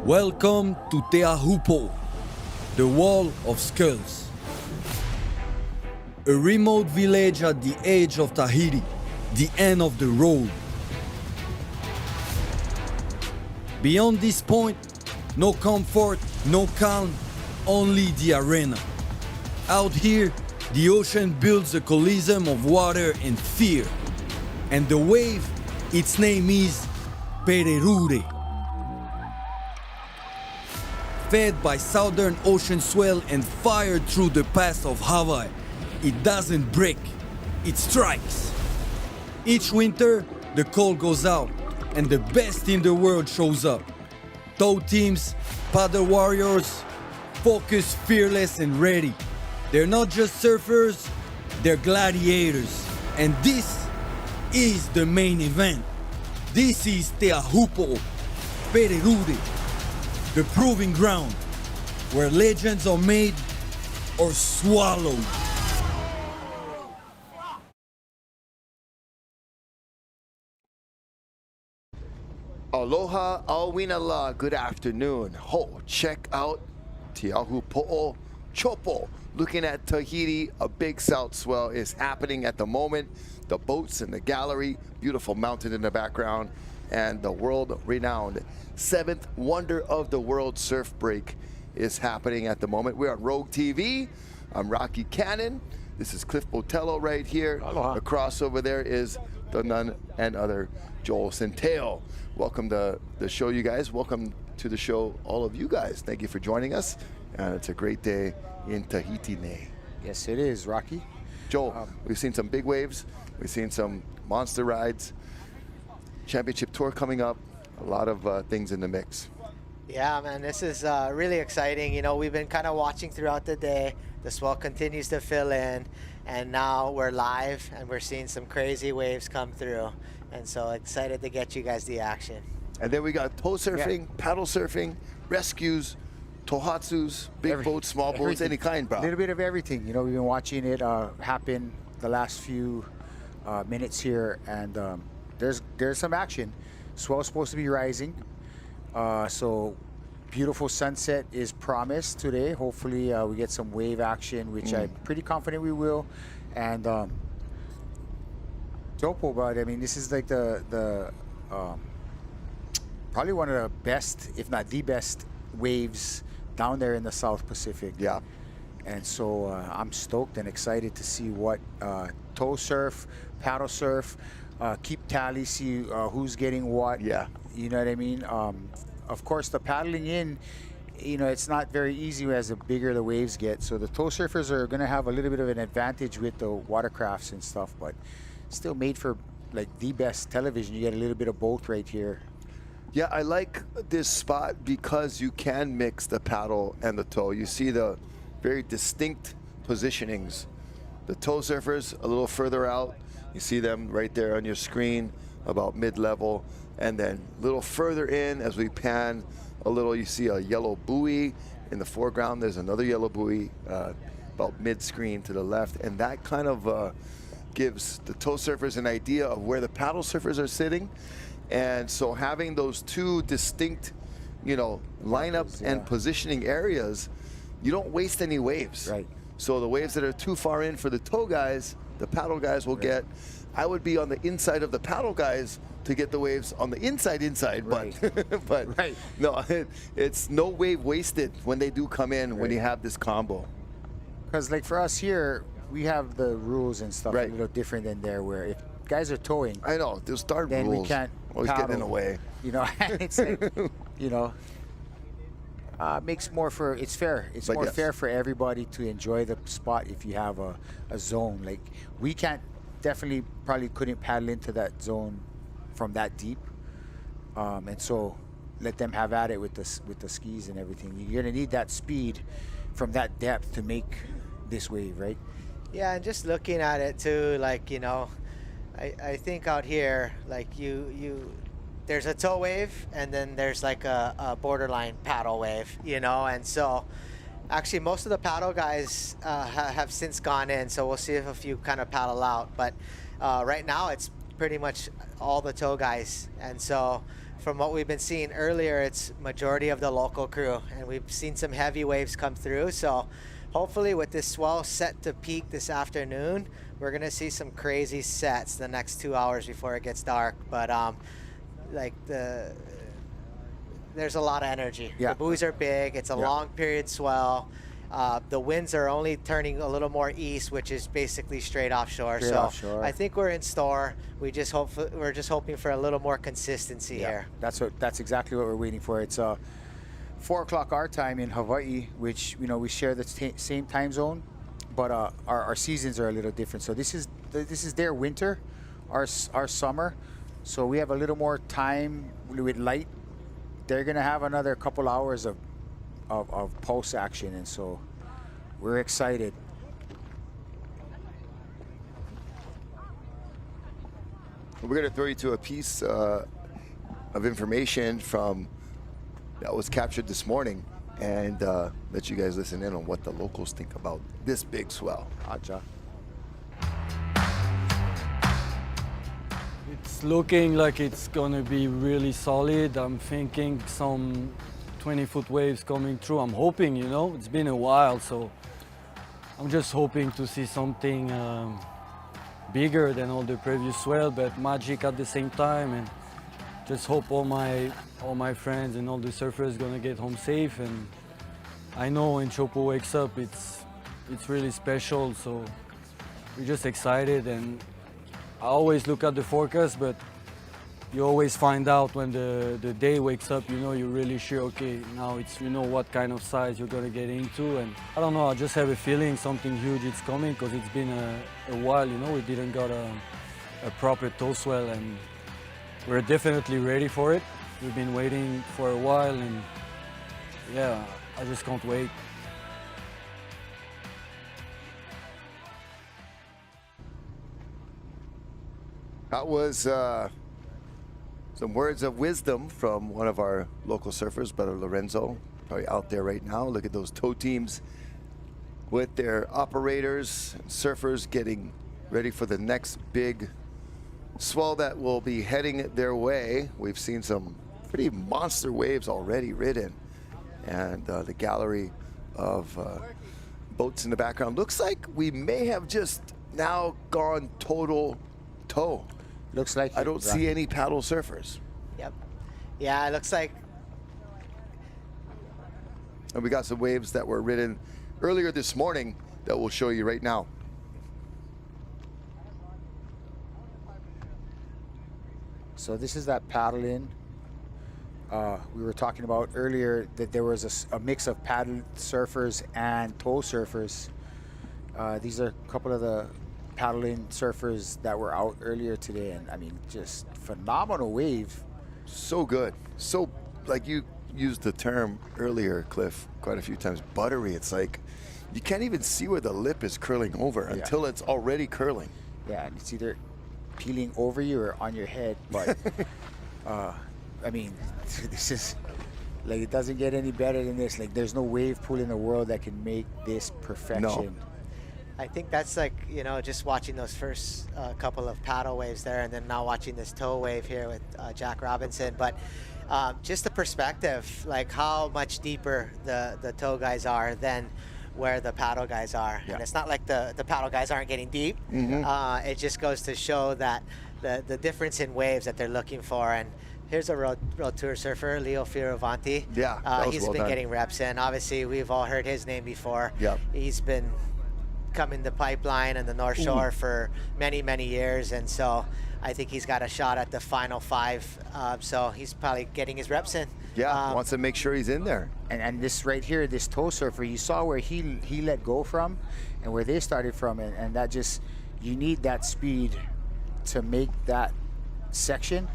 Welcome to Teahupo'o, the Wall of Skulls. A remote village at the edge of Tahiti, the end of the road. Beyond this point, no comfort, no calm, only the arena. Out here, the ocean builds a coliseum of water and fear. And the wave, its name is Pererure. Fed by Southern Ocean swell and fired through the pass of Hawaii, it doesn't break, it strikes. Each winter, the call goes out and the best in the world shows up. Tow teams, paddle warriors, focused, fearless and ready. They're not just surfers, they're gladiators. And this is the main event. This is Teahupo'o, Pererure, the proving ground where legends are made or swallowed. Aloha, awinala, good afternoon. Ho, check out Teahupo'o Chopo. Looking at Tahiti, a big south swell is happening at the moment. The boats in the gallery, beautiful mountain in the background, and the world-renowned 7th wonder of the world surf break is happening at the moment. We're on Rogue TV. I'm Rocky Cannon. This is Cliff Botello right here. Aloha. Across over there is the none and other Joel Centeo. Welcome to the show, you guys. Welcome to the show, all of you guys. Thank you for joining us. And it's a great day in Tahiti. Yes, it is, Rocky. Joel, we've seen some big waves. We've seen some monster rides. Championship tour coming up. A lot of things in the mix. Yeah, man, this is really exciting. You know, we've been kind of watching throughout the day. The swell continues to fill in, and now we're live, and we're seeing some crazy waves come through. And so excited to get you guys the action. And then we got tow surfing, paddle surfing, rescues, tohatsus, big boats, small boats, any kind, bro. A little bit of everything. You know, we've been watching it happen the last few minutes here, and there's some action. Swell's supposed to be rising, so beautiful sunset is promised today. Hopefully we get some wave action, which I'm pretty confident we will. And Topo, but I mean, this is like the probably one of the best, if not the best, waves down there in the South Pacific. Yeah. And so I'm stoked and excited to see what tow surf, paddle surf, keep tally, see who's getting what. Yeah. You know what I mean? Of course, the paddling in, you know, it's not very easy as the bigger the waves get. So the tow surfers are going to have a little bit of an advantage with the watercrafts and stuff, but still made for like the best television. You get a little bit of both right here. Yeah, I like this spot because you can mix the paddle and the tow. You see the very distinct positionings. The tow surfers a little further out. You see them right there on your screen, about mid-level. And then a little further in, as we pan a little, you see a yellow buoy. In the foreground, there's another yellow buoy about mid-screen to the left. And that kind of gives the tow surfers an idea of where the paddle surfers are sitting. And so having those two distinct, you know, lineup and positioning areas, you don't waste any waves. Right. So the waves that are too far in for the tow guys, the paddle guys will get. I would be on the inside of the paddle guys to get the waves on the inside, Right. but Right. no, it's no wave wasted when they do come in, when you have this combo. Because like for us here, we have the rules and stuff Right. a little different than there, where if guys are towing, I know, there's darn then rules. we can't always paddle, getting in the way. You know, it's like, you know, makes more for, it's fair. It's But more yes. fair for everybody to enjoy the spot if you have a zone. Like we can't, definitely probably couldn't paddle into that zone from that deep. And so let them have at it with the skis and everything. You're gonna need that speed from that depth to make this wave, right? Yeah, and just looking at it too, like, you know, I think out here, like there's a tow wave and then there's like a borderline paddle wave, you know, and so actually most of the paddle guys have since gone in, so we'll see if a few kind of paddle out, but right now it's pretty much all the tow guys, and so from what we've been seeing earlier, it's majority of the local crew, and we've seen some heavy waves come through. So hopefully with this swell set to peak this afternoon, we're gonna see some crazy sets the next 2 hours before it gets dark. But there's a lot of energy. Yeah. The buoys are big. It's a long period swell. The winds are only turning a little more east, which is basically straight offshore. Offshore. I think we're in store. We're just hoping for a little more consistency here. That's exactly what we're waiting for. It's 4 o'clock our time in Hawaii, which we share the same time zone, but our seasons are a little different. So this is their winter, our summer. So we have a little more time with light. They're gonna have another couple hours of pulse action, and so we're excited. We're going to throw you to a piece of information that was captured this morning, and let you guys listen in on what the locals think about this big swell. Aja. It's looking like it's gonna be really solid. I'm thinking some 20-foot waves coming through. I'm hoping, it's been a while, so I'm just hoping to see something bigger than all the previous swell, but magic at the same time, and just hope all my friends and all the surfers gonna get home safe. And I know when Teahupo'o wakes up, it's really special, so we're just excited. And I always look at the forecast, but you always find out when the day wakes up, you're really sure, okay, now it's, what kind of size you're gonna get into. And I don't know, I just have a feeling something huge is coming, because it's been a while, we didn't got a proper tow swell, and we're definitely ready for it. We've been waiting for a while, and yeah, I just can't wait. That was some words of wisdom from one of our local surfers, Brother Lorenzo, probably out there right now. Look at those tow teams with their operators and surfers getting ready for the next big swell that will be heading their way. We've seen some pretty monster waves already ridden, and the gallery of boats in the background. Looks like we may have just now gone total tow. Looks like I don't see any paddle surfers. Yep. Yeah, it looks like. And we got some waves that were ridden earlier this morning that we'll show you right now. So this is that paddle in. We were talking about earlier that there was a mix of paddle surfers and tow surfers. These are a couple of the paddling surfers that were out earlier today, and I mean, just phenomenal wave. So good. So, like you used the term earlier, Cliff, quite a few times, buttery. It's like you can't even see where the lip is curling over until it's already curling. Yeah, and it's either peeling over you or on your head, but I mean, this is like, it doesn't get any better than this. Like, there's no wave pool in the world that can make this perfection. No. I think that's like, just watching those first couple of paddle waves there, and then now watching this tow wave here with Jack Robinson. But just the perspective, like how much deeper the tow guys are than where the paddle guys are. Yeah. And it's not like the paddle guys aren't getting deep. Mm-hmm. It just goes to show that the difference in waves that they're looking for. And here's a World Tour surfer, Leo Fioravanti. Yeah, that was he's well been done. getting reps in. Obviously, we've all heard his name before. Yep. He's been coming the pipeline and the North Shore for many years, and so I think he's got a shot at the final 5. So he's probably getting his reps in. Yeah, wants to make sure he's in there. And this right here, this tow surfer, you saw where he let go from and where they started from, and that just, you need that speed to make that section,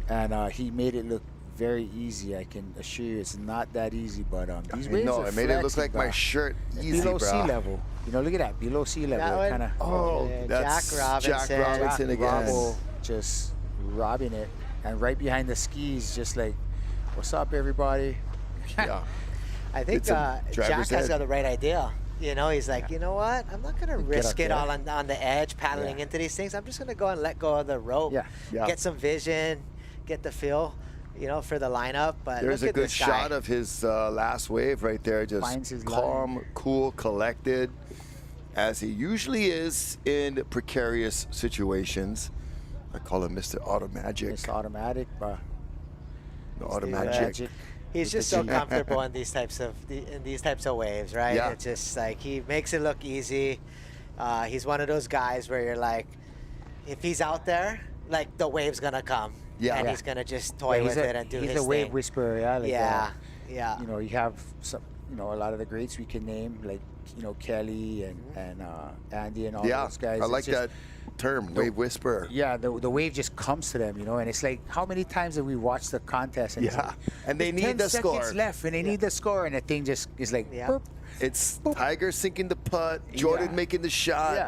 and he made it look very easy. I can assure you it's not that easy, but these waves are it made it look flexing, like bro. my shirt easy, below bro. sea level. Look at that, below sea level. That one? Kind of. Oh, Yeah, that's Jack Robinson. Jack Robinson again. Robbo just robbing it, and right behind the skis, just like, what's up, everybody? Yeah. I think It's a Jack driver's has ed. got the right idea. He's like, you know what? I'm not going to risk up it there. all on the edge, paddling Yeah. into these things. I'm just going to go and let go of the rope, Yeah. Yeah. get some vision, get the feel. for the lineup. But There's look a at good this guy. shot of his last wave right there, Finds just his calm, cool, collected, as he usually is in precarious situations. I call him Mr. Automagic. It's automatic, but The it's Automagic. magic. He's just so comfortable in these types of waves, right? Yeah. It's just like he makes it look easy. He's one of those guys where you're like, if he's out there, like the wave's gonna come, and he's gonna just toy with it and do his He's a wave thing. whisperer, yeah. Like, Yeah. you have some, a lot of the greats we can name, like Kelly and Andy and all those guys. I It's like just- that term, wave whisperer. Yeah, the wave just comes to them, and it's like, how many times have we watched the contest? And it's Yeah, like, and they "There's need 10 the seconds score. left, and they need the score, and the thing just is like, Yeah. boop. It's Tiger sinking the putt, Jordan Yeah. making the shot, Yeah.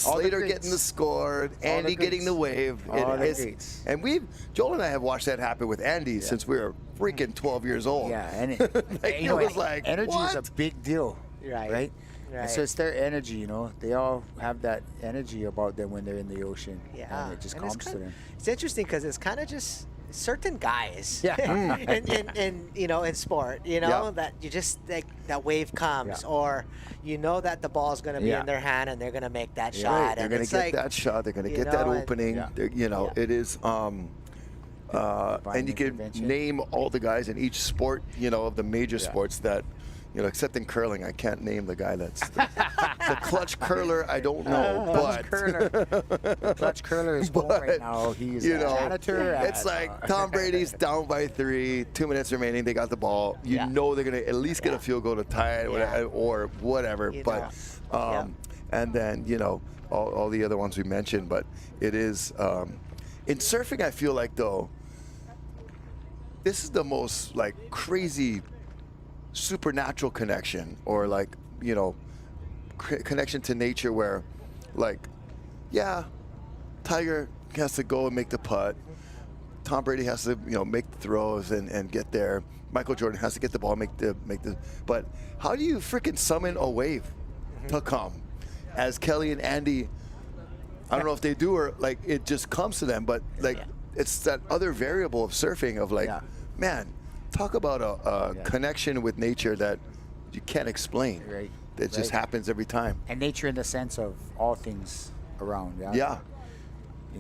All the Slater greats. getting the score, Andy getting the wave. All the is- greats. and Joel and I have watched that happen with Andy since we were freaking 12 years old. Yeah, and Like, it was like, energy is a what? big deal, Right. right? And so Right. it's their energy, They all have that energy about them when they're in the ocean. Yeah. And it just And comes to them. It's interesting because it's kind of just certain guys. Yeah. in sport, Yeah. that you just like that wave comes, Yeah. or that the ball's gonna be Yeah. in their hand and they're gonna make that Yeah. shot. Right, they're and going to it's get like, that shot. They're going to you get that know, and- opening. Yeah. They're- It is. And you can intervention. name all the guys in each sport, of the major Yeah. sports that, except in curling, I can't name the guy that's the clutch curler. I don't know, but Clutch curler is home right now. He's a janitor. it's like Tom Brady's down by 3, 2 minutes remaining. They got the ball. You know they're gonna at least get a field goal to tie it, or whatever. But and then all the other ones we mentioned. But it is in surfing. I feel like though, this is the most like crazy supernatural connection, or like connection to nature, where like Tiger has to go and make the putt, Tom Brady has to make the throws and get there, Michael Jordan has to get the ball, make the but how do you freaking summon a wave to come, as Kelly and Andy, I don't know if they do, or like it just comes to them, but like it's that other variable of surfing of like, man, talk about a connection with nature that you can't explain. Right. It just happens every time. And nature in the sense of all things around. Yeah.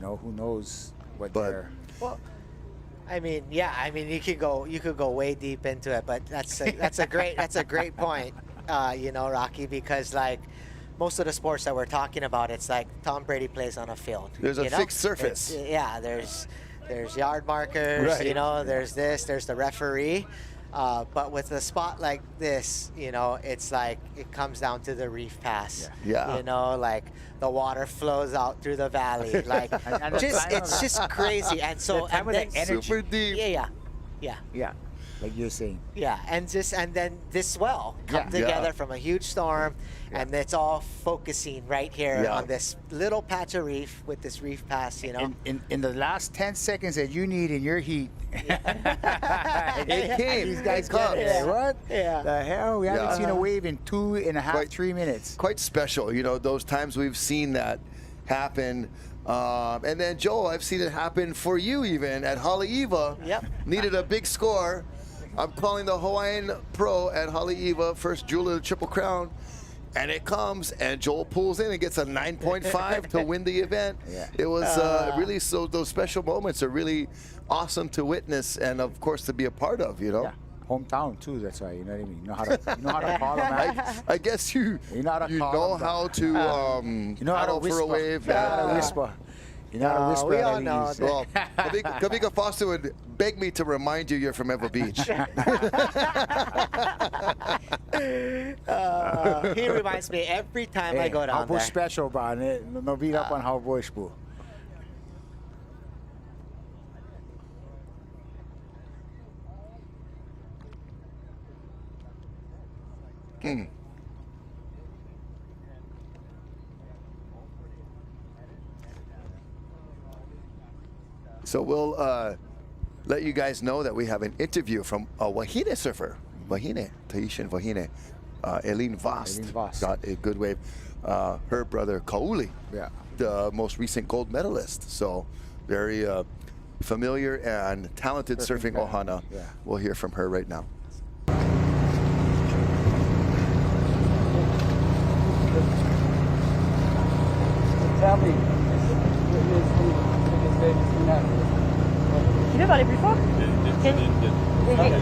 Who knows what But- they're. Well, you could go way deep into it, but that's a great point, Rocky, because like most of the sports that we're talking about, it's like Tom Brady plays on a field. There's a fixed surface. There's yard markers, Right. there's there's the referee. But with a spot like this, it's like it comes down to the reef pass. Yeah. Like the water flows out through the valley. Like And the time it's of- just crazy. And so the time and of then, the energy. Super deep. yeah. Yeah, like you're saying. Yeah, and then this swell come Yeah. together Yeah. from a huge storm, and it's all focusing right here Yeah. on this little patch of reef with this reef pass, In the last 10 seconds that you need in your heat, It came. these guys It got comes. it. What? Yeah. The hell? We haven't Yeah. seen a wave in 2.5, Quite- 3 minutes. Quite special, those times we've seen that happen. And then Joel, I've seen it happen for you even at Haleiwa. Yep. Needed a big score. I'm calling the Hawaiian Pro at Haleiwa, first jewel of the Triple Crown. And it comes, and Joel pulls in and gets a 9.5 to win the event. Yeah. It was really, so those special moments are really awesome to witness and, of course, to be a part of, Yeah. Hometown too. That's why, you know what I mean. You know how to call them out. I guess you know how to you call know them how to You know how to paddle whisper. for a wave. You know how to whisper. You know how to whisper. we at all know ease. that. Well, Kavika Foster would beg me to remind you you're from Ewa Beach. He reminds me every time I go down Haupo there. special ba? No beat up on Haupo po. So we'll let you guys know that we have an interview from a Wahine surfer, Tahitian Wahine, Eileen Vost. Eileen Vost. Got a good wave. Her brother Kauli, Yeah. the most recent gold medalist. So very familiar and talented surfing guy. ohana. Yeah. We'll hear from her right now. Tell me, what is the biggest wave you've seen out? Tu peux parler plus fort?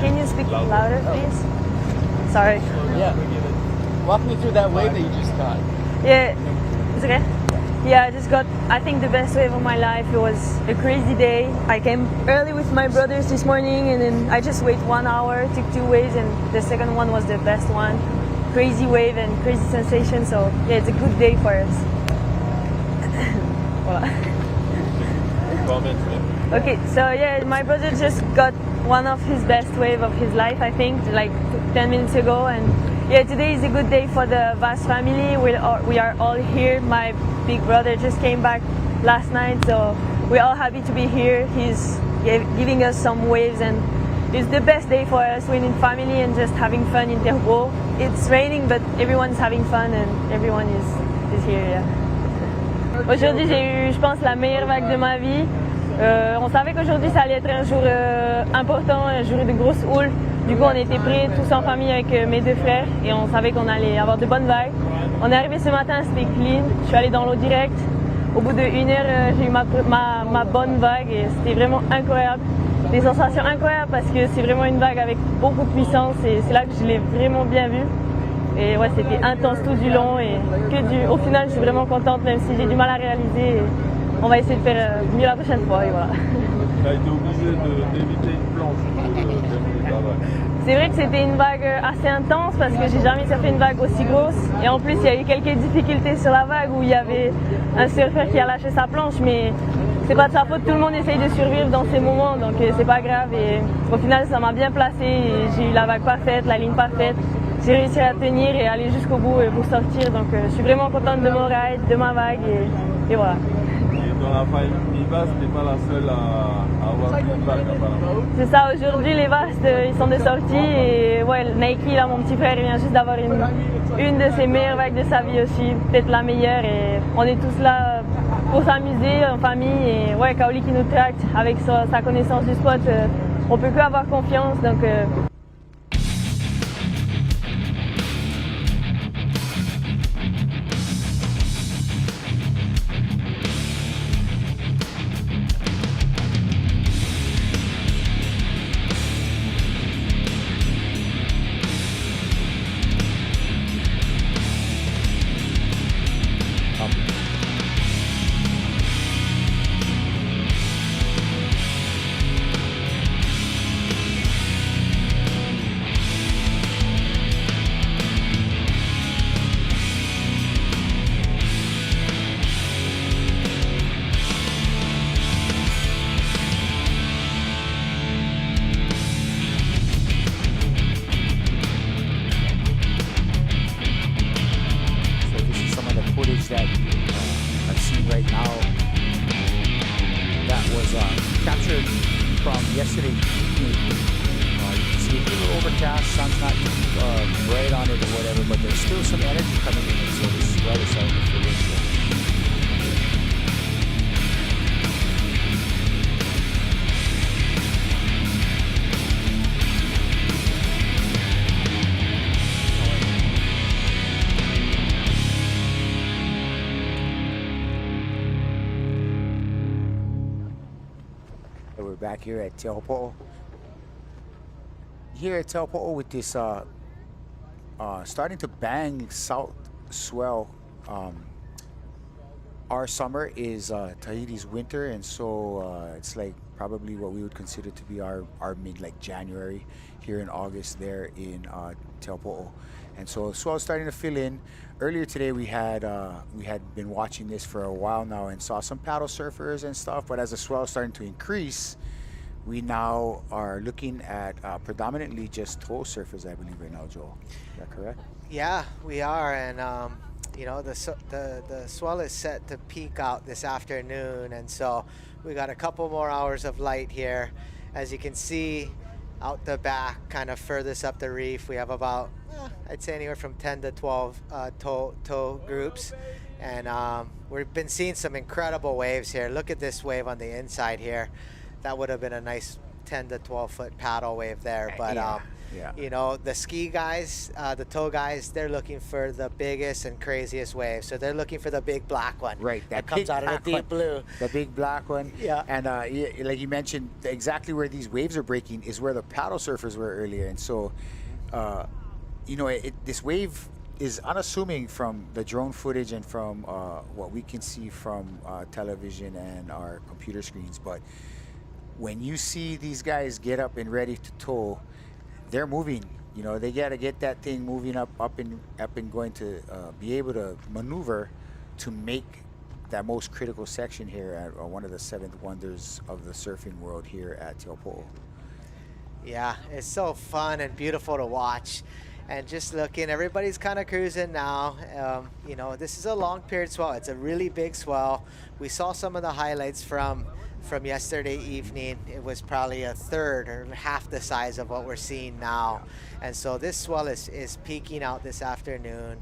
Can you speak louder, please? Sorry. Yeah. Walk me through that wave that you just caught. Yeah, it's okay. Yeah, I just got, I think, the best wave of my life. It was a crazy day. I came early with my brothers this morning, and then I just waited 1 hour, took 2 waves, and the second one was the best one. Crazy wave and crazy sensation. So yeah, it's a good day for us. Voilà. Okay, so yeah, my brother just got one of his best wave of his life, I think, like 10 minutes ago, and yeah, today is a good day for the Vast family. We are all here. My big brother just came back last night, so we're all happy to be here. He's giving us some waves, and it's the best day for us. We're in family and just having fun in Teahupo'o. It's raining, but everyone's having fun and everyone is here. Yeah. Aujourd'hui, j'ai eu, je pense, la meilleure vague de ma vie. On savait qu'aujourd'hui, ça allait être un jour important, un jour de grosse houle. Du coup, on était prêts tous en famille avec mes 2 frères et on savait qu'on allait avoir de bonnes vagues. On est arrivé ce matin, c'était clean. Je suis allée dans l'eau direct. Au bout de 1 heure, j'ai eu ma bonne vague et c'était vraiment incroyable. Des sensations incroyables parce que c'est vraiment une vague avec beaucoup de puissance et c'est là que je l'ai vraiment bien vue. Et ouais, c'était intense tout du long et au final, je suis vraiment contente même si j'ai du mal à réaliser. On va essayer de faire mieux la prochaine fois et voilà. Tu as été obligé d'éviter une planche pour terminer ta vague. C'est vrai que c'était une vague assez intense parce que j'ai jamais surfé une vague aussi grosse. Et en plus, il y a eu quelques difficultés sur la vague où il y avait un surfeur qui a lâché sa planche, mais c'est pas de sa faute, tout le monde essaye de survivre dans ces moments, donc c'est pas grave. Et au final, ça m'a bien placé et j'ai eu la vague parfaite, la ligne parfaite. J'ai réussi à tenir et aller jusqu'au bout pour sortir, donc je suis vraiment contente de mon ride, de ma vague et voilà. Dans la famille vaste, tu n'es pas la seule à avoir une vague apparemment. C'est ça, aujourd'hui les vastes ils sont de sortie et ouais, Nike, là, mon petit frère, il vient juste d'avoir une de ses meilleures vagues de sa vie aussi, peut-être la meilleure, et on est tous là pour s'amuser en famille et ouais, Kaoli qui nous tracte avec sa connaissance du spot, on peut que avoir confiance, donc that I'm seeing right now that was captured from yesterday evening. You can see it's a little overcast, sun's not bright on it or whatever, but there's still some energy coming in, so this swell is starting to fill in. We're back here at Teahupo'o. Here at Teahupo'o with this starting to bang south swell. Our summer is Tahiti's winter, and so it's like probably what we would consider to be our mid, like January here in August there in Teahupo'o. And so swell's starting to fill in. Earlier today we had been watching this for a while now and saw some paddle surfers and stuff, but as the swell is starting to increase, we now are looking at predominantly just tow surfers, I believe, right now, Joel. Is that correct? Yeah, we are, and you know, the swell is set to peak out this afternoon, and so we got a couple more hours of light here. As you can see out the back, kind of furthest up the reef, we have about I'd say anywhere from 10 to 12 tow groups, and we've been seeing some incredible waves here. Look at this wave on the inside here. that would have been a nice 10 to 12 foot paddle wave there. But Yeah. you know, the ski guys, the tow guys, they're looking for the biggest and craziest wave. So they're looking for the big black one. Right, that comes big out of the black deep one. blue. The big black one. Yeah. And like you mentioned, exactly where these waves are breaking is where the paddle surfers were earlier. And so, you know, this wave is unassuming from the drone footage and from what we can see from television and our computer screens. But when you see these guys get up and ready to tow, they're moving. You know, they got to get that thing moving up and going to be able to maneuver to make that most critical section here at one of the 7th wonders of the surfing world here at Teahupo'o. Yeah, it's so fun and beautiful to watch. And just looking, everybody's kind of cruising now. You know, this is a long period swell. It's a really big swell. We saw some of the highlights from yesterday evening. It was probably a third or half the size of what we're seeing now. And so this swell is peaking out this afternoon.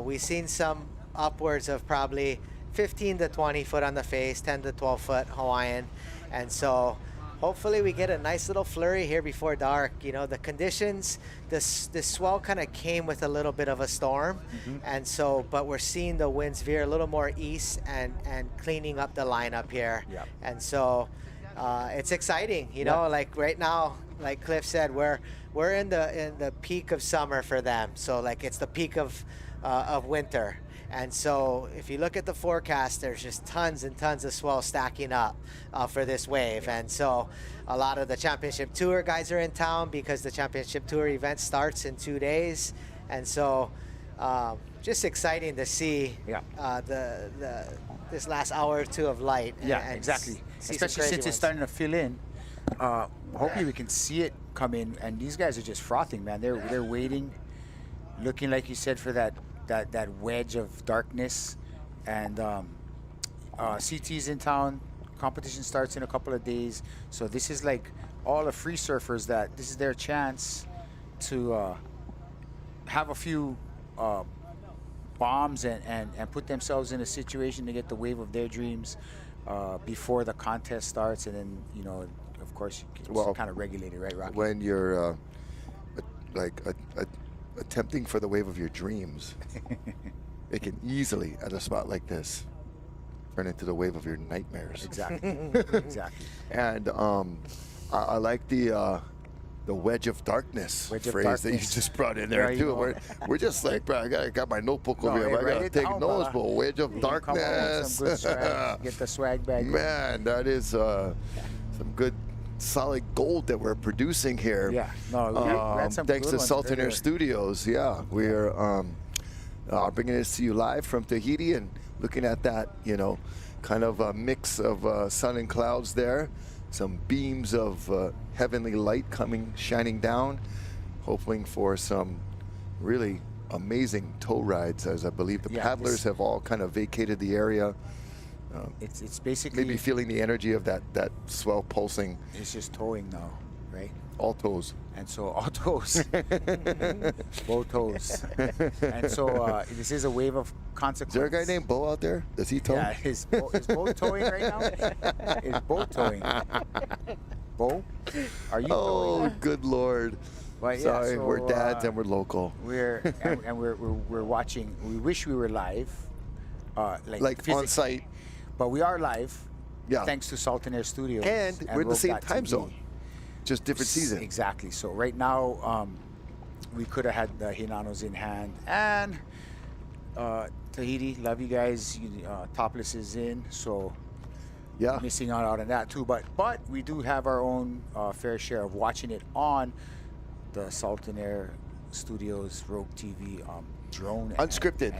We've seen some upwards of probably 15 to 20 foot on the face, 10 to 12 foot Hawaiian. And so hopefully we get a nice little flurry here before dark. You know, the conditions, this swell kind of came with a little bit of a storm. And so, but we're seeing the winds veer a little more east and cleaning up the lineup here. Yep. And so it's exciting, you know, like right now, like Cliff said, we're in the peak of summer for them. So like it's the peak of winter. And so if you look at the forecast, there's just tons and tons of swell stacking up for this wave. And so a lot of the championship tour guys are in town because the championship tour event starts in 2 days. And so just exciting to see this last hour or two of light. And Exactly. see some Especially crazy since it's ones. starting to fill in. Hopefully we can see it come in. And these guys are just frothing, man. They're waiting, looking like you said for that wedge of darkness. And CT's in town. Competition starts in a couple of days. So this is like all the free surfers that this is their chance to have a few bombs and put themselves in a situation to get the wave of their dreams before the contest starts. And then, you know, of course, it's kind of regulated, right, Rocky? When you're attempting for the wave of your dreams, it can easily, at a spot like this, turn into the wave of your nightmares. Exactly. Exactly. And I like the wedge of darkness phrase that you just brought in there too. We're just like, bro, I got my notebook over here. I gotta take notes, but wedge of darkness. Some good swag. Get the swag bag. Man, that is some good solid gold that we're producing here. Yeah, no, we had some thanks good to ones Sultan Air earlier. Studios. Yeah, we're bringing this to you live from Tahiti and looking at that, you know, kind of a mix of sun and clouds there. Some beams of heavenly light shining down, hoping for some really amazing tow rides, as I believe the paddlers have all kind of vacated the area. It's basically Maybe feeling the energy of that swell pulsing. it's just towing now, right? All toes. And so all toes, both toes. And so this is a wave of consequence. Is there a guy named Bo out there? Does he tow? Yeah, is Bo towing right now? Is Bo towing? Bo, are you Oh, towing? good Lord. But yeah, Sorry, so, we're dads and we're local. We're watching. We wish we were live, Like on physically, site. but we are live. Yeah. Thanks to Sultan Air Studios. And we're in the same Rogue.tv. time zone. Just different season. Exactly. So right now, we could have had the Hinanos in hand. And Tahiti, love you guys. Topless is in, so Yeah. missing out on that too. But we do have our own fair share of watching it on the Sultan Air Studios Rogue TV drone. Unscripted.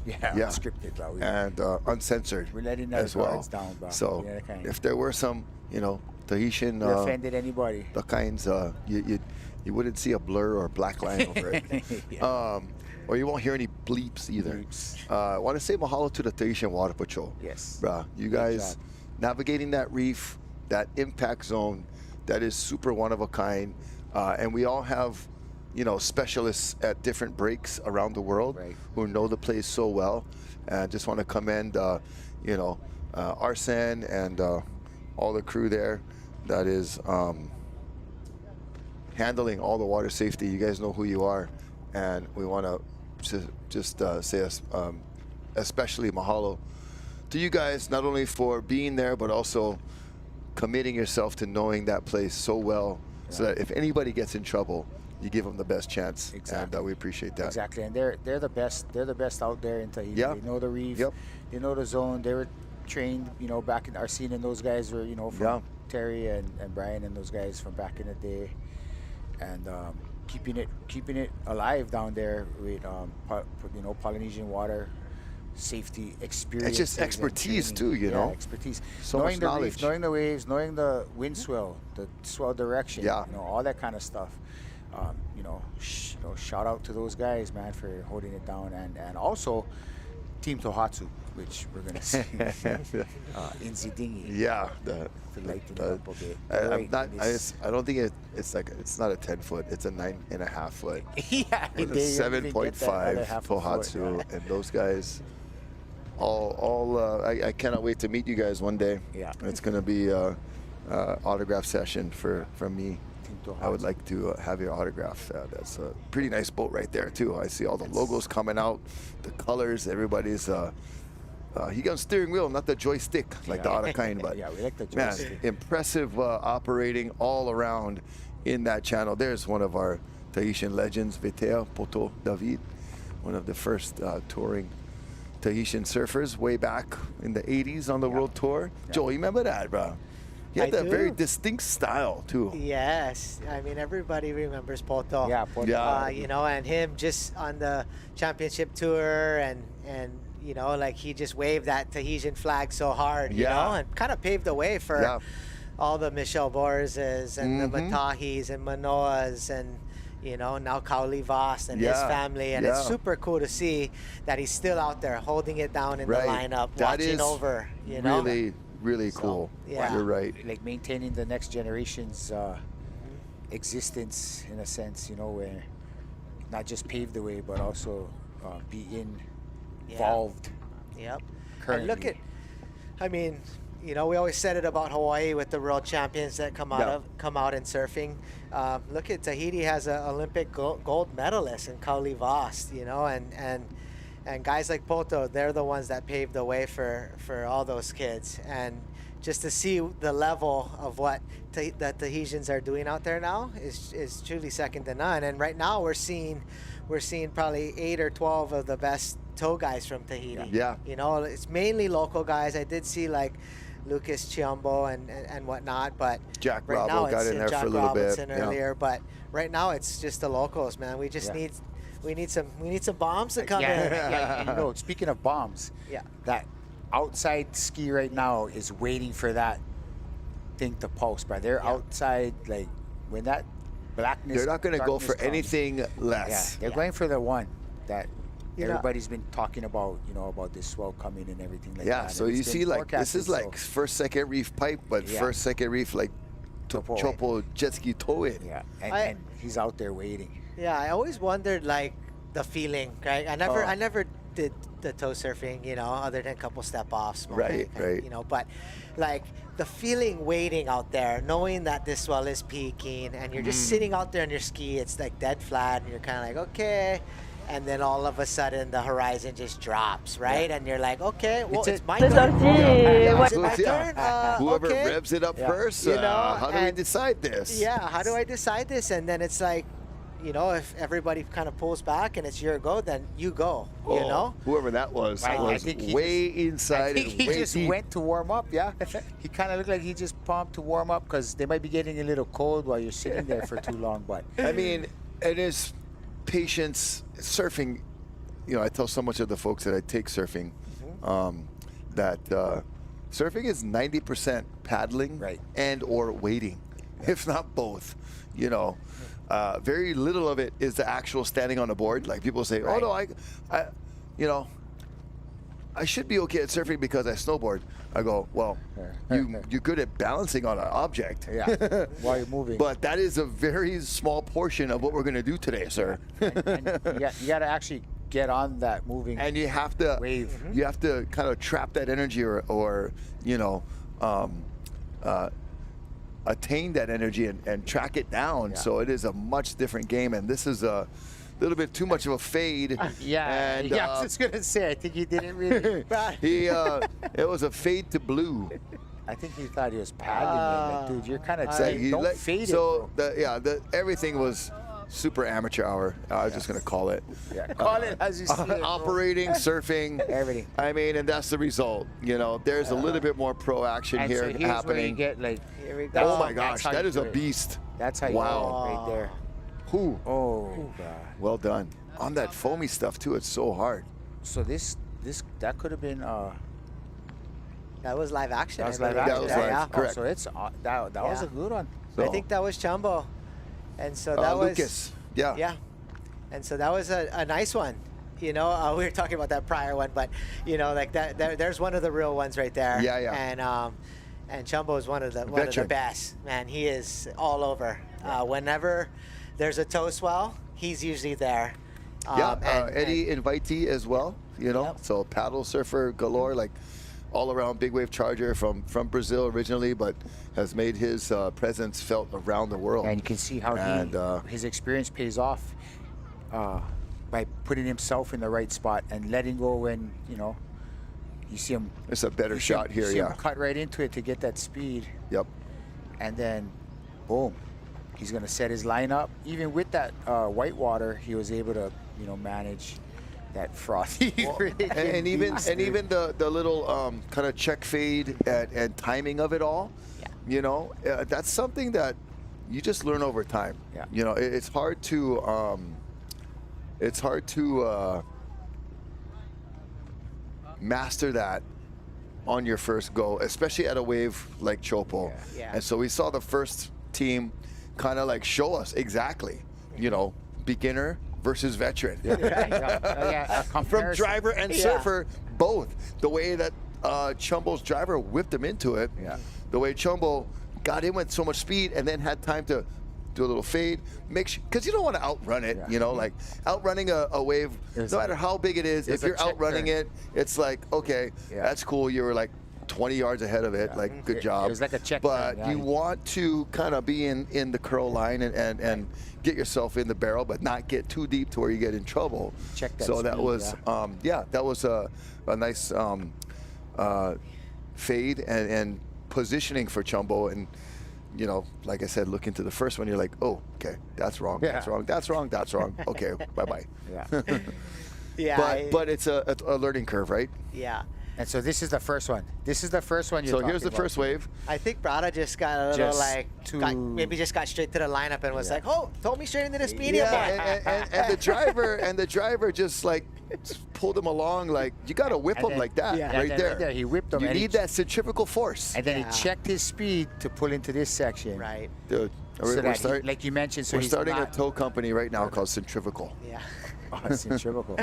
Yeah. Unscripted. Bro. And uncensored We're letting our as well. guards down, bro. So Yeah, kind of. if there were some, you know, Tahitian We offended anybody. the kinds you wouldn't see a blur or black line over it. Yeah. Or you won't hear any bleeps either. Bleeps. I want to say mahalo to the Tahitian Water Patrol. Yes. Bruh, you Good guys job. navigating that reef, that impact zone, that is super one of a kind. And we all have, you know, specialists at different breaks around the world Right. who know the place so well. And just want to commend, you know, Arsen and all the crew there. that is handling all the water safety. You guys know who you are, and we want to just say especially mahalo to you guys, not only for being there, but also committing yourself to knowing that place so well, so that if anybody gets in trouble, you give them the best chance. Exactly. And we appreciate that. Exactly, and they're the best. They're the best out there in Tahiti. Yeah. They know the reef. Yep. They know the zone. They were trained, you know, back in Arsene, and those guys were, you know, from Terry and Brian and those guys from back in the day, and keeping it alive down there with you know, Polynesian water safety experience. It's just expertise too, you know. Expertise. So knowing much the knowledge. reef, knowing the waves, knowing the wind swell, the swell direction. Yeah. You know, all that kind of stuff. You know, shout out to those guys, man, for holding it down, and also Team Tohatsu, which we're gonna see in Zidingi. Yeah. To lighten it up a bit. I don't think it's not a 10-foot. It's a 9.5 foot. Yeah, With a they even 7.5 get that other half a foot, Tohatsu, yeah. and those guys. I cannot wait to meet you guys one day. Yeah. It's gonna be a autograph session from me. I would like to have your autograph. That's a pretty nice boat right there too. I see all the logos coming out, the colors. Everybody's he got a steering wheel, not the joystick like the other kind, but yeah, we like the man, joystick. impressive operating all around in that channel. There's one of our Tahitian legends, Teahupo'o David, one of the first touring Tahitian surfers way back in the 80s on the world tour. Joe, you remember that, bro? He had that very distinct style too. Yes, I mean everybody remembers Poto. Yeah, Poto. Yeah. You know, and him just on the championship tour, and you know, like he just waved that Tahitian flag so hard, you know, and kind of paved the way for all the Michelle Borzes and the Matahis and Manoas and, you know, now Kauli Voss and his family, and it's super cool to see that he's still out there holding it down in the lineup, watching over, you know. Really cool. Yeah. You're right. Like maintaining the next generation's existence in a sense, you know, where not just pave the way, but also be involved. Yep. Currently. And look at, I mean, you know, we always said it about Hawaii with the world champions that come out in surfing. Look at Tahiti has an Olympic gold medalist in Kauli Voss, you know, and guys like Poto, they're the ones that paved the way for all those kids. And just to see the level of what the Tahitians are doing out there now is truly second to none. And right now we're seeing probably 8 or 12 of the best tow guys from Tahiti. Yeah. You know, it's mainly local guys. I did see like Lucas Chiombo and whatnot, but Jack right Bravo now got it's in there Jack for a little Robinson bit. earlier, but right now it's just the locals, man. We just need some bombs to come in. Yeah, you know, speaking of bombs, that outside ski right now is waiting for that thing to pulse, but they're outside, like when that blackness. They're not going to go for comes, anything less. Yeah, they're going for the one that everybody's been talking about, you know, about this swell coming and everything like that. Yeah, so and you it's see, been like, this is forecasted, like first, second reef pipe, but first, second reef, like, Chopo jet ski tow it. Yeah, and he's out there waiting. Yeah, I always wondered like the feeling, right? I never did the tow surfing, you know, other than a couple step offs, right, you know, but like the feeling waiting out there, knowing that this swell is peaking, and you're just sitting out there on your ski, it's like dead flat, and you're kind of like, okay, and then all of a sudden the horizon just drops, right? And you're like, okay, well, it's my turn. Is it my turn? Whoever okay. revs it up first, You know, how do we decide this? Yeah, how do I decide this? And then it's like, you know, if everybody kind of pulls back and it's your go, then you go, you know? Whoever that was I think he way inside. I think he way just deep. went to warm up, He kind of looked like he just pumped to warm up because they might be getting a little cold while you're sitting there for too long, but... I mean, it is patience. Surfing, you know, I tell so much of the folks that I take surfing that surfing is 90% paddling and or waiting, if not both, you know. Very little of it is the actual standing on the board. Like people say, oh no, I you know, I should be okay at surfing because I snowboard. I go, well, you're good at balancing on an object. Yeah, while you're moving. But that is a very small portion of what we're going to do today, sir. and you got to actually get on that moving and you have to wave. You have to kind of trap that energy or you know, attain that energy and track it down. So it is a much different game, and this is a little bit too much of a fade. Yeah, and, I was just gonna say, I think he didn't really. It was a fade to blue. I think he thought he was paddling it. Like, dude, you're kind of don't fade so it. everything was super amateur hour. I was just gonna call it. Yeah, call it as you see it, operating, surfing, everything. I mean, and that's the result. You know, there's a little bit more pro action And here so here's happening. where you get like. Here we go. Oh my That's gosh, how that you is a do it. beast. That's how you Wow. do it right there. Whew. Oh god. Well done. On that foamy stuff too, it's so hard. So that could have been. That was live action. That was I live believe. That was live, Yeah. correct. So it's that was a good one. I So, think that was Chumbo, and so that was Lucas. Yeah. Yeah, and so that was a nice one. You know, we were talking about that prior one, but you know, like that, there's one of the real ones right there. Yeah, yeah. And Chumbo is one of the Veteran. best. Man, he is all over. Whenever there's a tow swell, he's usually there. Eddie invitee as well, you know. Yep. So paddle surfer galore, like all around big wave charger from Brazil originally, but has made his presence felt around the world. And you can see how his experience pays off by putting himself in the right spot and letting go when, you know, you see him. It's a better shot here, See yeah. him cut right into it to get that speed. Yep. And then, boom, he's going to set his line up. Even with that white water, he was able to, you know, manage that frothy. and even the little kind of check fade and timing of it all, you know, that's something that you just learn over time. Yeah. You know, it's hard to master that on your first go, especially at a wave like Teahupo'o. Yeah. And so we saw the first team kind of like show us exactly, you know, beginner versus veteran. A From comparison. driver and surfer, both. The way that Chumbo's driver whipped him into it, the way Chumbo got in with so much speed and then had time to do a little fade, because you don't want to outrun it, you know, like outrunning a wave, no matter how big it is, if you're outrunning it, it's like, okay, that's cool, you were like 20 yards ahead of it, like good job. It was like a check But turn, you want to kind of be in the curl line and get yourself in the barrel, but not get too deep to where you get in trouble. Check that so that speed, was, that was a nice fade and positioning for Chumbo. And, you know, like I said, look into the first one, you're like, oh, okay, that's wrong, that's wrong, that's wrong, that's wrong. Okay, bye-bye. Yeah. But it's a learning curve, right? Yeah. And so this is the first one. This is the first one you're So talking here's the about. first wave. I think Brada just got a little Just maybe just got straight to the lineup and was like, oh, told me straight into the medium. And the driver just like pulled him along, like you got to whip And him then- like that, yeah, right and then there. he whipped him. You and need that centrifugal force, And then he checked his speed to pull into this section. Right. dude. So that he, like you mentioned, so we're he's starting a not, tow company right now called Centrifugal. Yeah. centrifugal.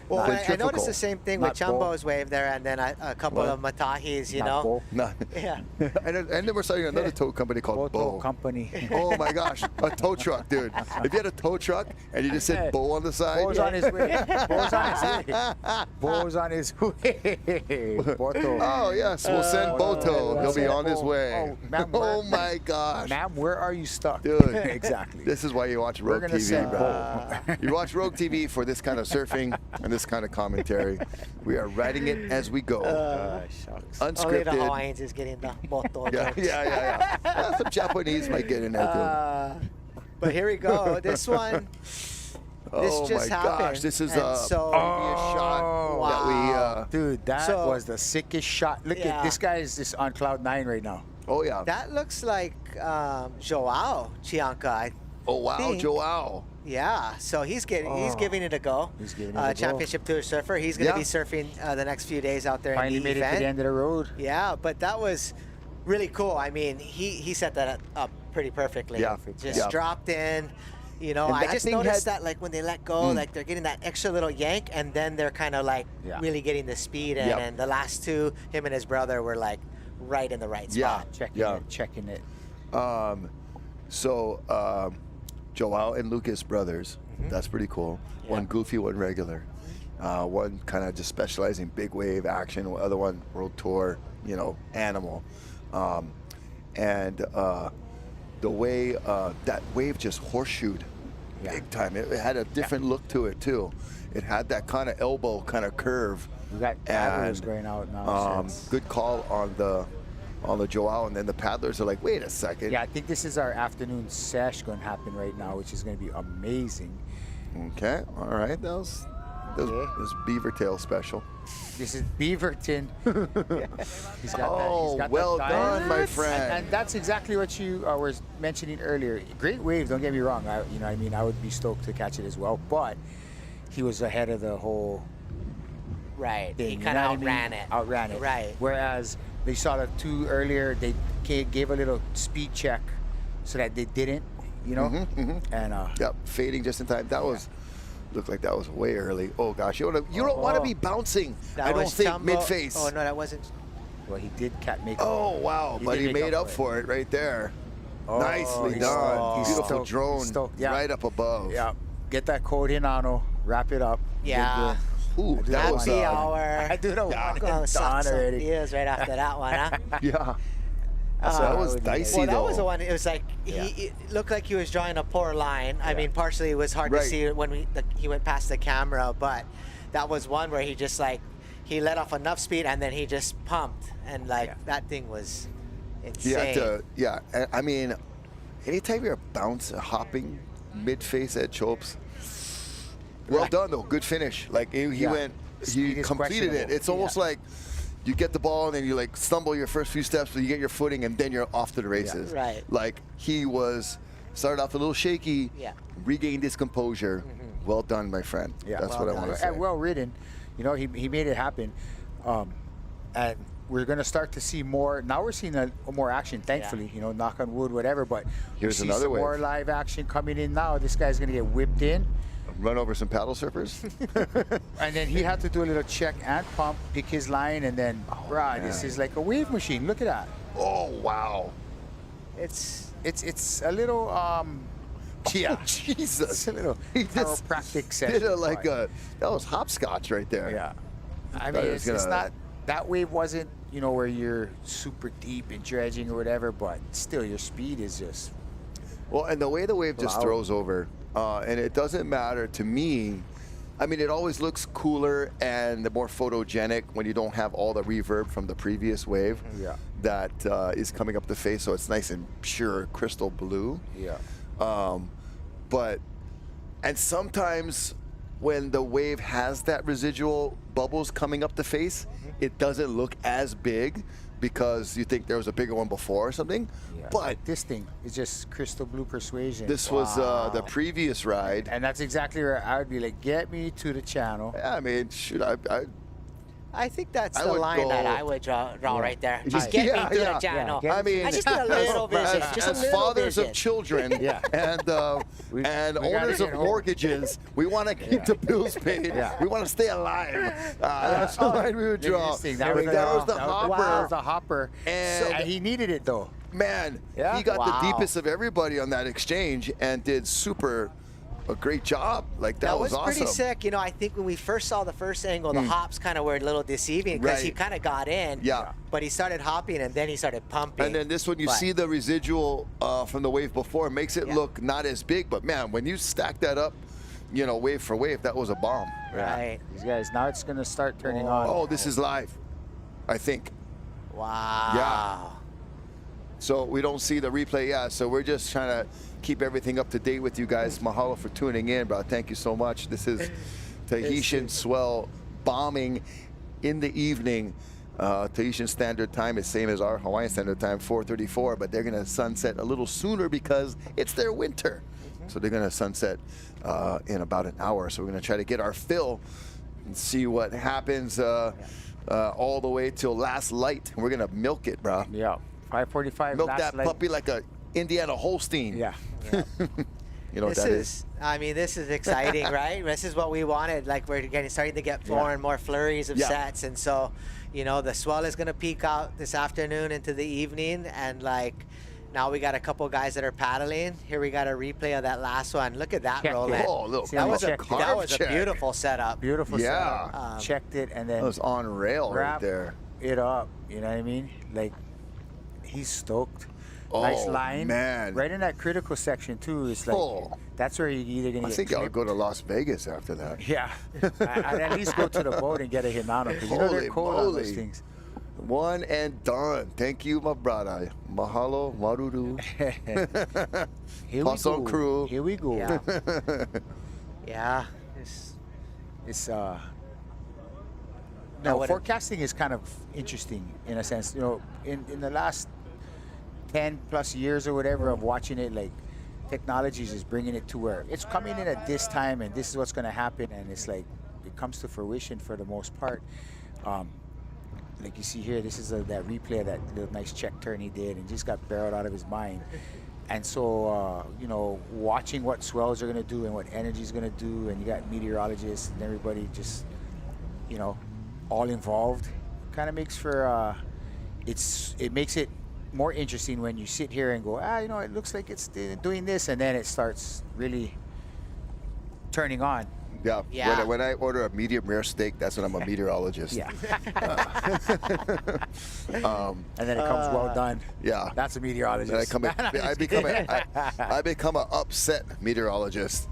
Well, I Centrifugal. noticed the same thing with Not bull. Chumbo's wave there, and then a couple of Matahis, you Not know. bull. No. Yeah. And then we're starting another tow company called Tow Bo. company. Oh my gosh, a tow truck, dude. If you had a tow truck and you just said Bo on the side. Bo's on his way. Bo's on his way. Bo's on his way. Boto. Oh yes, we'll send Boto. He'll be on his way. Oh, ma'am, Oh my gosh. Ma'am, where are you stuck? Dude, Exactly. This is why you watch We're Rogue gonna TV, send bro. You watch Rogue TV for this kind of surfing and this kind of commentary. We are writing it as we go. Shucks. Only the Unscripted. Hawaiians is getting the moto. Yeah. Some Japanese might get in there too. But here we go. This one. Oh just my happened. gosh, this is And a so- previous shot that we. Dude, that So- was the sickest shot. Look Yeah. at this guy is just on cloud 9 right now. Oh yeah. That looks like Joao Chianca. Oh wow, think- Joao. Yeah, so he's giving it a go. He's giving it a go. Championship Tour surfer. He's going to Yeah. be surfing the next few days out there Finally in the made it event. to the end of the road. Yeah, but that was really cool. I mean, he set that up pretty perfectly. Yeah. Just Yeah. dropped in. You know, And I that just thing noticed had- that like when they let go, like they're getting that extra little yank, and then they're kind of like really getting the speed in. Yep. And the last two, him and his brother, were like right in the right Yeah. spot. Checking it. So Joao and Lucas brothers. That's pretty cool. One goofy, one regular. One kind of just specializing big wave action. Other one world tour. You know, animal. And the way that wave just horseshoed big time. It had a different look to it too. It had that kind of elbow kind of curve. We got paddlers going out now. Good call on the Joao, and then the paddlers are like, wait a second. Yeah, I think this is our afternoon sesh going to happen right now, which is going to be amazing. Okay, all right, that was beaver tail special. This is Beaverton. He's got Oh, he's got well that done, my friend. And that's exactly what you were mentioning earlier. Great wave, don't get me wrong. I would be stoked to catch it as well, but he was ahead of the whole Right. thing. He kind of outran it. Outran it. Right. Whereas they saw the two earlier, they gave a little speed check so that they didn't, And Yep, fading just in time. That was looked like that was way early. Oh gosh, you don't want to be bouncing. That I don't was think Tumbo. mid-face. Oh, no, that wasn't. well, he did make. Oh wow, but did he make made up for it right there. Nicely he's done. stoked. He's Beautiful stoked. drone He's stoked. Yeah. right up above. Yeah, get that code in, Ano. Wrap it up. Yeah. Ooh, I do that not was Happy hour. I do not want it Oh, done some already. ideas right after that one, huh? yeah. So that was dicey Well, though. that was the one. It was like it looked like he was drawing a poor line. I mean, partially it was hard to Right. see it when he went past the camera, but that was one where he just he let off enough speed and then he just pumped, and that thing was insane. I mean, anytime you're hopping mid-face at Chopes, well done though. Good finish. Like he went, Speed he is completed it. questionable. It's almost like you get the ball and then you stumble your first few steps, but you get your footing and then you're off to the races. Right. Like he started off a little shaky, regained his composure. Well done, my friend. Yeah, That's what I want to say. And well ridden. He made it happen. And we're going to start to see more. Now we're seeing more action, thankfully. Knock on wood, whatever. But Here's we see another some more wave. live action coming in now. This guy's going to get whipped in. Run over some paddle surfers. And then he had to do a little check and pump, pick his line, and then, this is like a wave machine. Look at that. Oh wow. It's It's a little, yeah. Jesus. It's a little He just chiropractic session. did that was hopscotch right there. Yeah. I thought mean, it was it's gonna- not, that wave wasn't, where you're super deep in dredging or whatever, but still your speed is just. Well, and the way the wave just Wow. throws over, and it doesn't matter to me. I mean, it always looks cooler and more photogenic when you don't have all the reverb from the previous wave that is coming up the face, so it's nice and pure crystal blue. Yeah. And sometimes when the wave has that residual bubbles coming up the face, it doesn't look as big because you think there was a bigger one before or something. Yeah. But this thing is just crystal blue persuasion. this was the previous ride. And that's exactly where I would be like, get me to the channel. I mean, shoot, I think that's I the would line that go- I would draw right there. Just- Just get yeah, me to yeah. the channel. Yeah, I mean, I just need a little vision. Just a as little fathers vision. of children Yeah. and We and gotta owners get of home. mortgages, we want to keep the bills paid. Yeah. We want to stay alive. That's the line we would draw. Interesting. I mean, that was the hopper. That was the hopper. And- And he needed it though. Man, Yeah? he got Wow. the deepest of everybody on that exchange and did a great job. Like that was awesome. pretty sick. I think when we first saw the first angle, the hops kind of were a little deceiving because he Right. kind of got in. Yeah. But he started hopping and then he started pumping. And then this one, you But- see the residual from the wave before. It makes it look not as big, but man, when you stack that up, wave for wave, that was a bomb. Right. These guys, now it's going to start turning on. Oh, this is live, I think. Wow. Yeah. So we don't see the replay yet. So we're just trying to keep everything up to date with you guys. Mahalo for tuning in, bro. Thank you so much. This is Tahitian Swell bombing in the evening. Tahitian Standard Time is same as our Hawaiian Standard Time, 4:34, but they're going to sunset a little sooner because it's their winter. So they're going to sunset in about an hour. So we're going to try to get our fill and see what happens all the way till last light. And we're going to milk it, bro. Yeah. 5:45. Milk last that light. puppy like a Indiana Holstein. Yeah. You know what that is? This is exciting, right? This is what we wanted. Like we're starting to get more and more flurries of sets, and so, the swell is gonna peak out this afternoon into the evening, and now we got a couple guys that are paddling. Here we got a replay of that last one. Look at that Checked roll. it. Oh, look. That was a carve check. beautiful setup. Beautiful Yeah. setup. Checked it and then That was on rail right wrap there. it up. You know what I mean? Like, he's stoked. Nice Oh, line. man. Right in that critical section too. It's like Oh. that's where you're either gonna I get think I'll clipped. go to Las Vegas after that. Yeah, I'd at least go to the boat and get a Hinano because you know Holy they're cold on those moly. things. One and done. Thank you, my brother. Mahalo, maruru. Here Toss we on go. crew. Here we go. Yeah. Yeah. It's I no, wouldn't- forecasting is kind of interesting in a sense. You know, in the last 10 plus years or whatever of watching it, like technology is just bringing it to where it's coming in at this time and this is what's going to happen, and it's like it comes to fruition for the most part. Like you see here, this is that replay of that little nice check turn he did and just got barreled out of his mind. And so, you know, watching what swells are going to do and what energy is going to do, and you got meteorologists and everybody just, you know, all involved, kind of makes for, it makes it more interesting when you sit here and go, you know, it looks like it's doing this, and then it starts really turning on. Yeah. Yeah. When I order a medium rare steak, that's when I'm a meteorologist. Yeah. And then it comes well done. Yeah. That's a meteorologist. And I become an upset meteorologist.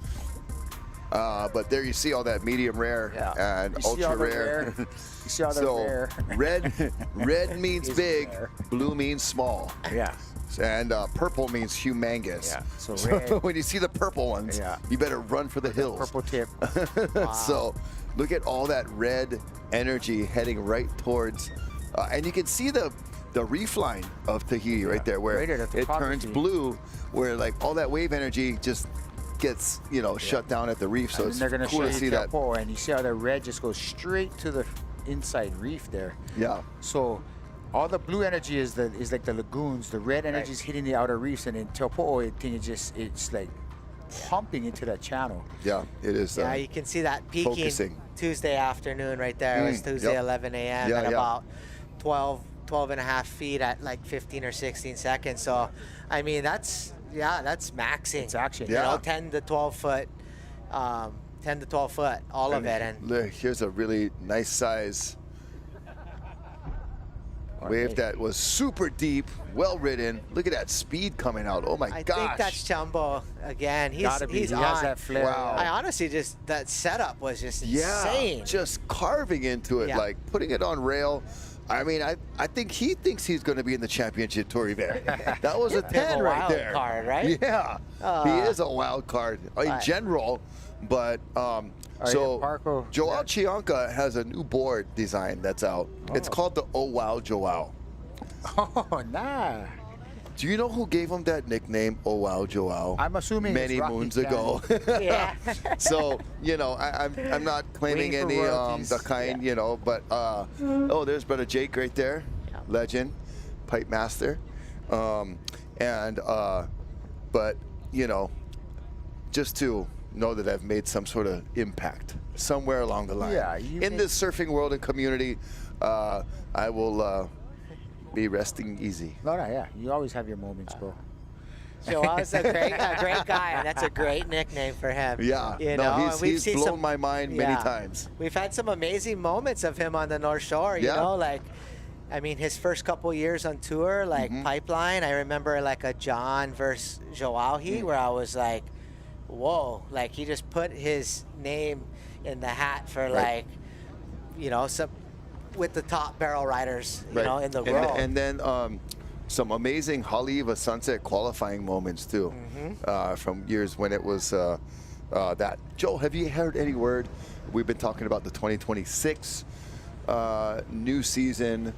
But there you see all that medium rare and You see ultra all the rare. You see all the So rare. red means Is big, rare. blue means small, Yeah. and purple means humongous. Yeah. So red. when you see the purple ones, Yeah. you better run for the hills. Purple tip. So look at all that red energy heading right towards, and you can see the reef line of Tahiti right there, where Right at the it turns topography. blue, where like all that wave energy just gets shut down at the reef. So And it's they're going to cool show to you see that. Teahupo'o, and you see how the red just goes straight to the inside reef there. Yeah. So all the blue energy is like the lagoons. The red energy is hitting the outer reefs, and in Teahupo'o, I think it's like pumping into that channel. Yeah, it is. Yeah, you can see that peaking focusing. Tuesday afternoon right there. It was Tuesday, yep. 11 a.m. Yeah, at yeah. about 12 and a half feet at like 15 or 16 seconds. So, I mean, that's maxing. It's action. You know, Yeah. 10 to 12 foot, all of it. And Look, here's a really nice size wave that was super deep, well ridden. Look at that speed coming out. Oh my I gosh. think that's Chumbo again. Gotta be. He's He on. has that flair. Wow. I honestly just, that setup was just Yeah, insane. just carving into it, Yeah. like putting it on rail. I mean, I think he thinks he's going to be in the championship tour event. That was a 10 a right wild there. card, right? Yeah, he is a wild card in But- general. But so Parko, Joao Chianca has a new board design that's out. It's called the Oh Wow Joao. Oh, nah. Do you know who gave him that nickname, Oh Wow Joao? I'm assuming it's many Rocky moons Chan. ago. Yeah. So I'm not claiming Waiting for any royalties. the kind, but oh, there's brother Jake right there, legend, pipe master, but just to know that I've made some sort of impact somewhere along the line. Yeah, you in make- this surfing world and community, I will be resting easy. No, yeah. You always have your moments, bro. Joel's a great guy, and that's a great nickname for him. Yeah, you no, know, and we've he's seen blown some, my mind many times. We've had some amazing moments of him on the North Shore. You Yeah. know, like, I mean, his first couple years on tour, like Pipeline. I remember like a John versus Joao where I was like, whoa, like he just put his name in the hat for like, some with the top barrel riders, you know, in the world. And then some amazing Haleiwa Sunset qualifying moments too, from years when it was that. Joe, have you heard any word? We've been talking about the 2026 new season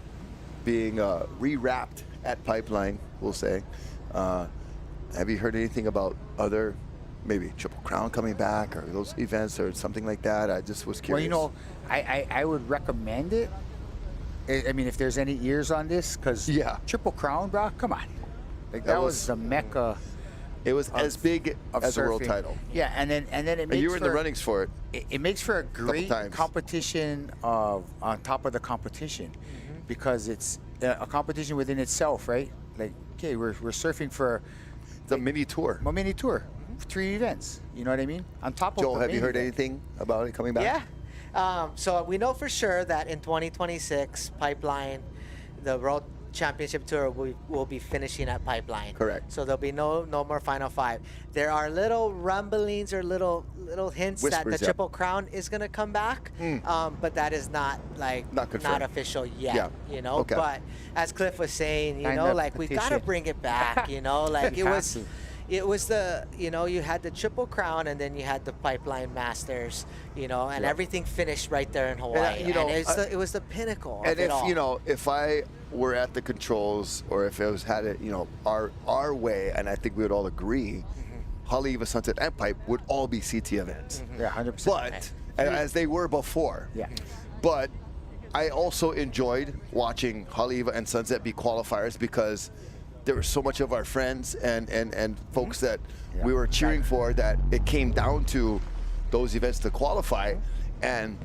being rewrapped at Pipeline, we'll say. Have you heard anything about other, maybe Triple Crown coming back or those events or something like that? I just was curious. Well, I would recommend it. I mean, if there's any ears on this, because Triple Crown, bro, come on. Like that was the mecca. It was as big of as the world surfing. title. Yeah, and then it And makes you were in the runnings for it. It makes for a great times. competition on top of the competition, because it's a competition within itself, right? Like, okay, we're surfing for The mini tour. a mini tour, 3 events. You know what I mean? On top of Joel, the have you main heard event. anything about it coming back? Yeah. So we know for sure that in 2026, Pipeline, the championship tour will be finishing at Pipeline. Correct. So there'll be no more Final Five. There are little rumblings or little hints that Whispers, the yeah. Triple Crown is gonna come back, but that is not Not confirmed. official yet. Yeah. You know, Okay. but as Cliff was saying, you Sign know, that like we gotta petition. bring it back. You know, like You have to. it was the, you know, you had the Triple Crown and then you had the Pipeline Masters, you know, and Yeah. everything finished right there in Hawaii. you know, it was the pinnacle And of it if all. you know, if I were at the controls, or if it was had it, you know, our way, and I think we would all agree, Haleiwa, Sunset, and Pipe would all be CT events. Yeah, 100%. But as they were before. Yeah. But I also enjoyed watching Haleiwa and Sunset be qualifiers because there were so much of our friends and folks that Yeah. we were cheering for that it came down to those events to qualify. And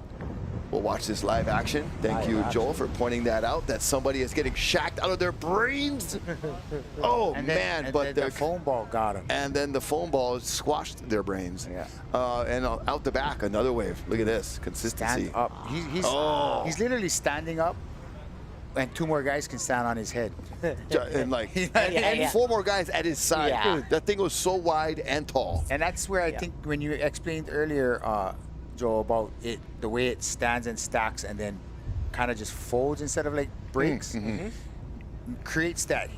we'll watch this live action. Thank Live you, action. Joel, for pointing that out, that somebody is getting shacked out of their brains. Oh, And man. then, But the foam ball got him. and then the foam ball squashed their brains. Yeah. And out the back, another wave. Look at this consistency. Stand up. Oh. He's literally standing up, and 2 more guys can stand on his head. And like, Yeah. and 4 more guys at his side. Yeah. Dude, that thing was so wide and tall. And that's where I Yeah. think when you explained earlier, Joe, about it, the way it stands and stacks and then kind of just folds instead of like breaks, creates that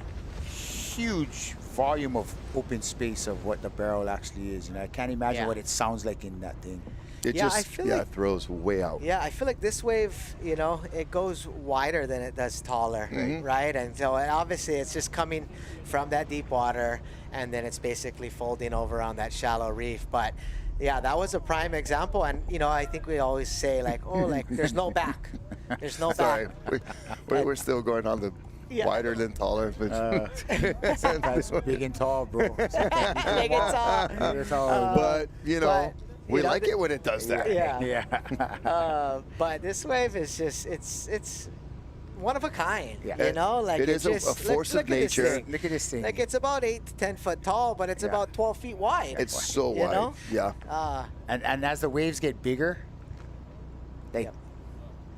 huge volume of open space of what the barrel actually is. You know, I can't imagine Yeah. what it sounds like in that thing. It Yeah, I just feel like- throws way out. Yeah, I feel like this wave, you know, it goes wider than it does taller, right? And so obviously it's just coming from that deep water, and then it's basically folding over on that shallow reef. But yeah, that was a prime example. And, you know, I think we always say like, oh, like there's no back. There's no Sorry, back. we're still going on the Yeah. wider than taller. But Sometimes big and tall, bro. Big and tall. Big and tall. but you know, but, we you know, like it when it does that. Yeah. Yeah. But this wave is just, it's one of a kind, Yeah. you know? Like It is a just, force look of at this nature. thing. Look at this thing. Like it's about 8 to 10 foot tall, but it's Yeah. about 12 feet wide. It's so you wide. know? Yeah. And as the waves get bigger, like Yep.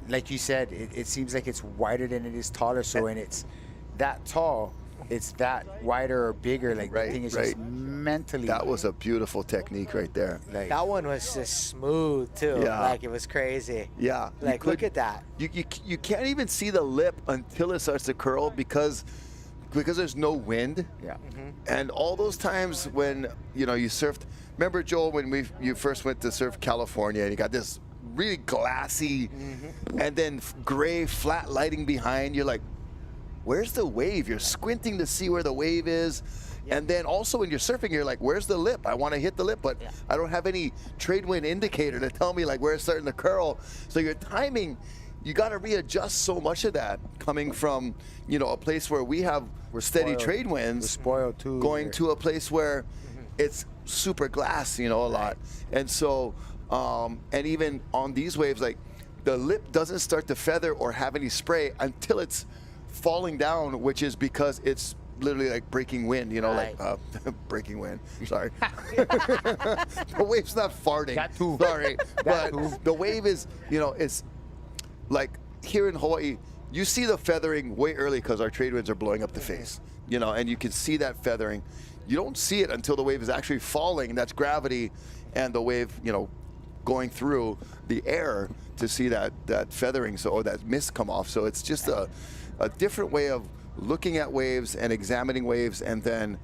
like you said, it seems like it's wider than it is taller. So when it's that tall, it's that wider or bigger. Like Right, the thing is right. just mentally. That was a beautiful technique right there. like, That one was just smooth too. Yeah. Like it was crazy. Yeah. you Like look could- at that. You can't even see the lip until it starts to curl because there's no wind. Yeah. And all those times when you surfed. Remember, Joel, when you first went to surf California and you got this really glassy and then gray flat lighting behind. You're like, where's the wave? You're squinting to see where the wave is. And then also when you're surfing, you're like, where's the lip? I want to hit the lip, but I don't have any trade wind indicator to tell me like where it's starting to curl. So your timing, you got to readjust so much of that coming from, a place where we're steady spoiled. trade winds. We're spoiled too. Going We're- to a place where it's super glass, a lot. And so, and even on these waves, like the lip doesn't start to feather or have any spray until it's falling down, which is because it's literally like breaking wind, Right. like breaking wind. Sorry. The wave's not farting. That too. Sorry. That But too. the wave is, it's like here in Hawaii, you see the feathering way early because our trade winds are blowing up the face, and you can see that feathering. You don't see it until the wave is actually falling. That's gravity and the wave, going through the air to see that feathering, or that mist come off. So it's just a different way of looking at waves and examining waves, and then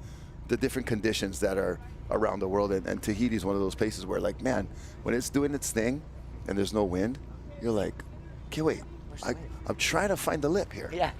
the different conditions that are around the world. And Tahiti is one of those places where, like, man, when it's doing its thing and there's no wind, you're like, okay, wait, I'm trying to find the lip here. Yeah.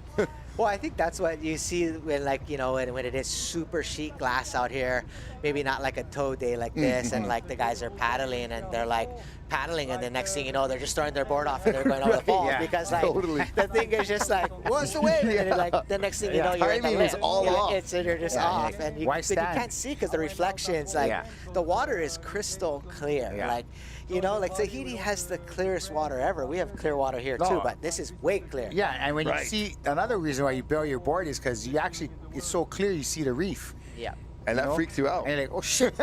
Well, I think that's what you see when, like, when it is super sheet glass out here, maybe not like a tow day like this, and like the guys are paddling and they're like paddling, and the next thing you know, they're just throwing their board off and they're going over the falls yeah, because like totally. the thing is just like, what's the wave? And then, like the next thing you know, you're at the Timing is lip. all off. You're just Yeah, off, yeah. and you, Why but you stand? can't see because the reflections, like Yeah. the water is crystal clear. Yeah. Like, like Tahiti has the clearest water ever. We have clear water here too, No. but this is way clear. Yeah, and when Right. you see, another reason why you bail your board is because it's so clear you see the reef. Yeah. And that know? freaks you out. And you're like, oh shit,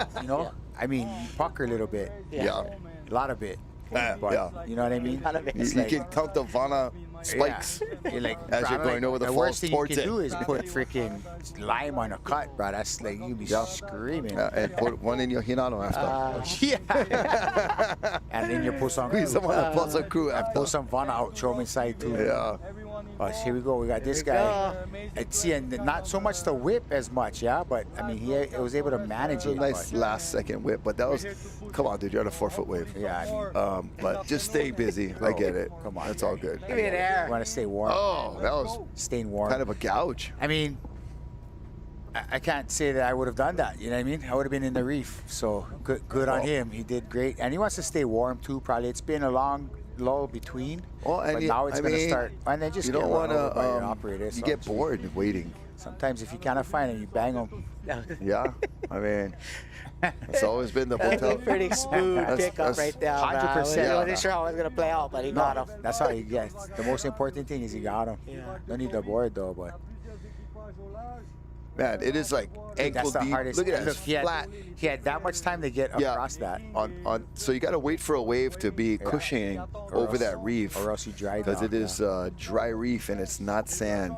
I mean, you pucker a little bit. Yeah. A lot of it. But, yeah. you know what I mean? You can count the Vana spikes You're like, as bro, you're going over the falls worst thing you towards can it. do is put freaking lime on a cut, bro. That's like you'd be screaming. And put one in your hinano after. Yeah. And then you put some Squeeze them on the Pozo crew and after. pull some Vana out, throw them inside too. Yeah. Oh, here we go. We got this guy. See, and not so much the whip as much, yeah. But I mean, he was able to manage It's a it. nice but, last second whip, but that was, come on, dude, you're on a 4-foot wave. yeah, I mean, But just stay busy. I get it. come on. That's all good. Give me an air. you want to stay warm. Oh, that was Staying warm. kind of a gouge. I mean, I can't say that I would have done that. You know what I mean? I would have been in the reef. So good on him. He did great, and he wants to stay warm too. Probably it's been a long lull between. Well, and but you- now it's I going to mean, start. And then just You get don't run want over by your to, operator. you so get bored waiting. Sometimes if you cannot find him, you bang him. Yeah, I mean, it's always been the That's a hotel. pretty smooth That's- pickup that's right there. man. 100%. I wasn't sure how I was gonna play out, but he got him. That's how you get. The most important thing is you got him. Yeah. Don't need the board though, but Man, it is like ankle that's the deep. hardest. Look at that, Look, it's he flat. had that much time to get Yeah. across that. So you got to wait for a wave to be cushioning over else- that reef, or else you dry because down, it is dry reef and it's not sand.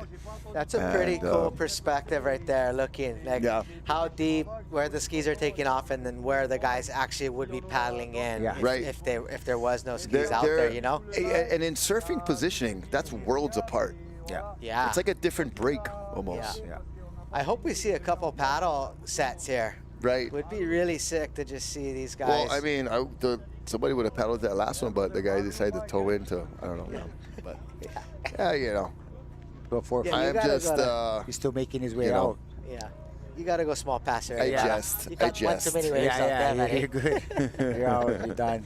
That's a pretty And, cool perspective right there, looking like Yeah. how deep, where the skis are taking off, and then where the guys actually would be paddling in. Yeah. Right. If there was no skis out there, you know. And in surfing positioning, that's worlds apart. Yeah. Yeah. It's like a different break almost. Yeah. Yeah. I hope we see a couple paddle sets here. Right. Would be really sick to just see these guys. Well, I mean, somebody would have paddled that last one, but the guy decided to tow into, I don't know. But yeah, you know, Before Yeah, you I'm gotta just, go he's still making his way you know, out. yeah, you gotta go small passer. I Yeah. jest. You I got one too jest. many waves out there, buddy. you're good. You're out. You're done.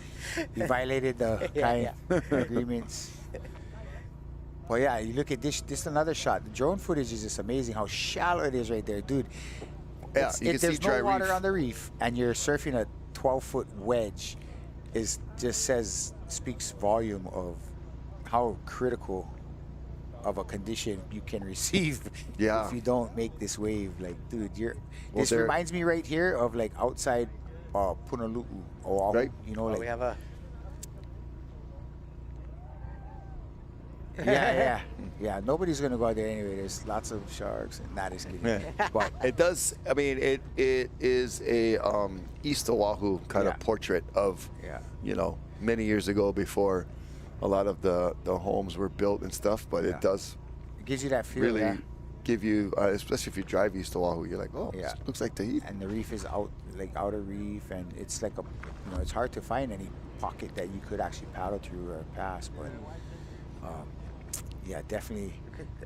You violated the Yeah, agreements. Well, yeah, you look at this. This is another shot. The drone footage is just amazing. How shallow it is right there, dude. Yeah, you can see there's dry no water reef. on the reef, and you're surfing a 12-foot wedge, speaks volume of how critical of a condition you can receive Yeah. if you don't make this wave. Like, dude, this there- reminds me right here of like outside Punalu'u, Oahu. Right. You know, Oh, like we have a. yeah. Nobody's gonna go out there anyway. There's lots of sharks, and not as kidding. But It does. I mean, it is a East Oahu kind Yeah. of portrait of, Yeah. you know, many years ago before a lot of the homes were built and stuff. But Yeah. it does it gives you that feel, really yeah. give you, especially if you drive East Oahu, you're like, oh, Yeah. this looks like Tahiti. And the reef is outer reef, and it's like it's hard to find any pocket that you could actually paddle through or pass. But yeah, definitely.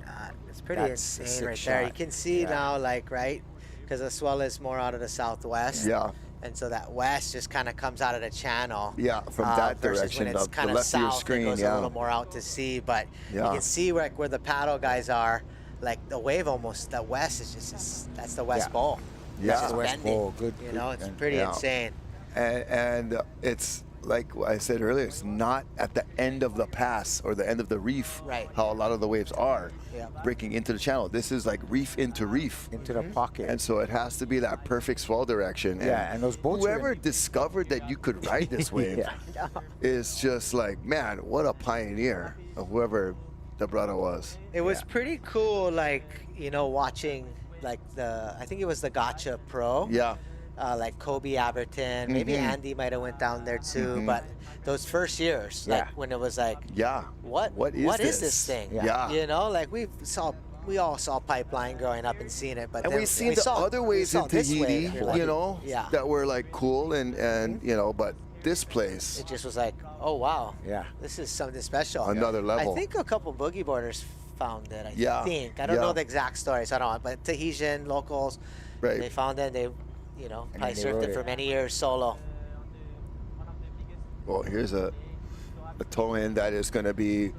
God, it's pretty That's a insane sick right there. You shot. can see Yeah. now, like, right, because the swell is more out of the southwest. Yeah. And so that west just kind of comes out of the channel. Yeah, from that versus direction, when it's the kind of left of your south, screen, it goes yeah. a little more out to sea. But you Yeah. can see where the paddle guys are, like the wave almost. The west is that's the west Yeah. bowl. Yeah. It's just West bending. bowl, good, You good, know, it's and- pretty yeah. insane. And it's like I said earlier, it's not at the end of the pass or the end of the reef, Right. how a lot of the waves are Yeah. breaking into the channel. This is like reef into reef. Into the pocket. And so it has to be that perfect swell direction. Yeah, and those boats are Whoever in- discovered that you could ride this wave Yeah. is just like, man, what a pioneer of whoever the brother was. It was pretty cool, like, watching like I think it was the Gotcha Pro. Yeah. Like Kobe Aberton, maybe Mhm. Andy might have went down there too. Mhm. But those first years, Yeah. like when it was like, Yeah. what is this thing? Yeah. You know, like we all saw Pipeline growing up and seen it, but And then we've seen we the saw- other we ways saw in this Tahiti, wave, you're like, yeah. that were like cool and but this place, It just was like, oh wow, Yeah. this is something special. Another level. I think a couple boogie boarders found it. I Yeah, think I don't yeah. know the exact story, so I don't know. But Tahitian locals, Right. they found it. They, And probably then they surfed rode it for it. many years solo. well, here's a tow-in that is going to be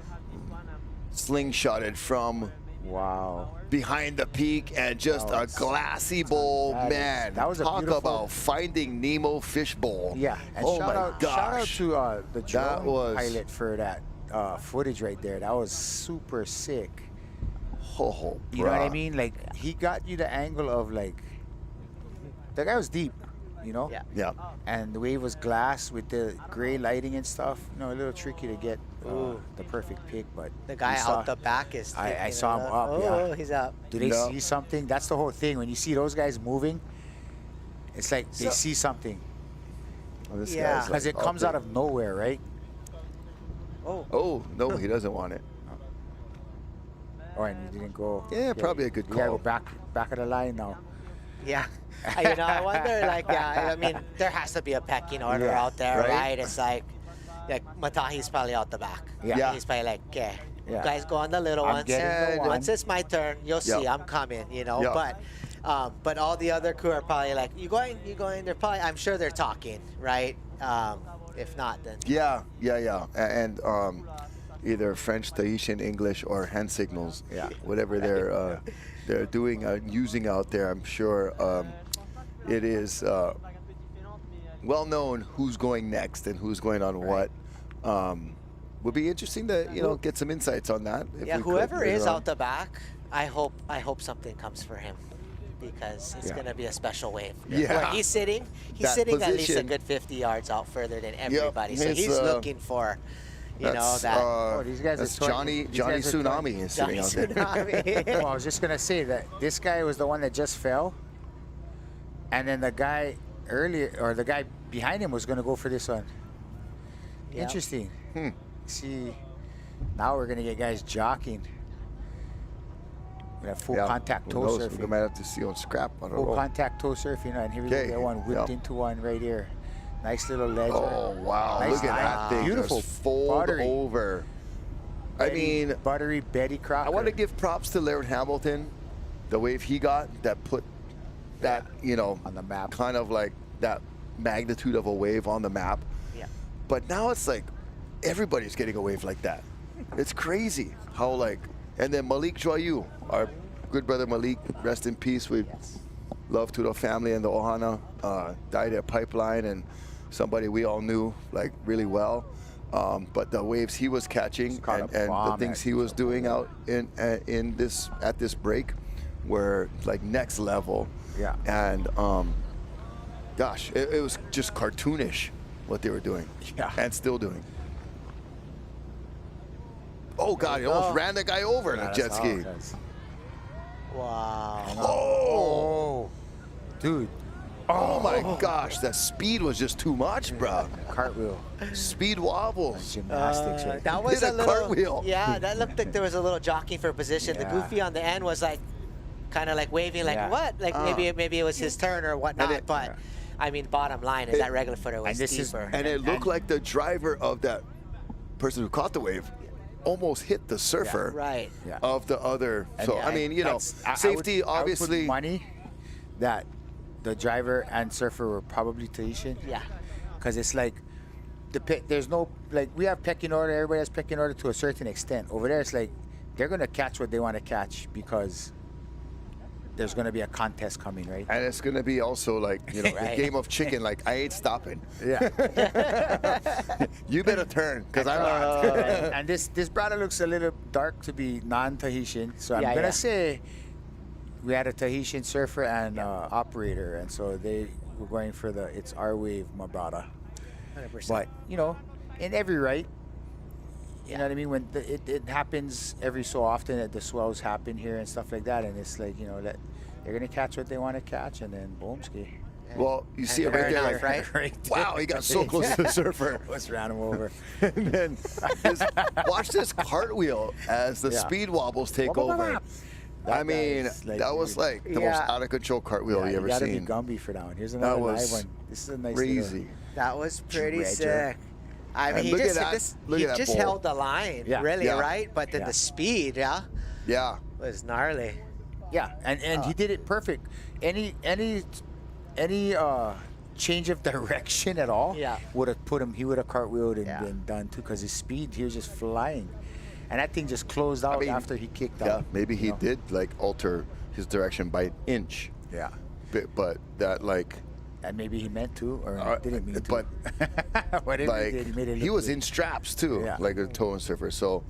slingshotted from Wow. behind the peak and just That a was- glassy bowl, that is- man. that was a Talk beautiful- about finding Nemo fish bowl. Yeah. And oh shout my out, gosh. Shout out to the That drone was- pilot for that footage right there. That was super sick. Oh, You know what I bruh. mean? Like, he got you the angle of like, the guy was deep. you know. Yeah. Yeah. And the wave was glass with the gray lighting and stuff. You know, a little tricky to get the perfect pick, but The guy you saw- out the back is. I taking saw it him up. up, Oh, yeah. he's up. Do they No. see something? That's the whole thing. When you see those guys moving, it's like they So- see something Well, this Yeah. guy's because like it comes up out of nowhere, right? Oh. there. Oh no, he doesn't want it. Oh, and you didn't go. Yeah, probably a good You gotta call. go back of the line now. Yeah. You know, I wonder, like, yeah, I mean, there has to be a pecking order Yeah. out there, Right? right? It's like Matahi's probably out the back. Yeah. He's probably like, okay, Yeah. you guys go on the little I'm ones. getting the one. Once it's my turn, you'll see Yeah. I'm coming, you know. Yeah. But all the other crew are probably like, you going? They're probably, I'm sure they're talking, right? If not, then. Yeah. And either French, Tahitian, English, or hand signals. Yeah. Whatever they're doing using out there, I'm sure it is well known who's going next and who's going on what. Would be interesting to get some insights on that. If Yeah, we could whoever later is on. out the back, I hope something comes for him, because it's Yeah. gonna be a special wave. Yeah. Where he's sitting That at least a position. good 50 yards out further than everybody. So his, he's looking for, That's, that. Oh, these guys are that's toy- these Johnny guys are toy- Tsunami is sitting Johnny out there. Tsunami. Well, I was just gonna say that this guy was the one that just fell, and then the guy the guy behind him was gonna go for this one. Yep. Interesting. See, now we're gonna get guys jockeying. We have full contact toe We surfing. might have to see on scrap. I don't Full know. contact toe surfing, and here we go. Okay, Get one whipped yep. into one right here. Nice little ledge. Oh wow! Nice Look at that thing. Beautiful. Just fold Buttery. over. I mean, buttery Betty Crocker. I want to give props to Laird Hamilton, the wave he got that put that on the map. kind of like that magnitude of a wave on the map. Yeah. But now it's like everybody's getting a wave like that. It's crazy how and then Malik Joyou, our good brother Malik, rest in peace. We love to the family and the Ohana. Died at Pipeline, and somebody we all knew really well. But the waves he was catching Caught a and the bomb things at he was doing out in this break were next level. Yeah. And gosh, it was just cartoonish what they were doing. Yeah. And still doing. Oh God, he almost ran the guy over in a jet ski. Wow. Oh, Dude, oh my gosh, that speed was just too much, bro. cartwheel. Speed wobbles. Gymnastics right That was Did a a little cartwheel. Yeah, that looked like there was a little jockeying for position. Yeah. The goofy on the end was kind of waving, Yeah. what? Maybe it was his turn or whatnot. But I mean, bottom line is that regular footer was And this is- deeper. And it looked like the driver of that person who caught the wave almost hit the surfer Right. Yeah. of the other. So And I mean, that's- I safety would- I would put obviously. money that the driver and surfer were probably Tahitian. Yeah. Because it's there's no we have pecking order. Everybody has pecking order to a certain extent. Over there, it's they're gonna catch what they want to catch because there's gonna be a contest coming, right? And it's gonna be also a Right. game of chicken. I ain't stopping. Yeah. You better turn, because I'm not. And this brother looks a little dark to be non-Tahitian, so I'm Yeah, gonna yeah. say we had a Tahitian surfer and operator, and so they were going for the "It's Our Wave, my brother." 100%. But in every right, you know what I mean. When it happens every so often that the swells happen here and stuff like that, and it's that they're gonna catch what they want to catch, and then boom ski. Well, you see it fair right there. enough, right? Wow, he got so close to the surfer. Let's ran him over. And then watch this cartwheel as the Yeah. speed wobbles take Wop, wop, over. wop. I That guy mean, is that was the most Yeah. out of control cartwheel you You ever gotta seen. be Gumby for that one. Here's another was live one. This is a nice Crazy. little- That was pretty Treasure. sick. I mean, And he look at just, that- look he at that just bowl. held the line, Yeah. really, Yeah. right? But then Yeah. the speed, Yeah. was gnarly. Yeah, and he did it perfect. Any change of direction at all Yeah. would have put him. He would have cartwheeled and Yeah. been done too, because his speed, he was just flying, and that thing just closed out mean, after he kicked Yeah, out. maybe he you know? did alter his direction by an inch. Yeah, But that and maybe he meant to, or didn't mean to. but whatever he did, he made it. he look was good. in straps too, Yeah. like a towing surfer. So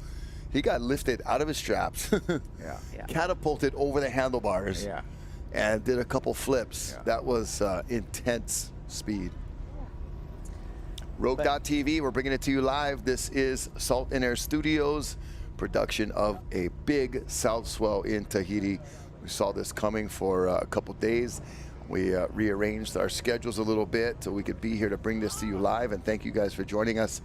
he got lifted out of his straps, Yeah. catapulted over the handlebars, Yeah. and did a couple flips. Yeah. That was intense speed. Rogue.tv, we're bringing it to you live. This is Salt and Air Studios, production of a big South Swell in Tahiti. We saw this coming for a couple days. We rearranged our schedules a little bit so we could be here to bring this to you live, and thank you guys for joining us.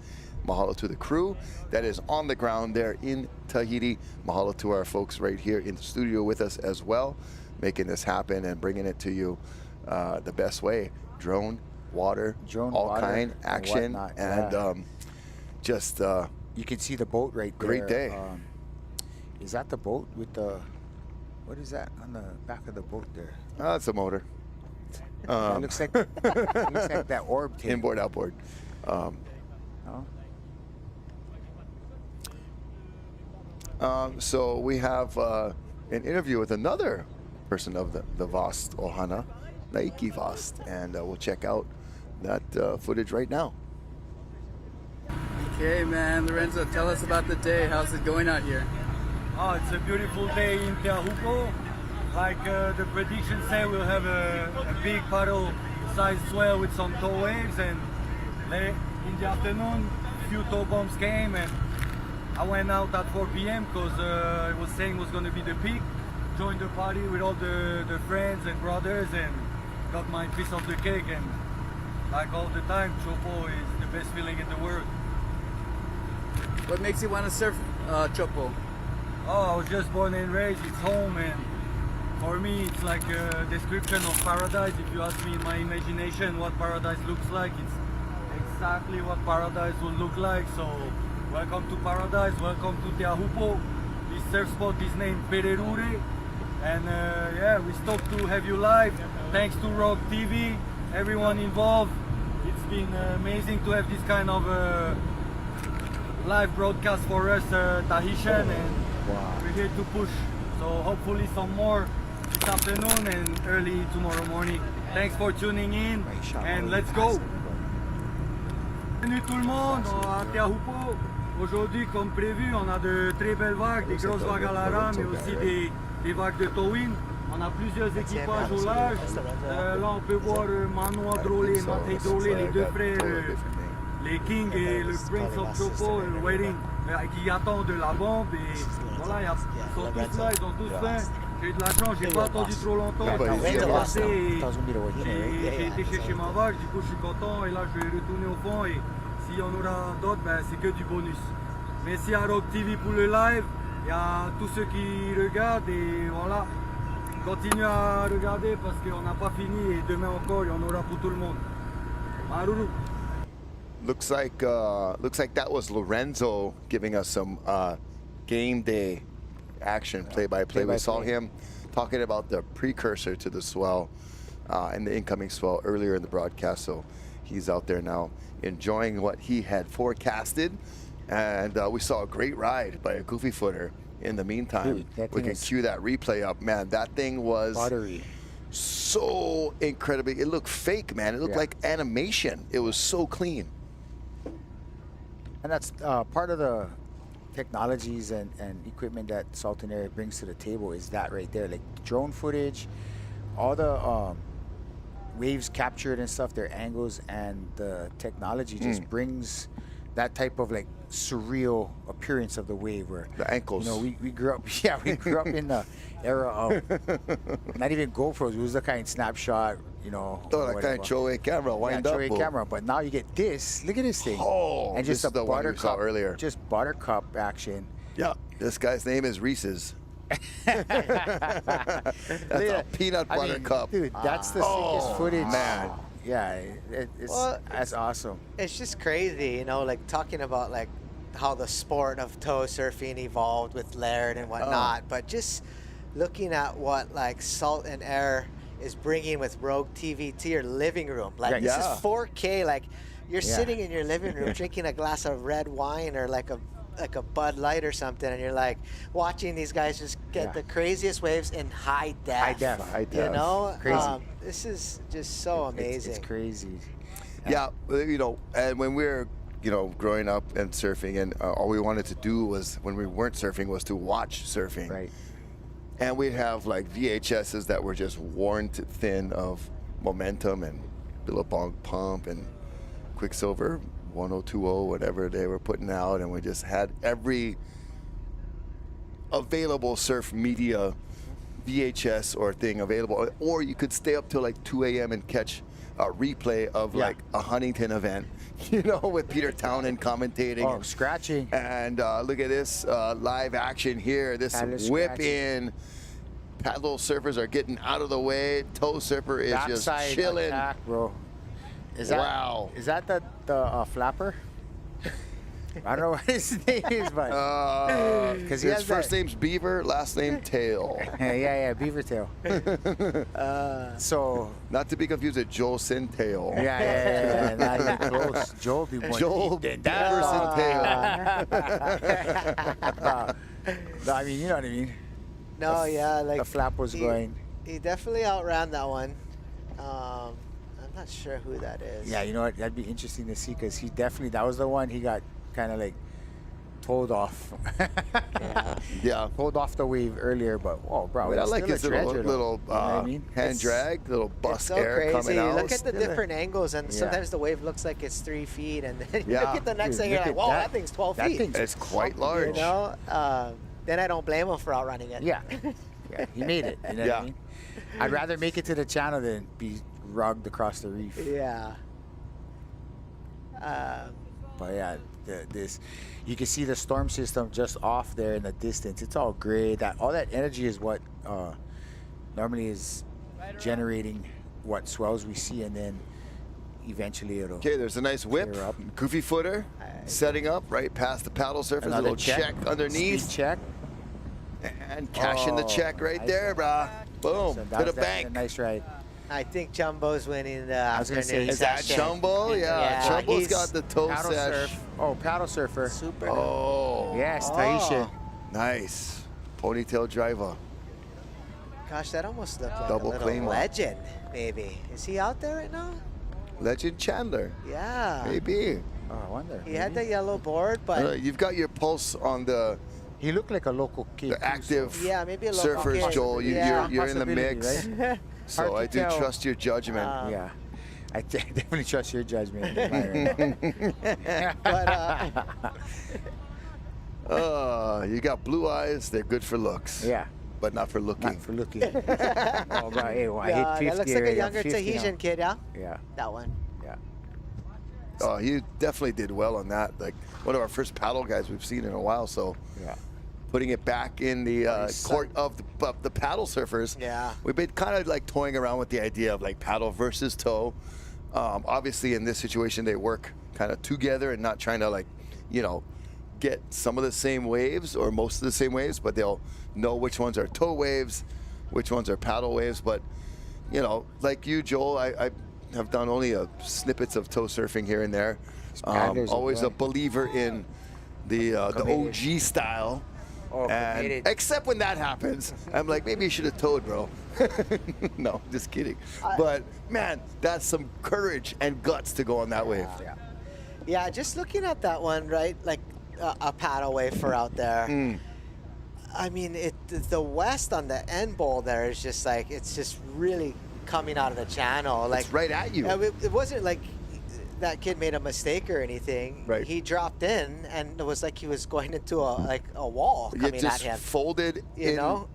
Mahalo to the crew that is on the ground there in Tahiti. Mahalo to our folks right here in the studio with us as well, making this happen and bringing it to you the best way. Drone, water, all water, kind, action, and just... you can see the boat right there. Great day. Is that the boat with the... What is that on the back of the boat there? It's a motor. It looks like that orb thing. Inboard, outboard. So we have an interview with another person of the Vast Ohana, Naiki Vast, and we'll check out that footage right now. Okay, man, Lorenzo, tell us about the day. How's it going out here? Oh, it's a beautiful day in Teahupo'o. Like the predictions say, we'll have a big paddle-sized swell with some tow waves, and in the afternoon, a few tow bombs came, and I went out at 4 p.m. because it was saying it was going to be the peak. Joined the party with all the friends and brothers, and got my piece of the cake. And like all the time, Teahupo'o is the best feeling in the world. What makes you want to surf Teahupo'o? Oh, I was just born and raised. It's home, and for me, it's like a description of paradise. If you ask me in my imagination what paradise looks like, it's exactly what paradise will look like. So, welcome to paradise. Welcome to Teahupo'o. This surf spot is named Pererure, and yeah, we're stoked to have you live. Thanks to Rogue TV, everyone involved. It's been amazing to have this kind of live broadcast for us Tahitian, and we're here to push. So hopefully some more this afternoon and early tomorrow morning. Thanks for tuning in, and let's go. Bienvenue tout le monde à Teahupo'o. Aujourd'hui, comme prévu, on a de très belles vagues, des grosses vagues à la rame, mais aussi des vagues de towing. On a plusieurs équipages au large. Là, on peut voir Matahi Drollet et Matahi Drollet, les deux frères, les Kings et le Prince of Teahupo'o, le Wedding, qui attendent de la bombe. Et voilà, ils sont tous là, ils ont tous faim. J'ai eu de la chance, j'ai pas attendu trop longtemps. J'ai passé et j'ai été chercher ma vague, du coup je suis content. Et là, je vais retourner au fond. Et si on aura d'autres, ben, c'est que du bonus. Merci à Rogue TV pour le live et à tous ceux qui regardent. Et voilà, continuez à regarder parce qu'on n'a pas fini. Et demain encore, il y en aura pour tout le monde. Maruru. Looks like that was Lorenzo giving us some game day action, play-by-play. We saw him talking about the precursor to the swell and the incoming swell earlier in the broadcast. So he's out there now enjoying what he had forecasted, and we saw a great ride by a goofy footer. In the meantime, we can cue that replay up. Man, that thing was buttery. So incredibly, it looked fake, man. It looked like animation. It was so clean. And that's part of the technologies and equipment that Salt and Air brings to the table is that right there. Like drone footage, all the waves captured and stuff, their angles, and the technology just brings that type of like surreal appearance of the wave where the ankles. You know, we grew up we grew up in the era of not even GoPros. It was the kind of snapshot, you know. Oh, that kind of Choe camera, wind up. Choe camera, but now you get this. Look at this thing. Oh, and just this is the one you saw earlier. Just buttercup action. Yeah, this guy's name is Reese's. That's a peanut butter cup. Dude, that's the sickest footage. Man. Yeah, that's awesome. It's just crazy, you know, like talking about like how the sport of tow surfing evolved with Laird and whatnot, but just looking at what like Salt and Air is bringing with Rogue TV to your living room. Like this is 4K. Like you're sitting in your living room drinking a glass of red wine or like a Bud Light or something, and you're like watching these guys just get the craziest waves in high def. High def. You know, crazy. This is just so amazing. It's crazy. Yeah, you know, and when we're growing up and surfing, and all we wanted to do was when we weren't surfing was to watch surfing. Right. And we'd have like VHSs that were just worn thin of momentum and Billabong pump and Quicksilver 1020, whatever they were putting out, and we just had every available surf media VHS or thing available, or you could stay up till like 2 a.m. and catch a replay of like a Huntington event, you know, with Peter Townend commentating. Oh, scratching. And look at this live action here. This Paddle whip scratching. in. Paddle surfers are getting out of the way. Toe surfer is just Backside chilling. attack, bro. Wow. Is that the flapper? I don't know what his name is, but because he His has first that, name's Beaver, last name Tail. yeah, beaver tail. So Not to be confused with Joel Sintail. yeah, not even close. Joel be one. Joel He did Beaver that. Sintail. No, I mean, you know what I mean. No, yeah, like The flap was going. He definitely outran that one. I'm not sure who that is. Yeah, you know what? That'd be interesting to see because he definitely, that was the one he got kind of like told off. Yeah. Pulled off the wave earlier, but whoa, bro. But I it's like still a his little, treasure, though. little You know what I mean? hand It's- drag, little It's bust so air crazy. coming out. Look at the Still a- different angles, and Yeah. sometimes the wave looks like it's 3 feet, and then you Yeah. look at the next Dude, thing, you're look like, at whoa, that. that thing's 12 That feet. thing's It's quite You large. know? Then I don't blame him for outrunning it. Yeah. Yeah, he made it. You know what Yeah. I mean? I'd rather make it to the channel than be rugged across the reef. Yeah. But yeah, this you can see the storm system just off there in the distance. It's all gray. All that energy is what normally is generating what swells we see, and then eventually it'll. Okay, there's a nice whip. Clear up. Goofy footer. Setting up right past the paddle surfers. A Another little check underneath. Speed check. And cashing the Oh, check right nice there, one. brah. Boom. So to that the was definitely bank. a nice ride. I think Jumbo's winning the was gonna say, afternoon Is that session. Chumbo? Yeah. Yeah, Chumbo's he's got the toe Paddle sesh. surf. Oh, paddle surfer. Super. Oh. Yes, Oh. Tahitian. Nice. Ponytail driver. Gosh, that almost looked like Double a little claim up. legend, maybe. Is he out there right now? Legend Chandler. Yeah. Maybe. Oh, I wonder. He had the yellow board, but You've got your pulse on the He looked like a local kid. too, active yeah, maybe a local surfers, kid. Joel. Yeah. You're in the Possibility, mix. right? So Hard I to do tell. trust your judgment. Yeah. I definitely trust your judgment. But You got blue eyes. They're good for looks. Yeah. But not for looking. Not for looking. Oh, bro, hey, well, I yeah, hit 50 that looks like a already. I'm younger 50 now. Tahitian kid, yeah? Yeah, That one. yeah. Oh, he definitely did well on that. Like one of our first paddle guys we've seen in a while. So Yeah. putting it back in the court of the paddle surfers. Yeah. We've been kind of like toying around with the idea of like paddle versus toe. Obviously, in this situation, they work kind of together and not trying to like, get some of the same waves or most of the same waves, but they'll know which ones are toe waves, which ones are paddle waves. But, like you, Joel, I have done only snippets of toe surfing here and there. paddlers are Always a good. believer in the OG style. Oh, And committed. except when that happens, I'm like, maybe you should have towed, bro. No, just kidding. But man, that's some courage and guts to go on that wave. Yeah. Yeah, just looking at that one, right? Like a paddle wave for out there. I mean, the west on the end bowl there is just like, it's just really coming out of the channel. Like It's right at you. It wasn't like that kid made a mistake or anything. Right. He dropped in, and it was like he was going into a wall You coming at just him. folded You in know?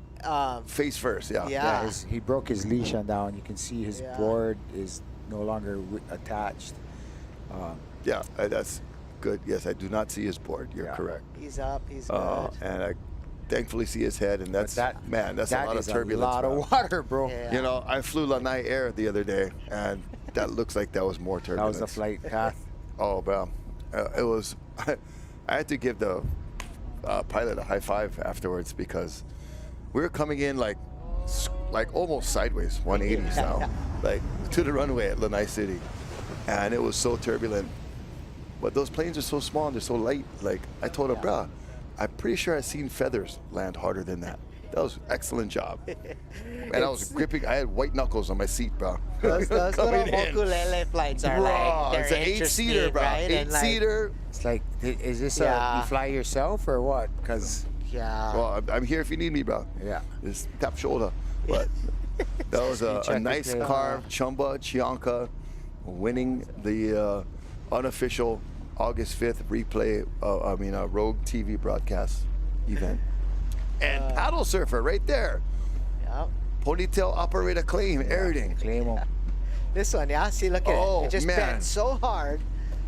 face first, yeah. Yeah. Yeah, he broke his leash on that one. You can see his Yeah. board is no longer attached. Yeah, that's good. Yes, I do not see his board. You're Yeah. correct. He's up. He's good. And I thankfully see his head, and that's, that's a lot of turbulence. a lot bro. of water, bro. Yeah. I flew Lanai Air the other day, and that looks like that was more That turbulence. was the flight path. Oh, bro. It was, I had to give the pilot a high five afterwards because we were coming in like almost sideways, 180s now, like to the runway at Lanai City. And it was so turbulent. But those planes are so small and they're so light. Like I told her, bruh, I'm pretty sure I've seen feathers land harder than that. That was an excellent job. And I was gripping, I had white knuckles on my seat, bro. Those little Coming in. ukulele flights are Bro, like, they're it's an interesting, 8-seater, bro. right? And, like, 8-seater. It's like, is this Yeah. you fly yourself or what? Because Yeah. Well, I'm here if you need me, bro. yeah, Just tap shoulder. But that was a check nice the- carved Chumba, Chianca winning the unofficial August 5th replay, Rogue TV broadcast event. And paddle surfer right there. Yep. Ponytail operator claim, everything. Claim him. This one, yeah. See, look at Oh, it. It just man. bent so hard.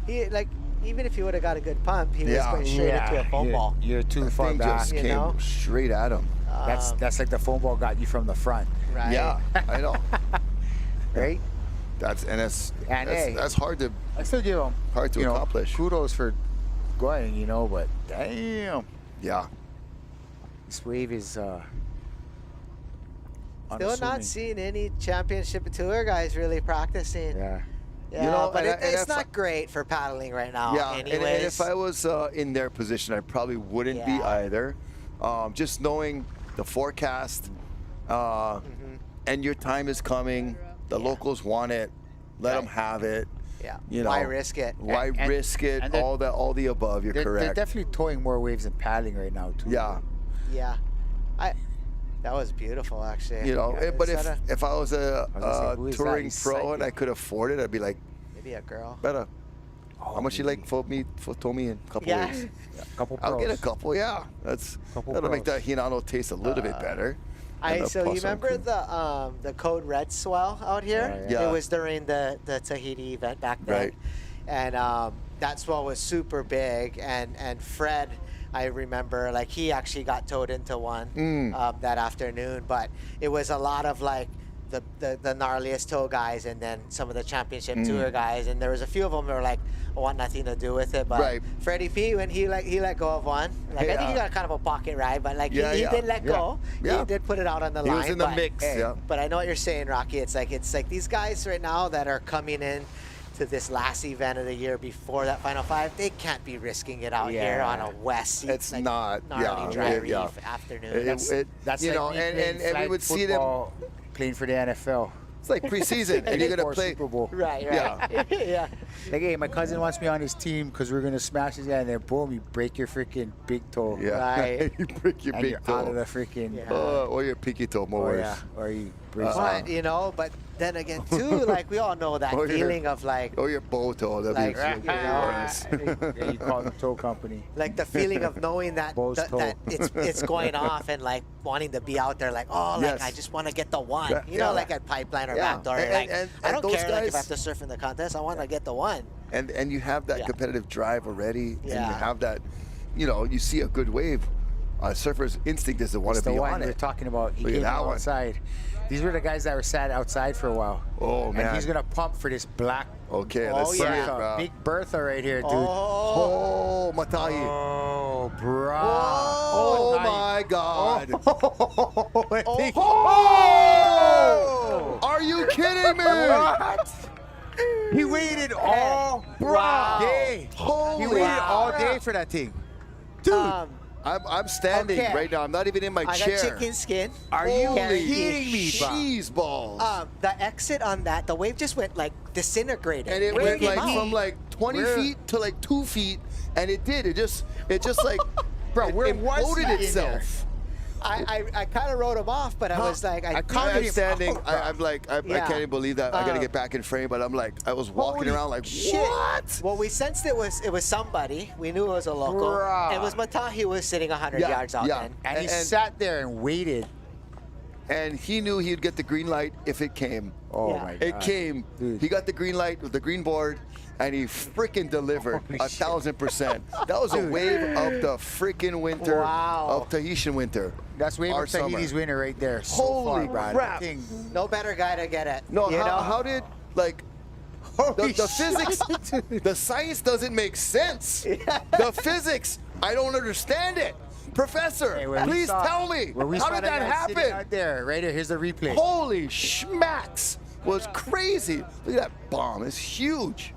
He like even if he would have got a good pump, he was Yeah. going straight into a foam ball. You're too That far thing back. just you came know? straight at him. That's like the foam ball got you from the front, Right. Yeah, I know. right? That's hard to I still give him accomplish. kudos for going, but damn, Yeah. this wave is Still unassuming. not seeing any championship tour guys really practicing. Yeah. Yeah, but it's if not great for paddling right now. Yeah, anyways. and if I was in their position, I probably wouldn't be Yeah. either. Just knowing the forecast, and your time is coming. The locals want it. Let them have it. Yeah. You know, Why risk it? Why And- risk it? and they're- all the above. You're They're correct. definitely towing more waves than paddling right now too. Yeah. Yeah. That was beautiful, actually. You know, Yeah, but is that if I was a I was gonna say, who is that? touring He's pro and I psychic. could afford it, I'd be like, maybe a girl. better. How much you like for Tommy in a couple Yeah. weeks? A couple I'll get a pros. couple. Yeah, that'll make that Hinano taste a little bit better. And the So you plus on remember cream. the Code Red Swell out here? Yeah. It was during the Tahiti event back then. Right. And that swell was super big. And Fred, I remember, like, he actually got towed into one that afternoon. But it was a lot of, like, the gnarliest tow guys and then some of the championship tour guys. And there was a few of them that were like, I want nothing to do with it. But Right. Freddie P, when he let go of one, like, I think he Yeah. got kind of a pocket ride, but like Yeah, he yeah. did let Yeah. go. Yeah. He did put it out on the He line. was in the but, mix. Yeah. But I know what you're saying, Rocky. It's like these guys right now that are coming in to this last event of the year before that Final Five, they can't be risking it out here on a west. It's not. gnarly Yeah. dry Yeah. reef afternoon. That's you like know, me and playing we flag would see them. football, playing for the NFL. It's like preseason, and you're gonna Or play. Super Bowl. right. Yeah. yeah. Like, hey, my cousin wants me on his team because we're gonna smash his guy, and then boom, you break your freaking big toe. Yeah. Right. You break your And big you're toe. out of the freaking. Yeah. Or your pinky toe more Or worse. yeah, or you break. But but then again too, like we all know that Or your- feeling of like Or your bow toe. That'd Like, be you know, worse. Yeah, you call the tow company. like the feeling of knowing that Bo's toe. that it's going off and like wanting to be out there like Yes. I just want to get the one, Yeah, you know, yeah. like at pipeline or Yeah. backdoor. And- Like and I don't those care like if I guys- have to surf in the contest, I want to get the one. And you have that Yeah. competitive drive already, and you Yeah. have that, you see a good wave. Surfer's instinct is to want It's to the be one on we're it. talking about. He Look at came that one. outside. These were the guys that were sat outside for a while. Oh, man. And he's gonna pump for this black Okay, let's Oh, see yeah. it, bro. Big Bertha right here, dude. Oh, Matahi. Oh, bro. Oh, my God. Oh! Are you kidding me? What? He waited all day. Holy He waited all crap. day for that thing. Dude, I'm standing Okay. right now. I'm not even in my I chair. got chicken skin. are you Holy kidding me, bro? cheese balls. The exit on that, the wave just went like disintegrated. And it when went came like out. from like 20 Where- feet to like 2 feet, and it did. It just like, Bro, where it was imploded he in itself. I kind of wrote him off, but I was like, I I'm standing. Oh, I'm like, I Yeah. can't even believe that. I gotta get back in frame, but I'm like, I was walking Holy around like, shit. what? Well, we sensed it was somebody. We knew it was a local. Bruh. It was Matahi was sitting 100 Yeah, yards out yeah. then. And he And- sat there and waited. And he knew he'd get the green light if it came. Oh Yeah. my god. It came. Dude. He got the green light with the green board, and he freaking delivered Holy 1,000%. That was a wave of the freaking winter Wow. of Tahitian winter. That's wave Our of Tahiti's summer. winner right there. So Holy far, bro. crap. That thing- No better guy to get it. No, you know? how did like Holy the shit. physics, the science doesn't make sense. The physics, I don't understand it. Professor, Hey, where we please saw- tell me, where we how saw did that guy sitting happen? Out there, right here. Here's the replay. Holy schmacks, was crazy. Look at that bomb, it's huge.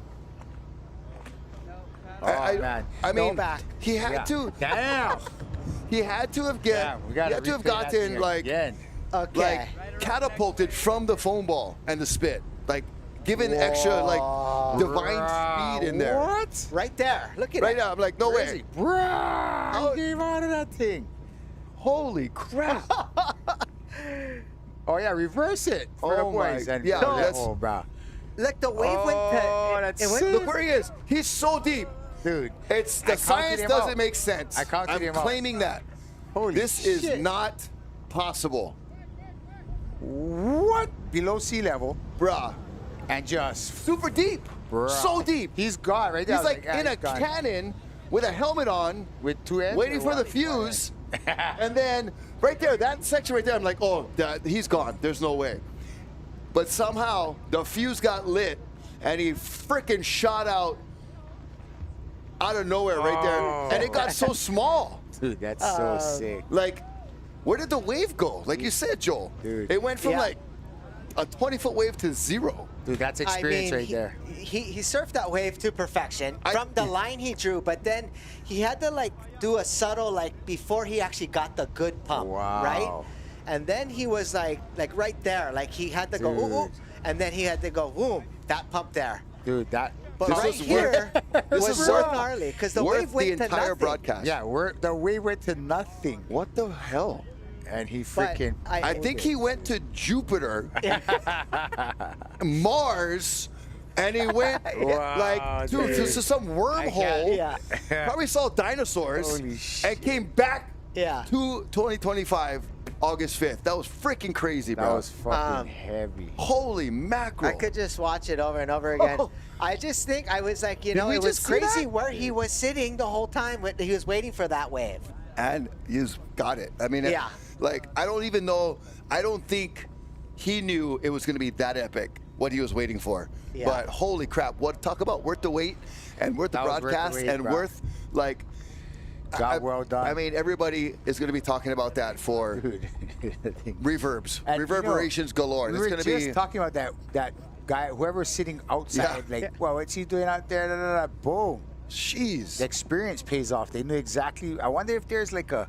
Oh, man. I No mean, back. he had Yeah. to. Damn. He had to have Yeah, we gotta have replay that gotten thing like again. Okay. catapulted from the foam ball and the spit, like given extra like divine speed in there. What? Right there. Look at Right it. now, I'm like, no Where is way. he? Bruh, he came out of that thing. Holy crap! Oh yeah, reverse it for the Oh, my- boys. And yeah, oh, that's- bro. Like the wave went Oh, to. that's it went, sick. Look where he is. He's so deep. Dude. It's I the counted science him doesn't out. make sense. I counted I'm him out. claiming that. Holy This shit. is not possible. What? Below sea level Bruh. and just Super deep. bruh. So deep. He's gone right there. He's I was like ah, in a he's gone. cannon with a helmet on, With 2 ends. waiting or for the what? fuse. And then right there, that section right there, I'm like, oh, he's gone. There's no way. But somehow the fuse got lit and he freaking shot out of nowhere right there. And it got so small. Dude, that's so sick. Like, where did the wave go? Like you said, Joel. Dude. It went from Yeah. like a 20-foot wave to 0. Dude, that's experience right there. He surfed that wave to perfection I- from the line he drew, but then he had to like do a subtle like before he actually got the good pump, right? Wow. And then he was like right there, like he had to go ooh, ooh, Dude. and then he had to go boom, that pump there. Dude, that. But This right was here this was is so worth- gnarly because the Worth wave went the to entire nothing. broadcast. Yeah, the wave went to nothing. What the hell? And he But freaking. I think he went to Jupiter, Mars, and he went Wow, like to dude. some wormhole. Yeah. Probably saw dinosaurs Holy shit. and came back Yeah. to 2025, August 5th. That was freaking crazy, bro. That was fucking Um, heavy. Holy mackerel. I could just watch it over and over again. I just think I was like, you Did know, we it was just see crazy that? where he was sitting the whole time. He was waiting for that wave. And he's got it. I mean, Yeah. like, I don't even know. I don't think he knew it was going to be that epic, what he was waiting for. Yeah. But holy crap, what talk about worth the wait and worth the That was worth the broadcast wait, and bro. worth, like, Job well done. I mean, everybody is going to be talking about that for Dude. reverbs, And, you know, reverberations galore. We It's were going just to be. talking about that guy, whoever's sitting outside, Yeah. like, well, what's he doing out there? Da, da, da, boom. Jeez. The experience pays off. They knew exactly. I wonder if there's like a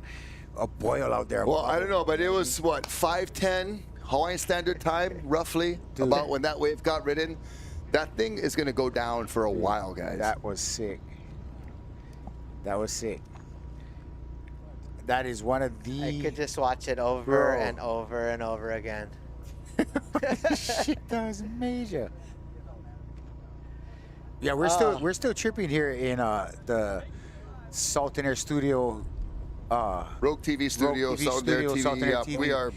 boil out there. Well, I don't know, but it was what 5:10 Hawaiian Standard Time, roughly, Dude. about when that wave got ridden. That thing is going to go down for a while, guys. That was sick. That was sick. That is one of the. I could just watch it over Bro. and over and over again. Shit, that was major. Yeah, Ah. we're still tripping here in the Salt and Air Studio. Rogue TV Studio, TV Salt and Air Studio, Salt and Air TV. Yeah, TV. we are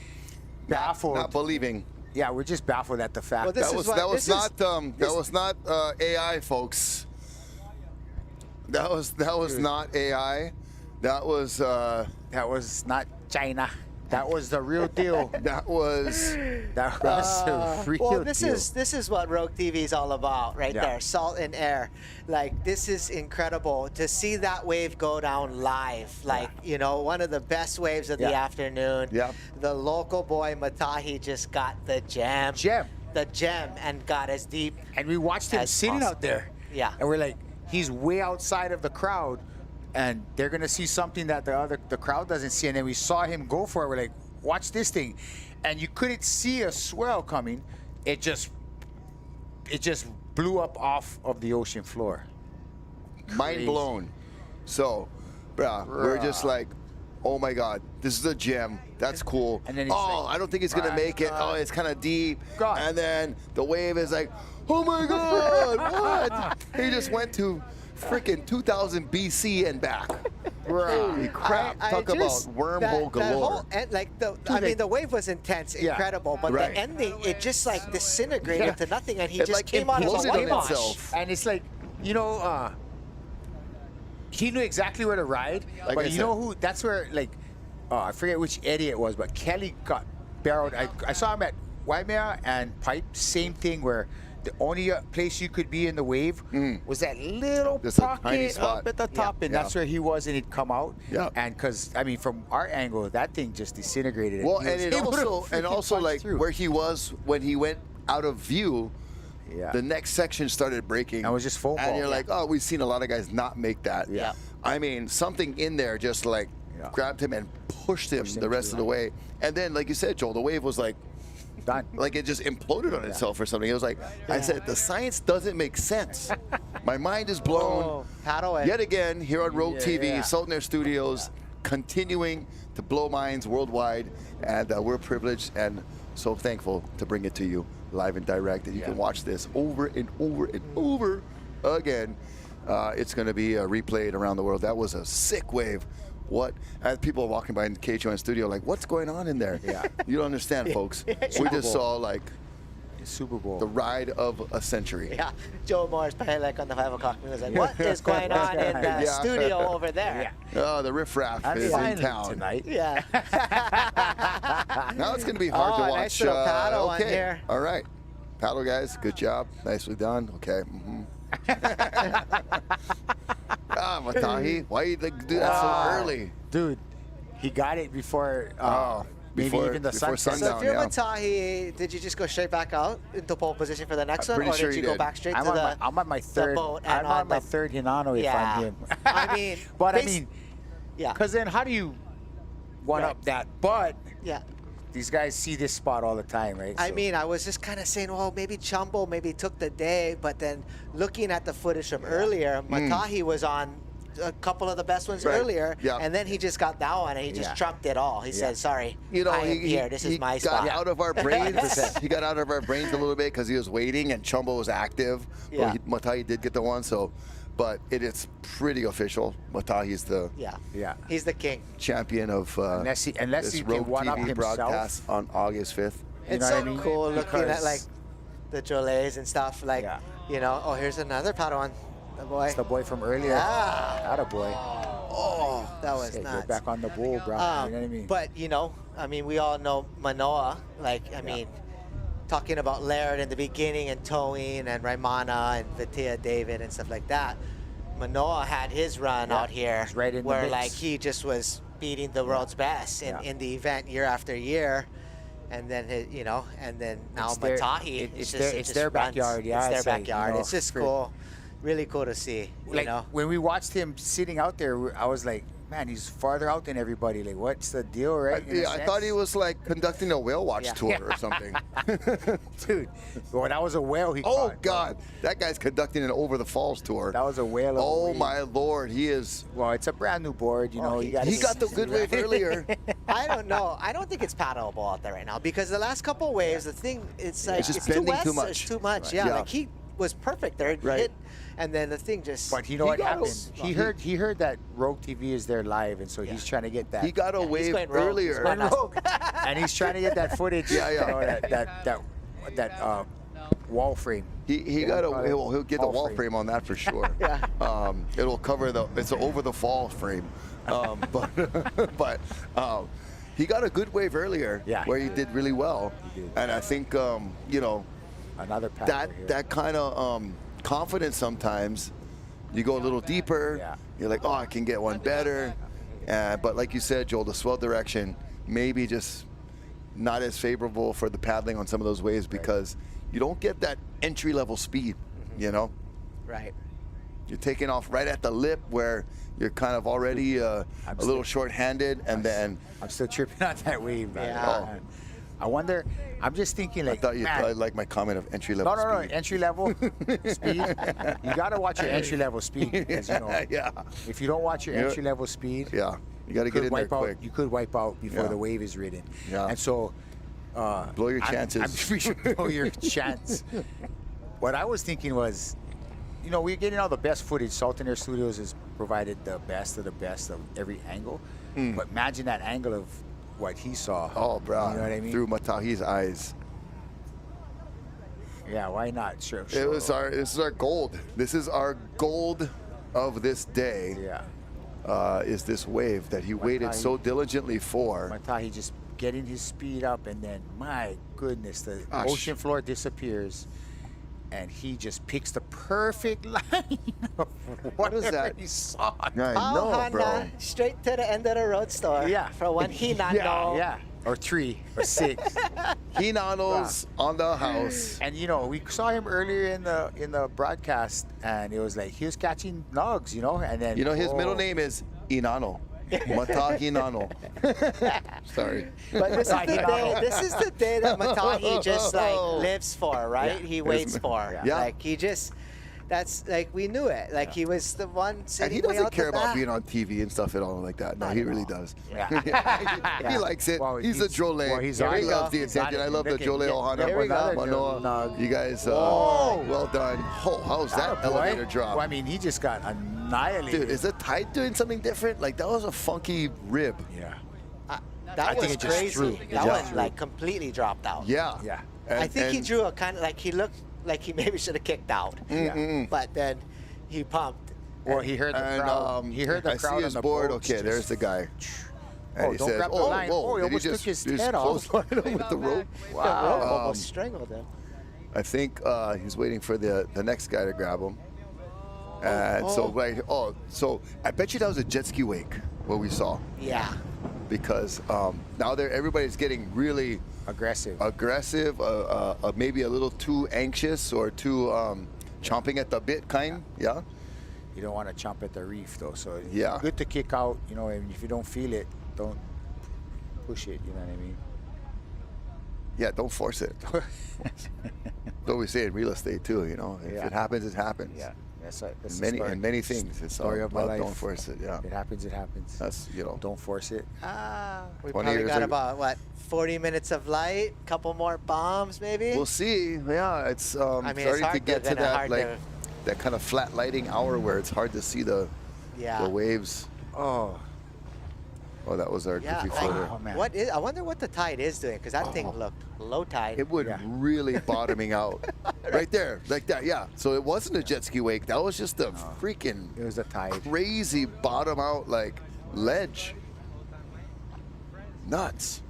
Baffled. not believing. Yeah, we're just baffled at the fact. Well, this That is was what- that was this not is- that was not AI, folks. That was Dude. not AI. That was That was not China. That was the real deal. that was That was the real Well, this deal. is what Rogue TV is all about, right Yeah. there. Salt and air. Like this is incredible to see that wave go down live. Like you know, one of the best waves of the Yeah. afternoon. Yep. The local boy Matahi just got the gem. The gem, and got as deep. And we watched him as sitting possible. out there. Yeah. And we're like, he's way outside of the crowd, and they're gonna see something that the crowd doesn't see. And then we saw him go for it. We're like, watch this thing, and you couldn't see a swell coming. It just blew up off of the ocean floor. mind Crazy. blown. So, we're just like, oh my God, this is a gem. That's cool. And then he's oh, like, I don't think he's gonna my make it. God. Oh, it's kind of deep. God. And then the wave is like, oh my God, what? He just went to freaking 2000 BC and back. Holy crap! Talk about wormhole that galore. whole I mean, the wave was intense, Yeah. incredible, but Right. the ending, it just like disintegrated Yeah. to nothing, and he It, just like, came out of imploded a on wave wash. itself. And it's like, you know, he knew exactly where to ride. Like but I you said. know who? That's where, like, I forget which Eddie it was, but Kelly got barreled. I saw him at Waimea and Pipe. Same thing where the only place you could be in the wave was that little Just a pocket tiny spot. up at the top, and Yeah. that's where he was, and he'd come out. Yeah. And because I mean, from our angle, that thing just disintegrated. Well, He and was it able to also freaking punch like through. where he was when he went out of view. Yeah. The next section started breaking. And it was just full And ball. you're like, oh, we've seen a lot of guys not make that. Yeah. I mean, something in there just like Yeah. grabbed him and pushed him Pushed him the rest through. of the way. And then, like you said, Joel, the wave was like done. like it just imploded on itself or something. It was like, I said, the science doesn't make sense. My mind is blown. Oh, paddle it. Yet again, here on Rogue TV, Yeah. Salt and Air Studios, continuing to blow minds worldwide. And we're privileged and so thankful to bring it to you. live and direct, and you can watch this over and over and over again. It's going to be replayed around the world. That was a sick wave. What, as people are walking by in the KHON studio, like, what's going on in there? Yeah. You don't understand, folks. We just saw, like, Super Bowl. the ride of a century. Yeah, Joe Moore's probably like on the 5 o'clock news, like, what is going on in the studio over there? Oh, the riffraff is in town. tonight. Yeah. Now it's going to be hard to watch. Nice little paddle on here. All right. Paddle, guys. Good job. Nicely done. Okay. Matahi, why you do that so early? Dude, he got it before, maybe before- even the before sunset. So if you're yeah. Matahi, did you just go straight back out into pole position for the next one, pretty or sure did you he go did. back straight I'm to on, the? my, I'm on my third. boat I'm and on on my the- third Hinano if Yeah. I'm him. I mean, but I mean, yeah, because then how do you one up that? But yeah. these guys see this spot all the time, right? I So- mean, I was just kind of saying, well, maybe Chumbo maybe took the day, but then looking at the footage from earlier, Matahi was on a couple of the best ones Right. earlier, Yeah. and then he just got that one and he just trucked it all. He said, sorry, You know, I am he, here. This he is my got spot. out of our brains. He got out of our brains a little bit because he was waiting and Chumbo was active. Yeah. But Matahi did get the one, so. But it is pretty official. Matahi's the Yeah. He's the king. champion of Unless he this can Rogue one up TV himself. broadcast on August 5th. You It's know so what I mean? cool looking at Because- like the Drollets and stuff. Like, Yeah. you know, oh, here's another Padawan. The boy. It's the boy from earlier. Yeah. Not a boy. Oh, that was Hey, nuts. go back on the bull, bro. You know what I mean? But, you know, I mean, we all know Manoa. Like, I mean, talking about Laird in the beginning and towing and Raimana and Vitia David and stuff like that. Manoa had his run out here he's right in the where, mix. like, he just was beating the world's best in the event year after year. And then, you know, and then now It's their- Matahi. it's just- their- it it's just their runs. backyard, yeah, It's it's their like, you backyard. know, It's just for- cool. Really cool to see, like you know. when we watched him sitting out there, I was like, man, he's farther out than everybody. Like, what's the deal, right? In a Yeah, I thought sense. he was like conducting a whale watch Yeah. tour or something. Dude, well, that was a whale he Oh caught. God, that guy's conducting an over the falls tour. That was a whale. of a Oh wave. my Lord, he is. Well, it's a brand new board, you know. he- You got He got the good wave earlier. I don't know. I don't think it's paddleable out there right now because the last couple waves, the thing, it's like It's just too bending west. too much. It's too much. Right. Yeah, Yeah. like he was perfect there. He Right. hit, and then the thing just. But you know He what got happened? a- He heard that Rogue TV is there live, and so he's trying to get that. He got a he's wave going rogue. earlier. He's going rogue. and he's trying to get that footage. Yeah, yeah. You know, that wall frame. He got a. He'll get the Wall wall frame. frame on that for sure. Yeah. It'll cover the. It's an over the fall frame. But he got a good wave earlier. Yeah. Where he did really well. He did. And I think you know Another pattern here. that kind of confidence sometimes. You go a little deeper. Yeah. You're like, oh, I can get one better. But like you said, Joel, the swell direction maybe just not as favorable for the paddling on some of those waves because you don't get that entry level speed. You know, Right. you're taking off right at the lip where you're kind of already a little short-handed, and then I'm still tripping on that wave, man. Yeah. Oh. I wonder. I'm just thinking, I like, thought you man, probably like my comment of entry level. no, speed. entry level speed. You gotta watch your entry level speed, because you know, Yeah, if you don't watch your Yeah. entry level speed, yeah. You got to you get could in there wipe out. quick. You could wipe out before Yeah. the wave is ridden. Yeah. And so, Blow your chances. I'm sure you should blow your chance. What I was thinking was, you know, we're getting all the best footage. Salt and Air Studios has provided the best of every angle. But imagine that angle of what he saw. Oh, bro. You know what I mean? Through Matahi's eyes. Yeah, why not? Sure. This is our gold. This is our gold of this day. Yeah. Is this wave that he waited so diligently for? Matahi just getting his speed up, and then, my goodness, the Gosh. ocean floor disappears, and he just picks the perfect line of What is whatever that? he saw. I know, bro. Hana, straight to the end of the road store. Yeah. For one Hinano. Yeah, or 3 or 6. Hinanos on the house. And you know, we saw him earlier in the broadcast, and it was like he was catching nugs, you know, and then You know, his middle name is Inano. Matahi Nano. Sorry. But this is the day. This is the day that Matahi just like lives for, right? Yeah. He waits for. Yeah. Like he just, That's like we knew it. Like he was the one And sitting he way doesn't out care the about back. being on TV and stuff at all like that. No, Not he at really all. does. Yeah. He likes it. Well, he's a Drollet. well, he's he on it. loves the He's on attention. it. I love the Look at- Drollet yeah, Ohana. there we go. Manoa. Nug. You guys, Whoa. well done. Oh, how's that elevator drop? Well, I mean, he just got annihilated. Dude, is the tide doing something different? Like, that was a funky rib. Yeah. That I was think it just crazy. threw. It That just one threw. like completely dropped out. Yeah. Yeah. And- I think he and- drew a kind of like he looked like he maybe should have kicked out. But then he pumped. Well, he heard the And crowd. He heard the I crowd see on his the board. boats Okay, just- there's the guy. And Oh, he don't says, grab the oh, line. whoa, Oh, he did he almost just, took his just head off. clothesline him with the rope? The rope almost strangled him. I think he's waiting for the next guy to grab him. And so I bet you that was a jet ski wake, what we saw. Yeah. Because now everybody's getting really Aggressive. maybe a little too anxious or too chomping at the bit kind. Yeah. You don't want to chomp at the reef, though. So Yeah. good to kick out. You know, and if you don't feel it, don't push it. You know what I mean? Yeah, don't force it. What we say in real estate too, you know. If Yeah. it happens, it happens. Yeah. That's the Many story. and many things. It's all Story of my about life. don't force it. Yeah. It happens. It happens. That's Don't force it. We 20 probably years got ago. about what 40 minutes of light, couple more bombs maybe. We'll see. Yeah, it's I mean, it's starting to hard get to kinda that hard like to- that kind of flat lighting hour where it's hard to see the Yeah. waves. Oh. Oh, that was our Yeah. goofy like, floater. Oh, man. what is? I wonder what the tide is doing because that thing looked low tide. It would Yeah. really bottoming out right there, like that. Yeah. So it wasn't a jet ski wake. That was just a freaking It was a tide. crazy bottom out like ledge. Nuts.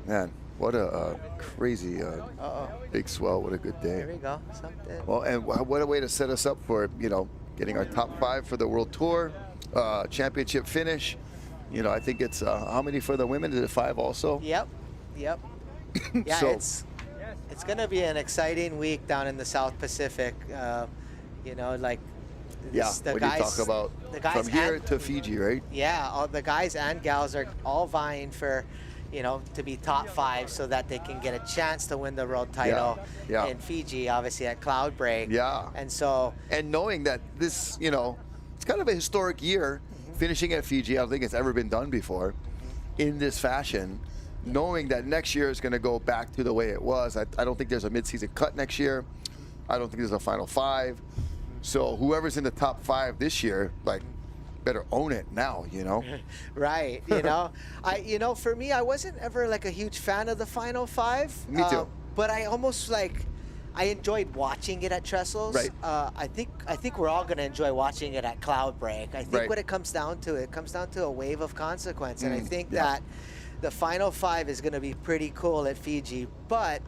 Man, what a crazy big swell. What a good There day. we go. Something. Well, and what a way to set us up for, getting our top 5 for the World Tour, championship finish. I think it's, how many for the women? Is it 5 also? Yep. Yeah. So- It's gonna be an exciting week down in the South Pacific. Like. Yeah, The when guys, you talk about the guys from here and- to Fiji, right? Yeah, all the guys and gals are all vying for, to be top 5 so that they can get a chance to win the world title yeah. in Fiji, obviously at Cloud Break. Yeah. And so, And knowing that this, it's kind of a historic year, finishing at Fiji. I don't think it's ever been done before in this fashion. Knowing that next year is going to go back to the way it was. I don't think there's a mid-season cut next year. I don't think there's a final 5. So whoever's in the top 5 this year, better own it now, right, for me, I wasn't ever like a huge fan of the final 5. Me too. But I almost I enjoyed watching it at Trestles. Right. I think we're all going to enjoy watching it at Cloud Break. I think Right. what it comes down to a wave of consequence. And I think yeah. that the final 5 is going to be pretty cool at Fiji. But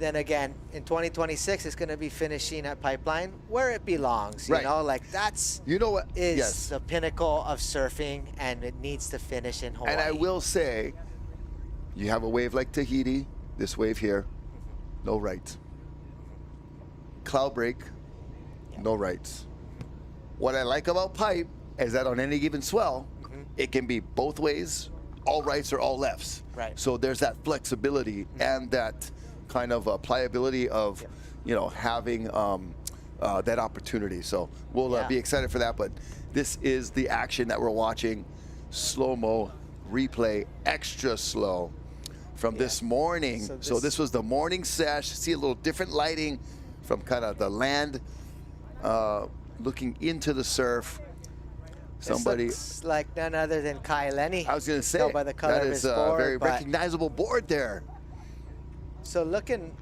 then again, in 2026, it's going to be finishing at Pipeline where it belongs. Right. That's You know what? is Yes. the pinnacle of surfing, and it needs to finish in Hawaii. And I will say, you have a wave like Tahiti, this wave here, no rights. Cloud Break, no rights. What I like about Pipe is that on any given swell, it can be both ways, all rights or all lefts. Right. So there's that flexibility and that kind of pliability of, having that opportunity. So we'll Yeah. be excited for that. But this is the action that we're watching. Slow-mo replay, extra slow from this morning. So this was the morning sesh. See a little different lighting from kind of the land, looking into the surf. Somebody, This looks like none other than Kai Lenny. I was going to say, Go by the color that of is his a board, very but- recognizable board there. So looking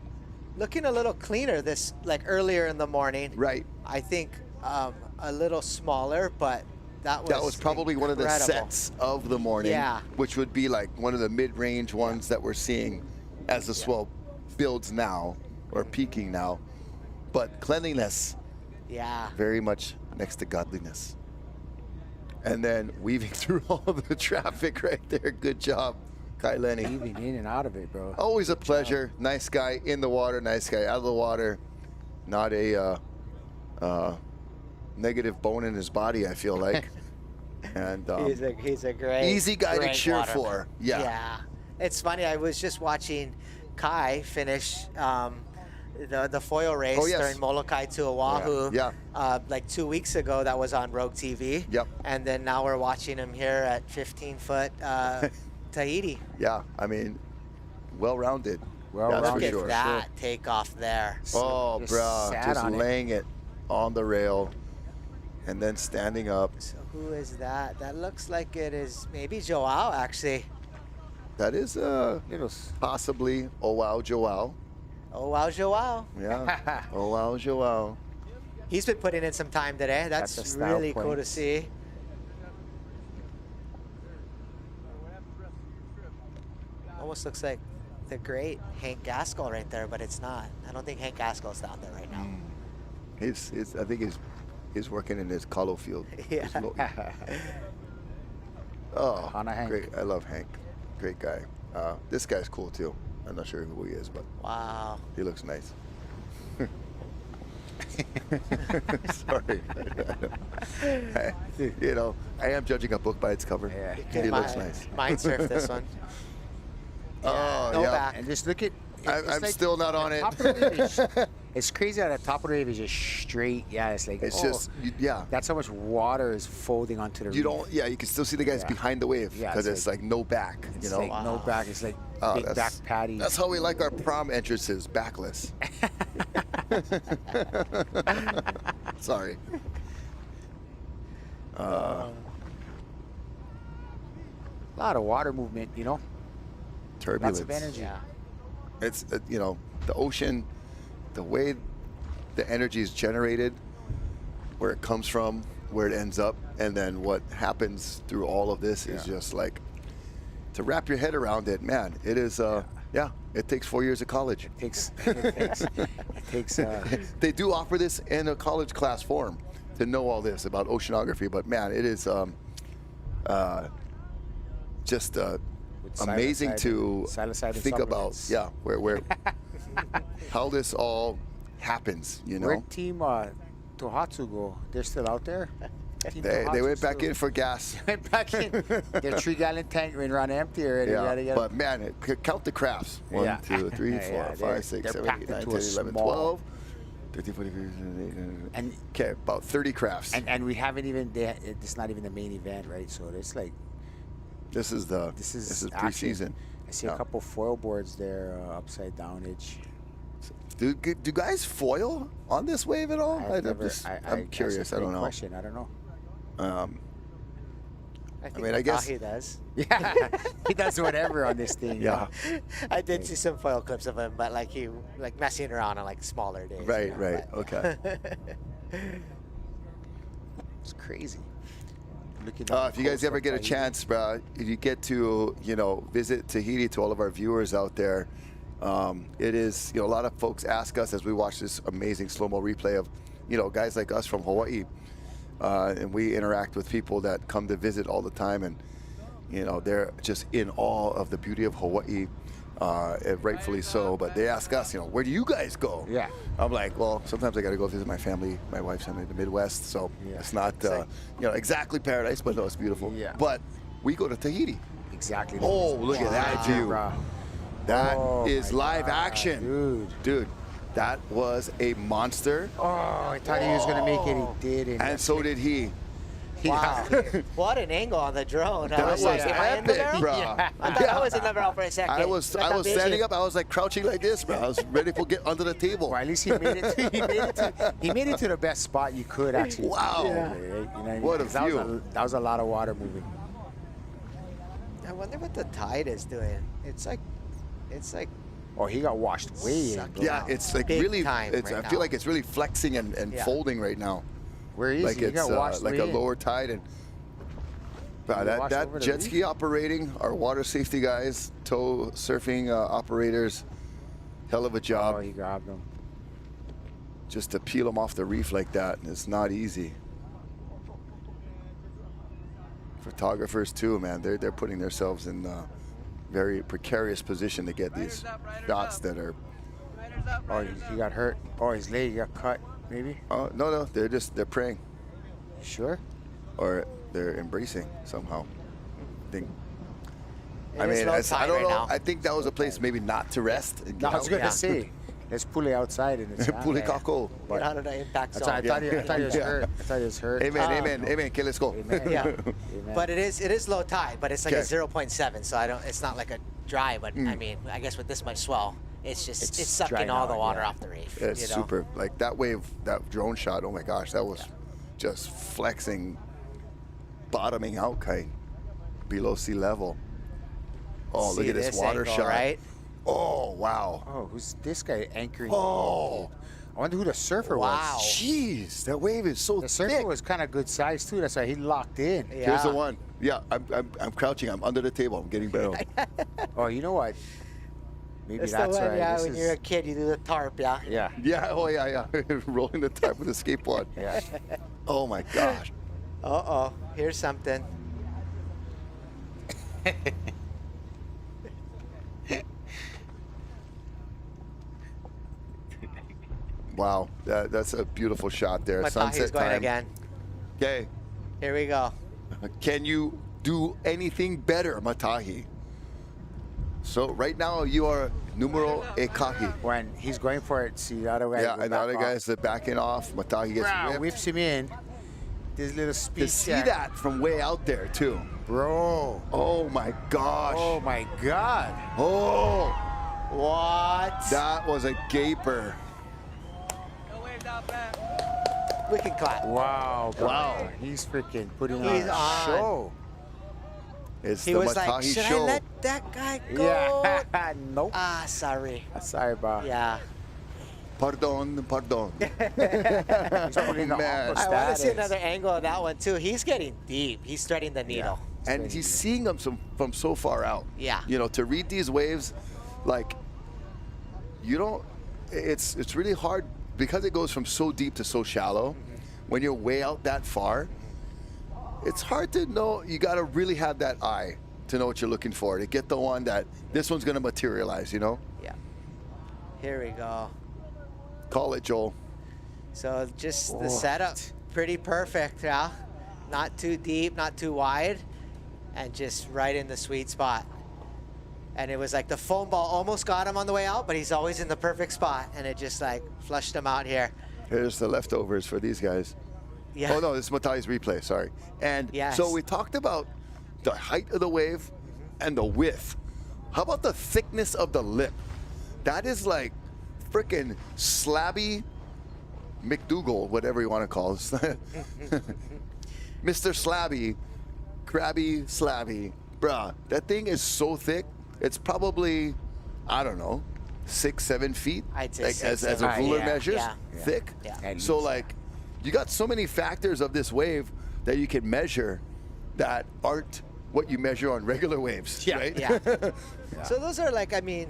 a little cleaner this earlier in the morning. Right. I think a little smaller, but that was probably one of the incredible. sets of the morning, Yeah. which would be like one of the mid-range ones that we're seeing as the swell builds now or peaking now. But cleanliness, Yeah. very much next to godliness. And then weaving through all of the traffic right there. Good job, Kai Lenny. Weaving in and out of it, bro. Always a pleasure. Nice guy in the water, nice guy out of the water. Not a negative bone in his body, I feel like. And He's a great easy guy to great cheer waterman. for. Yeah. Yeah. It's funny. I was just watching Kai finish the foil race Oh, yes. during Molokai to Oahu. Yeah. Like 2 weeks ago, that was on Rogue TV. Yep. And then now we're watching him here at 15-foot Tahiti. Yeah, I mean, well-rounded. Well-rounded. That's Look for at sure. that takeoff there. Oh, Just bruh, sat just on it. laying it on the rail and then standing up. So who is that? That looks like it is maybe Joao, actually. That is possibly Oh Wow Joao. Oh, wow, Joao. Yeah. Oh Wow Joao. He's been putting in some time today. That's a That's style really cool to point. see. Almost looks like the great Hank Gaskell right there, but it's not. I don't think Hank Gaskell's down there right now. I think he's working in his Colo field. Yeah. Oh, Hana Hank. great. I love Hank. Great guy. This guy's cool too. I'm not sure who he is, but Wow. he looks nice. Sorry. You know, I am judging a book by its cover. Yeah. He looks nice. Mind surf this one. Oh, no yeah. back. And just look at. I'm still not on it. Top of the wave is, it's crazy how the top of the wave is just straight. Yeah, it's like It's just, yeah. That's how much water is folding onto the You reef. don't, yeah, you can still see the guys Yeah. behind the wave Yeah, because it's it's like no back, It's you know? like no back. It's like big back that's, patties. that's how we like our prom entrances, backless. Sorry. A lot of water movement, you know. Turbulence. Lots of energy. Yeah. It's, you know, the ocean, the way the energy is generated, where it comes from, where it ends up, and then what happens through all of this is just like, to wrap your head around it, man, it is, yeah, it takes 4 years of college. It takes They do offer this in a college class form to know all this about oceanography, but man, it is just amazing to psilocybin think about. supplements. Yeah, where how this all happens. You know, Where'd Team Teahupo'o go? They're still out there? Team they Teahupo'o went back still- in for gas. Went back in. Their 3-gallon tank went run empty already. Yeah, but man, count the crafts. 1, Yeah. 2, 3, 4, Yeah, 5, 6, they're 7, 8, packed 9, into 10, a 11, small- 12, 13, 14, 15, 16, 17, 18, 19. And Okay, about 30 crafts. and we haven't even. It's not even the main event, right? So it's like This is action. preseason. I see a couple foil boards there, upside down edge. Do guys foil on this wave at all? I'm that's curious. a I don't great know. question. I don't know. I think mean, I guess- Matahi does. Yeah, he does whatever on this thing. Yeah. I did see some foil clips of him, but like he like messing around on like smaller days. Right, you know, right. but- Okay. It's crazy. Looking If you guys ever get a chance, bro, if you get to, visit Tahiti, to all of our viewers out there, it is, a lot of folks ask us as we watch this amazing slow-mo replay of, guys like us from Hawaii. And we interact with people that come to visit all the time, and, they're just in awe of the beauty of Hawaii, and rightfully so. But they ask us, where do you guys go? Yeah. I'm like, well, sometimes I got to go visit my family, my wife's family in the Midwest, so it's not, exactly paradise, but no, it's beautiful. Yeah. But we go to Tahiti. Exactly. Oh, look at that view. Bro. That Oh, is my live God, action. Dude, that was a monster, Oh, I thought he was gonna make it. He did. and so did he. Wow. What an angle on the drone. That was like, am I in the epic, barrel? bro. I thought I was in the barrel for a second. I was Like a vision. standing up. I was like crouching like this, bro. I was ready to get under the table. Well, at least he made it. He made it to the best spot you could actually. Wow. Yeah. What a That was view. that was a lot of water moving. I wonder what the tide is doing. It's like Oh, he got washed way in. bro. Yeah, it's like Big really. time It's, right I feel now. like it's really flexing and Yeah. folding right now. Where is Like he? He it's got washed like way a in. lower tide, and He washed that over the jet reef? ski operating, our water safety guys, tow surfing operators, hell of a job. Oh, he grabbed him. Just to peel them off the reef like that, it's not easy. Photographers too, man, they're putting themselves in a very precarious position to get these shots that are. Oh, he got hurt. Oh, his leg got cut. Maybe. No, they're praying, Sure. or they're embracing somehow. I think. It is low I tide don't right know. now. I think that was a place maybe not to rest. And No, get I was out. gonna Yeah. say. Let's pull it outside and it's Pule kako. Get out of the impact That's why I zone. thought, I thought he was Yeah. hurt. I thought he was hurt. Amen, amen, amen. Okay, let's go. Amen. Yeah. Amen. But it is low tide, but it's like a Okay. 0.7, so it's not like a dry, but I mean, I guess with this much swell, it's It's sucking drying all the out, water yeah. off the reef. It's you know? super. Like that wave, that drone shot, oh my gosh, that was just flexing, bottoming out kind, below sea level. Oh, See look at this water angle, shot. right? Oh, wow. Oh, who's this guy anchoring? Oh, I wonder who the surfer Wow. was. jeez, that wave is so The surfer thick. was kind of good size too. That's why he locked in. Yeah. Here's the one. Yeah, I'm crouching. I'm under the table. I'm getting better. Oh, you know what? Maybe It's that's the one, right. yeah, This when you're a kid, you do the tarp, yeah. yeah. Yeah, oh yeah. Rolling the top with a skateboard. Yeah. Oh my gosh. Uh-oh, here's something. Wow, that's a beautiful shot there. Matahi's Sunset going time. again. Okay, Here we go. can you do anything better, Matahi? So right now you are numero ekahi. When he's going for it, see the other guy. Yeah, go and the back other off. guys are backing off. Matahi gets Wow, whipped. whips him in. This little speed To see check. that from way out there too. Bro. Oh my gosh. Oh my God. Oh, What? that was a gaper. We can clap. Wow. Bro. Wow. He's freaking putting He's on a on. show. It's He the was like, Matahi should show. I let that guy go? Yeah. Nope. Ah, sorry. Sorry, bro. Yeah. Pardon, pardon. He's putting the Man. awkward I want to see status. another angle of that one, too. He's getting deep. He's threading the needle. And he's seeing them from so far out. Yeah. You know, to read these waves, like, you don't, it's really hard because it goes from so deep to so shallow. When you're way out that far, it's hard to know. You got to really have that eye to know what you're looking for, to get the one that this one's going to materialize, you know? Yeah. Here we go. Call it, Joel. So just the Oh. setup, pretty perfect, yeah. Not too deep, not too wide, and just right in the sweet spot. And it was like the foam ball almost got him on the way out, but he's always in the perfect spot, and it just like flushed him out here. Here's the leftovers for these guys. Yeah. Oh, no, this is Matahi's replay, sorry. And Yes. so we talked about the height of the wave and the width. How about the thickness of the lip? That is like freaking slabby McDougal, whatever you want to call it. Mr. Slabby, crabby slabby. Bruh, that thing is so thick. It's probably, I don't know, 6-7 feet. I'd say like six, as a seven. ruler Yeah, measures, yeah. thick. Yeah. At So least. like, you got so many factors of this wave that you can measure that aren't what you measure on regular waves, right? Yeah. So those are like, I mean,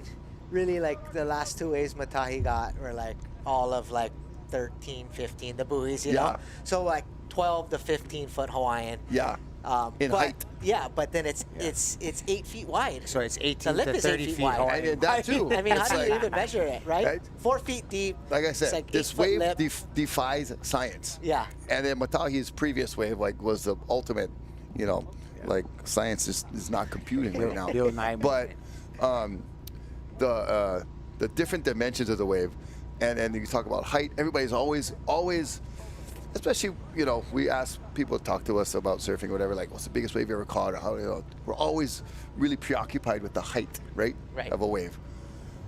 really like the last two waves Matahi got were like all of like 13, 15, the buoys, you Yeah. know? So like 12 to 15 foot Hawaiian. Yeah. In but, height. Yeah, but then it's 8 feet wide. So it's The 18 lip to is 8 30 feet feet wide. wide. And that too. I mean, It's how do you like- even measure it, right? Right. 4 feet deep. Like I it's said, like this 8 foot wave lip. defies science. Yeah. And then Matahi's previous wave was the ultimate, like science is not computing right now. Bill Nye But the different dimensions of the wave, and you talk about height. Everybody's always, especially we ask people to talk to us about surfing, or whatever. Like, what's the biggest wave you ever caught? Or how we're always really preoccupied with the height, right, Right. of a wave.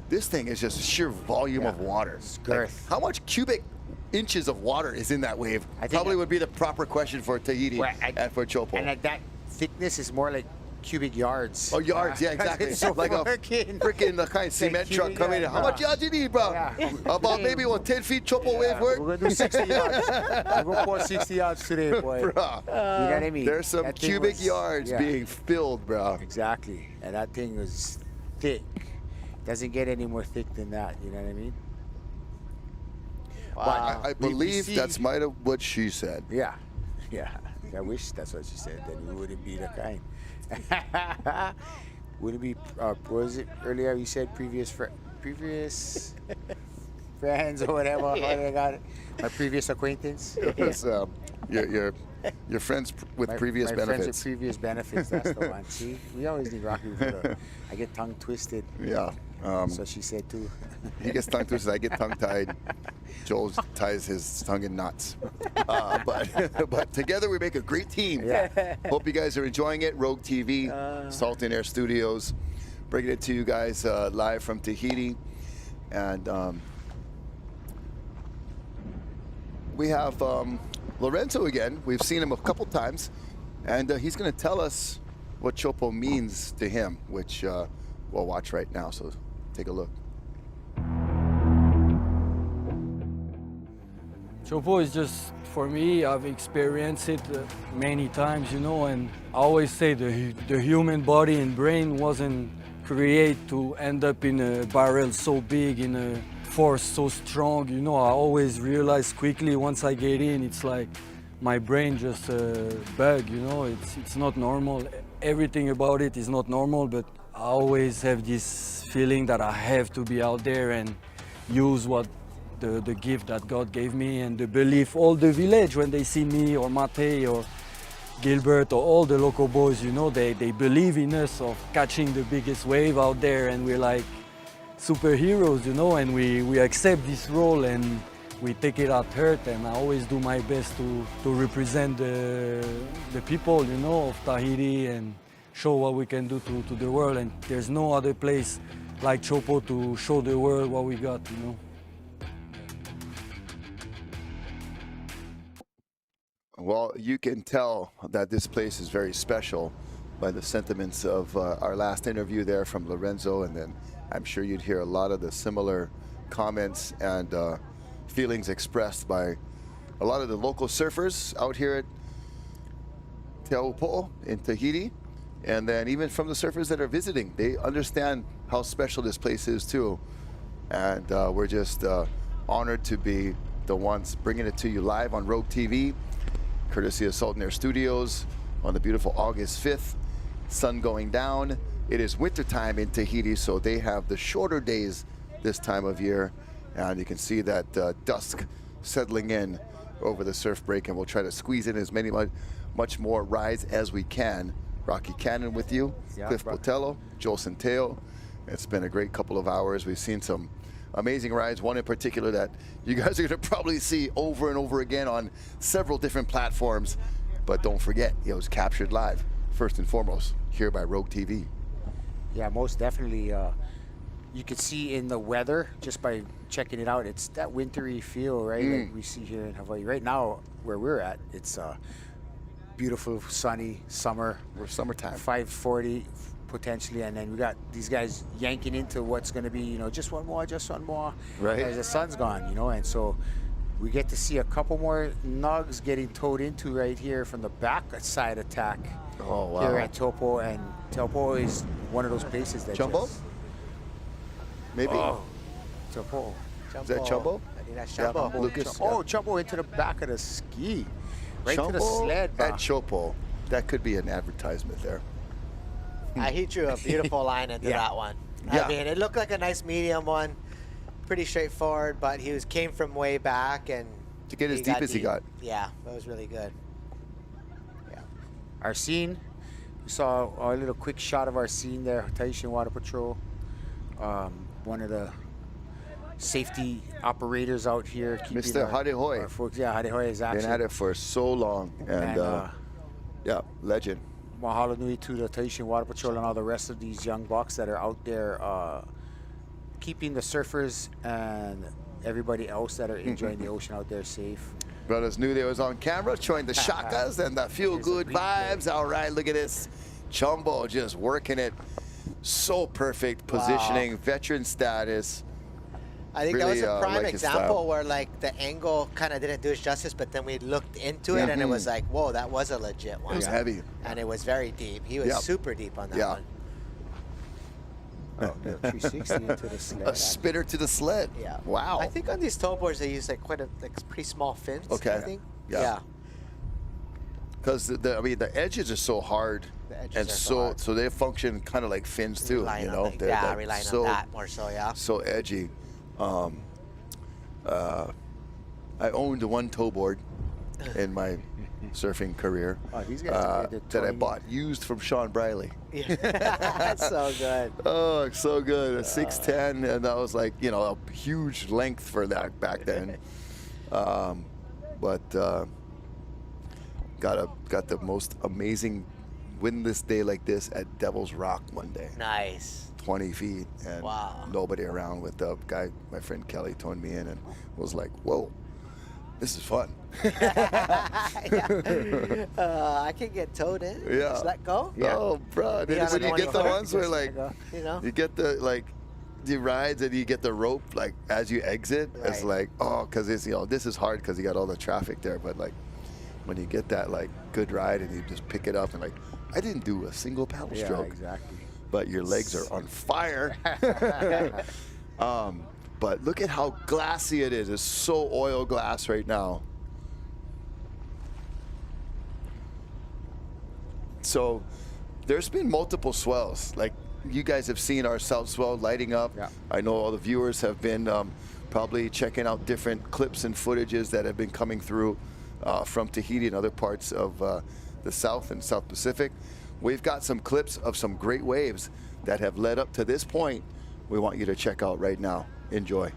This thing is just sheer volume of water. girth. How much cubic inches of water is in that wave? I think Probably that- would be the proper question for Tahiti Well, and for Teahupo'o. And at that thickness is more like cubic yards. Oh, yards, yeah, exactly. It's so like a freaking- freaking kind of cement truck cubic coming in. yard, How much bro. yards you need, bro? Yeah. About maybe 10 feet Teahupo'o wave work? We're gonna do 60 yards. We're gonna pour 60 yards today, boy. Bruh. You know what I mean? There's some That thing cubic was- yards yeah, being filled, bro. Exactly. And that thing was thick. Doesn't get any more thick than that. You know what I mean? Wow. I We believe see- that's might have what she said. Yeah. Yeah. I wish that's what she said. Then we wouldn't be the kind. Wouldn't be. What was it earlier? You said previous friends or whatever. How did I got it? My previous acquaintance. It's, your Your friends with previous my benefits. friends with previous benefits, that's the one. See, we always need Rocky for the, I get tongue twisted. Yeah. So she said too. He gets tongue twisted. I get tongue tied. Joel ties his tongue in knots. But together we make a great team. Yeah. Hope you guys are enjoying it. Rogue TV, Salt and Air Studios, bringing it to you guys live from Tahiti. And we have Lorenzo again. We've seen him a couple times. And he's going to tell us what Teahupo'o means to him, which we'll watch right now. So take a look. Teahupo'o is just, for me, I've experienced it many times, you know, and I always say the human body and brain wasn't created to end up in a barrel so big, in a force so strong, you know. I always realize quickly once I get in, it's like my brain just bug, you know, it's not normal. Everything about it is not normal, but I always have this feeling that I have to be out there and use what the gift that God gave me, and the belief, all the village, when they see me or Mate or Gilbert or all the local boys, you know, they believe in us of catching the biggest wave out there, and we're like superheroes, you know, and we accept this role and we take it at heart, and I always do my best to represent the people, you know, of Tahiti and show what we can do to the world, and there's no other place like Teahupo'o to show the world what we got, you know. Well, you can tell that this place is very special by the sentiments of our last interview there from Lorenzo, and then I'm sure you'd hear a lot of the similar comments and feelings expressed by a lot of the local surfers out here at Teahupo'o in Tahiti, and then even from the surfers that are visiting. They understand how special this place is too, and we're just honored to be the ones bringing it to you live on Rogue TV, courtesy of Salt and Air Studios, on the beautiful August 5th. Sun going down. It is wintertime in Tahiti, so they have the shorter days this time of year, and you can see that dusk settling in over the surf break, and we'll try to squeeze in as many much more rides as we can. Rocky Cannon with you, Cliff Botello, Joel Centeo. It's been a great couple of hours. We've seen some amazing rides, one in particular that you guys are going to probably see over and over again on several different platforms. But don't forget, it was captured live, first and foremost, here by Rogue TV. Yeah, most definitely. You could see in the weather, just by checking it out, it's that wintry feel, right? Like we see here in Hawaii. Right now, where we're at, it's beautiful, sunny summer. We're summertime. 540 potentially, and then we got these guys yanking into what's going to be, you know, just one more, right, as the sun's gone, you know. And so we get to see a couple more nugs getting towed into right here from the back side attack. Oh, wow. Here at Teahupo'o, and Teahupo'o is one of those places that Chumbo? just, Maybe? Teahupo'o. Is that Chumbo? I think that's Yeah, Chumbo. Lucas. Oh, Chumbo into the back of the ski. Right to the Chumbo sled. at Teahupo'o. That could be an advertisement there. He drew a beautiful line into that one. Yeah. I mean, it looked like a nice medium one, pretty straightforward, but came from way back, and To get as deep as he got. Yeah, that was really good. Yeah. Our scene, we saw a little quick shot of our scene there, Tahitian Water Patrol. One of the safety operators out here. Mr. Hadehoe. Our folks, yeah, Hadehoe is actually. Been at it for so long. And, yeah, legend. Mahalo nui to the Tahitian Water Patrol and all the rest of these young bucks that are out there keeping the surfers and everybody else that are enjoying the ocean out there safe. Brothers knew they was on camera, showing the shakas and the feel-good vibes. All right, look at this. Chumbo just working it. So perfect positioning, veteran status. I think Really, that was a prime like his example style. where like the angle kind of didn't do it justice, but then we looked into it and it was like, whoa, that was a legit one. It was heavy. And it was very deep. He was super deep on that one. Oh, 360 into the sled. A spitter to the sled. Yeah. Wow. I think on these tow boards they use like quite a pretty small fins. Okay. I think. Yeah. Because I mean the edges are so hard, The edges and are so hard. so they function kind of like fins too. Relying You on know, the- They're, yeah, like, relying so, on that more so. Yeah. So edgy. I owned one tow board in my surfing career these guys, they're that I towing bought used from Sean Briley. That's so good. Oh, it's so good. A 6'10", and that was like, you know, a huge length for that back then. But got the most amazing windless day like this at Devil's Rock one day. Nice. 20 feet and nobody around with the guy, my friend Kelly toned me in and was like, whoa, this is fun. I can get towed in. Yeah. Just let go. Yeah. Oh, bro. Then when you get the ones where like, you know, you get the like, the rides and you get the rope like as you exit, it's like, oh, because it's, you know, this is hard because you got all the traffic there. But like when you get that like good ride and you just pick it up and like, I didn't do a single paddle stroke. Exactly. But your legs are on fire. But look at how glassy it is. It's so oil glass right now. So there's been multiple swells. Like you guys have seen our South Swell lighting up. Yeah. I know all the viewers have been probably checking out different clips and footages that have been coming through from Tahiti and other parts of the South and South Pacific. We've got some clips of some great waves that have led up to this point. We want you to check out right now. Enjoy.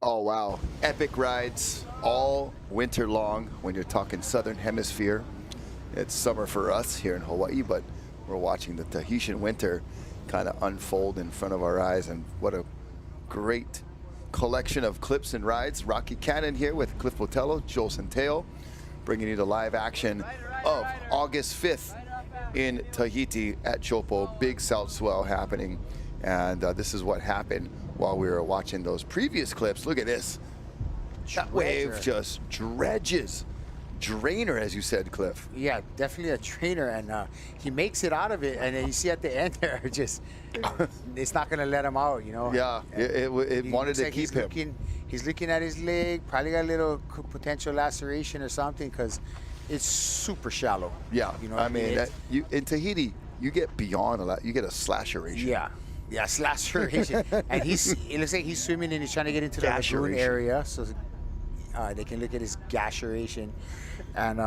Oh, wow. Epic rides all winter long when you're talking Southern Hemisphere. It's summer for us here in Hawaii, but we're watching the Tahitian winter kind of unfold in front of our eyes. And what a great collection of clips and rides. Rocky Cannon here with Cliff Botello, Joel Centeo, bringing you the live action of August 5th in Tahiti at Teahupo'o. Big South Swell happening. And this is what happened while we were watching those previous clips. Look at this. That wave just dredges. Drainer, as you said, Cliff. Yeah, definitely a trainer, and he makes it out of it, and then you see at the end there, just it's not gonna let him out, you know. Yeah, it wanted to keep him. He's looking at his leg, probably got a little potential laceration or something, because it's super shallow. Yeah, you know. I mean, in Tahiti, you get beyond a lot. You get a slaceration. Yeah. Yeah, laceration. And it looks like he's swimming and he's trying to get into the lagoon area, so they can look at his gaseration. And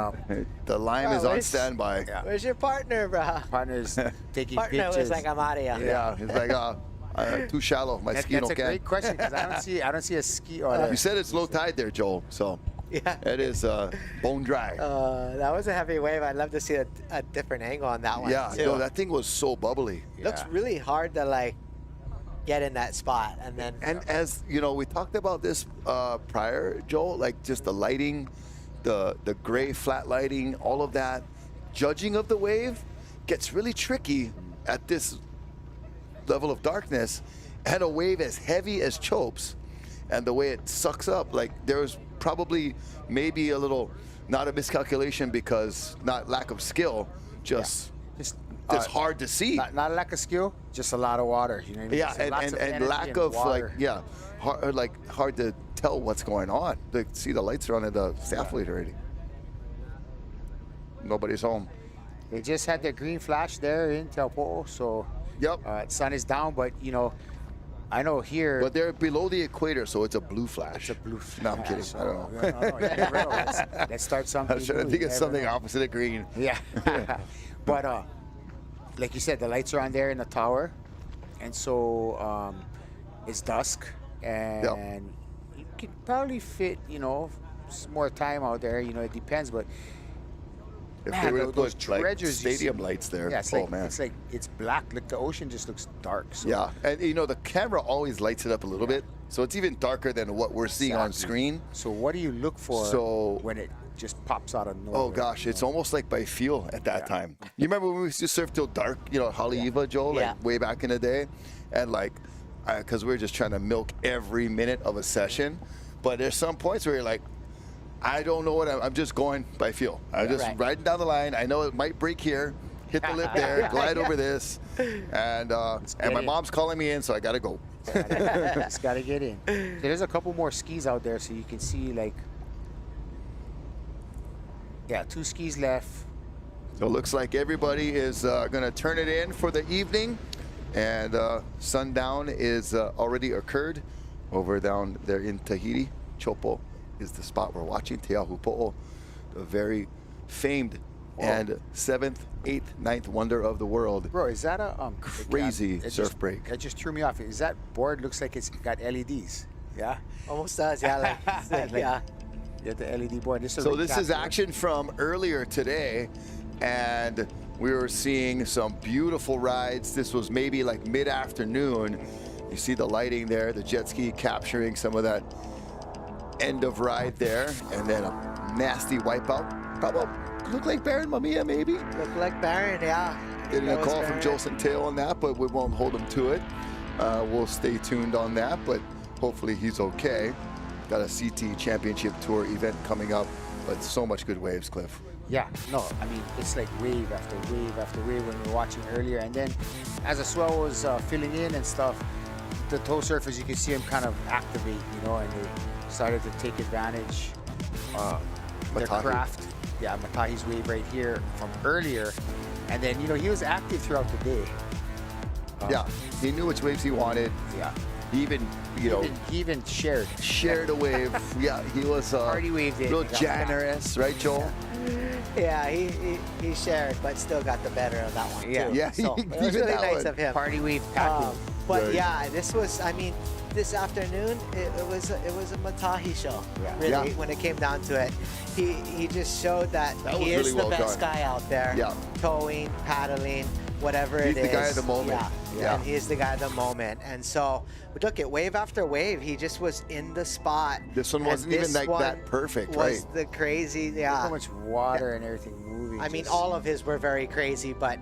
the line is on standby. Yeah. Where's your partner, bro? Partner's taking Partner pictures. was like, I'm out of here. Yeah, he's like, too shallow. My ski That's no a can. great question, because I don't see a ski. Or You said it's low tide there, Joel. So Yeah. It is bone dry. That was a heavy wave. I'd love to see a different angle on that one. Yeah, too. no, that thing was so bubbly. Looks really hard to like get in that spot, and then And as you know, we talked about this prior, Joel, like just the lighting, the gray flat lighting, all of that. Judging of the wave gets really tricky at this level of darkness, and a wave as heavy as Chope's, and the way it sucks up, like there's probably maybe a little, not a miscalculation because not lack of skill, just hard to see. Not a lack of skill, just a lot of water. You know what I mean? Yeah, Just lots of and energy lack and of water. hard to tell what's going on. To see the lights are on at the staff fleet already. Nobody's home. They just had their green flash there in Teahupo'o, so Yep. sun is down, but you know, I know here. But they're below the equator, so it's a blue flash. It's a blue No, I'm kidding. so, I don't know. No, you never know. Let's start something. I was trying to new. think You of never something know. opposite of green. Yeah. But like you said, the lights are on there in the tower, and so it's dusk, and you could probably fit, you know, some more time out there. You know, it depends, but If man, they were to those put like treasures you stadium see- lights there, Yeah, it's oh like man. it's black. Like the ocean just looks dark. So Yeah, and you know the camera always lights it up a little bit, so it's even darker than what we're seeing on Exactly. screen. So what do you look for So- when it just pops out of nowhere? Oh gosh, it's almost like by feel at that time. You remember when we used to surf till dark, you know, Haleiwa, Joel, Yeah. like way back in the day, and like, because we were just trying to milk every minute of a session. But there's some points where you're like, I don't know what I'm just going by feel. I'm just Right. riding down the line. I know it might break here, hit the lip there, glide over this, and my in. mom's calling me in, so I gotta go. Just gotta get in. So there's a couple more skis out there, so you can see like, yeah, 2 skis left. So it looks like everybody is going to turn it in for the evening, and sundown is already occurred over down there in Tahiti. Teahupo'o is the spot we're watching. Teahupo'o, the very famed and 7th, 8th, 9th wonder of the world. Bro, is that a Crazy it surf just, break. That just threw me off. Is that board looks like it's got LEDs? Yeah. almost does. Yeah, like, yeah. You have the LED board. This is a So this is recap. action from earlier today, and we were seeing some beautiful rides. This was maybe like mid-afternoon. You see the lighting there, the jet ski capturing some of that end of ride there, and then a nasty wipeout. Probably look like Baron Mamiya, maybe. Look like Baron, yeah. Getting That a was call from Baron. Joel Centeo on that, but we won't hold him to it. We'll stay tuned on that, but hopefully he's okay. Got a CT Championship Tour event coming up, but so much good waves, Cliff. Yeah, no, I mean, it's like wave after wave after wave when we were watching earlier. And then as the swell was filling in and stuff, the toe surfers, you can see them kind of activate, you know, and they started to take advantage their Matahi. craft. Yeah, Matahi's wave right here from earlier. And then, you know, he was active throughout the day. Yeah, he knew which waves he wanted. Yeah. He even, you know, He even shared. shared a wave. Yeah, he was Party waved it. real He got back. generous, right, Joel? Yeah, he shared, but still got the better of that one, Yeah. too. Yeah, So, it was even really that nice one. of him. Party wave packing. But Right. yeah, this was, I mean, this afternoon, it was a Matahi show, Yeah. really, Yeah. when it came down to it. He just showed that, That he was is really the well best done. guy out there. Yeah. Towing, paddling, whatever He's it the is. guy of the moment. Yeah. Yeah. And he's the guy of the moment. And so, but look at wave after wave, he just was in the spot. This one And wasn't even this like one that perfect, was right? the crazy, Look yeah. how much water and everything moving. I mean, just- all of his were very crazy, but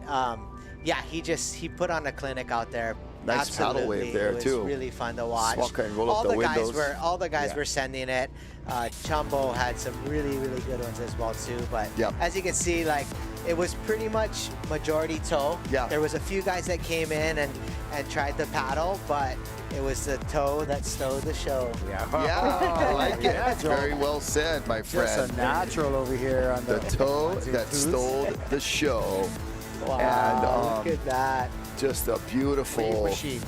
yeah, he put on a clinic out there. Nice paddle wave Absolutely. there, it was too. really fun to watch. Swaka and roll up the windows. All the guys Yeah. were sending it. Chumbo had some really good ones as well too. But Yep. as you can see, like it was pretty much majority toe. Yeah. There was a few guys that came in and tried to paddle, but it was the toe that stole the show. Yeah. Yeah, I like it. Yeah, Joel. Very well said, my Just friend. a natural over here on The toe ones and that twos. stole the show. Wow, And, look at that. Just a Wave beautiful. machine.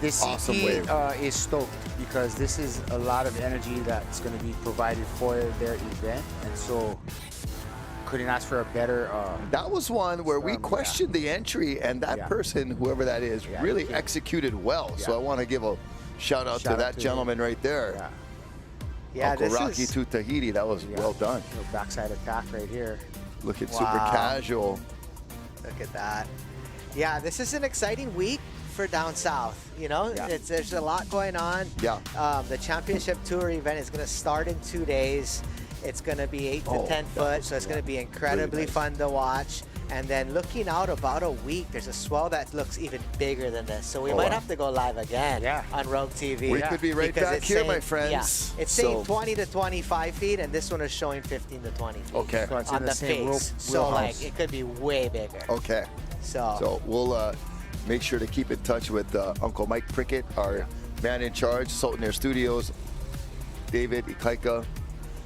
This Awesome CT wave. is stoked because this is a lot of energy that's going to be provided for their event, and so couldn't ask for a better. That was one where we Yeah. questioned the entry, and that Yeah. person, whoever that is, Yeah, really he- executed well. So Yeah. I want to give a shout out to Shout out that to gentleman right there. Yeah. Yeah, Uncle this Rocky is to Tahiti. That was well done. Little backside attack right here. Looking super Wow. casual. Look at that. Yeah, this is an exciting week for down south. You know, Yeah. there's a lot going on. Yeah. The championship tour event is going to start in 2 days. It's going to be 8 to 10 foot, so it's going to be incredibly fun to watch. And then looking out about a week, there's a swell that looks even bigger than this. So we might have to go live again on Rogue TV. We could be right because back it's here, saying- my friends. Yeah, it's saying 20 to 25 feet, and this one is showing 15 to 20 feet Okay. So it's in on the the same face. So wheelhouse. like it could be way bigger. Okay. So we'll make sure to keep in touch with Uncle Mike Prickett, our man in charge, Sultan Air Studios, David, Ikaika,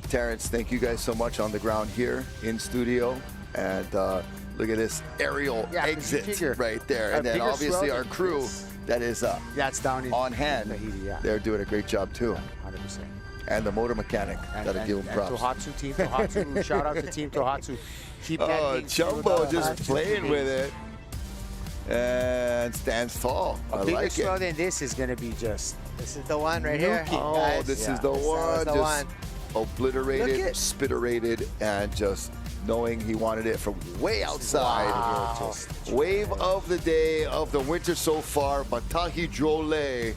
Terrence, thank you guys so much on the ground here in studio. And look at this aerial exit figure right there. a And then bigger obviously swell our than crew this. that is That's down in on hand. Tahiti, yeah. They're doing a great job too. 100%. And the motor mechanic, gotta give him props. Tohatsu, Team Tohatsu. Shout out to Team Tohatsu. Keep that Oh, game Jumbo smooth. just playing with it. And stands tall. I A bigger like swell it. than this is going to be just this is the one right here. Oh, guys. this is Yeah. the This is one. the Just one. obliterated, Look at- spitterated, and just knowing he wanted it from way outside. Wow. Wave of the day of the winter so far, Matahi Drollet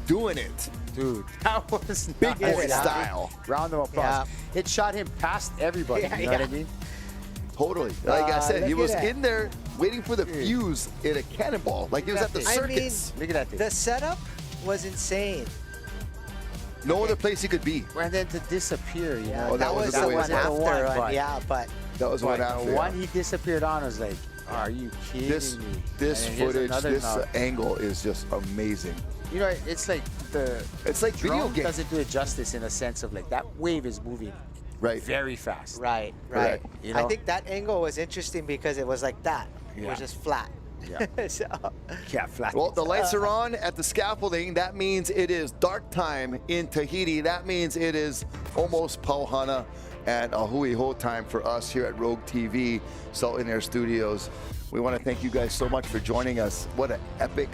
doing it. dude. That was Big nice. boy Yeah. style. Round of applause. It shot him past everybody. Yeah, you know what I yeah. mean? Totally. Like I said, he look was at that. in there waiting for the fuse in a cannonball. Like he was at the I circus. Look at that thing. The setup was insane. No other place he could be. And then to disappear, you know. Oh, that that was was a the good way one to after. the one, but- Yeah, but That was one But after. the yeah. one he disappeared on was like, are you kidding This me? this And here's footage, another this knock. angle is just amazing. You know, it's like the It's like video drone game. doesn't do it justice in a sense of like that wave is moving Right. very fast. right. Right. You I know? think that angle was interesting because it was like that. It Yeah. was just flat. Yeah. So, Yeah, flat. Well, the lights are on at the scaffolding. That means it is dark time in Tahiti. That means it is almost Pauhana and a hui ho time for us here at Rogue TV, Sultan Air Studios. We want to thank you guys so much for joining us. What an epic,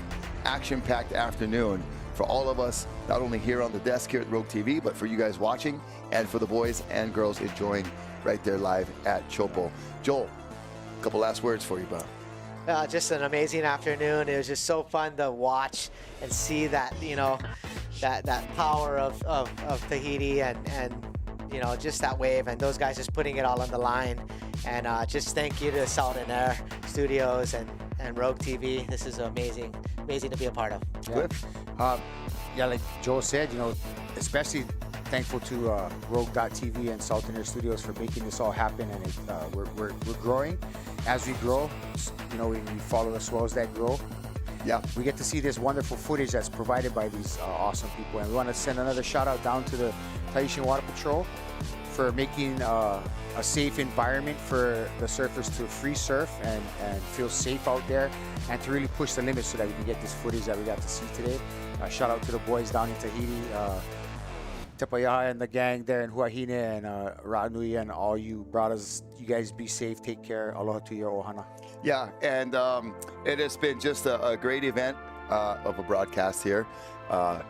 action-packed afternoon for all of us, not only here on the desk here at Rogue TV, but for you guys watching and for the boys and girls enjoying right there live at Teahupo'o. Joel, a couple last words for you, bud. just an amazing afternoon. It was just so fun to watch and see that, you know, that power of Tahiti and you know, just that wave and those guys just putting it all on the line. And just thank you to Sultan Air Studios and Rogue TV. This is amazing to be a part of. Yeah, like Joe said, you know, especially thankful to Rogue.tv and Sultan Air Studios for making this all happen. And we're growing. As we grow, you know, we follow the swells that grow. Yeah. We get to see this wonderful footage that's provided by these awesome people. And we want to send another shout out down to the Tahitian Water Patrol for making a safe environment for the surfers to free surf and feel safe out there and to really push the limits so that we can get this footage that we got to see today. Shout out to the boys down in Tahiti, Tepayaha and the gang there in Huahine and Ra'anui and all you brothers. You guys be safe, take care. Aloha to your ohana. Yeah, and it has been just a great event of a broadcast here.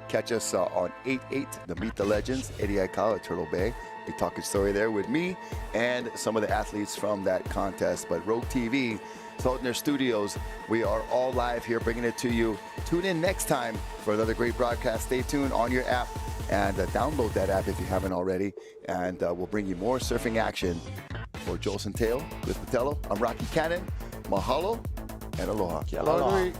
Catch us on 8/8, the Meet the Legends, Eddie Aikau at Turtle Bay. Be talking story there with me and some of the athletes from that contest. But Rogue TV, Sultan Air Studios, we are all live here bringing it to you. Tune in next time for another great broadcast. Stay tuned on your app and download that app if you haven't already. And we'll bring you more surfing action. For Joel Centeo, Cliff Patello, I'm Rocky Cannon. Mahalo and aloha. Aloha.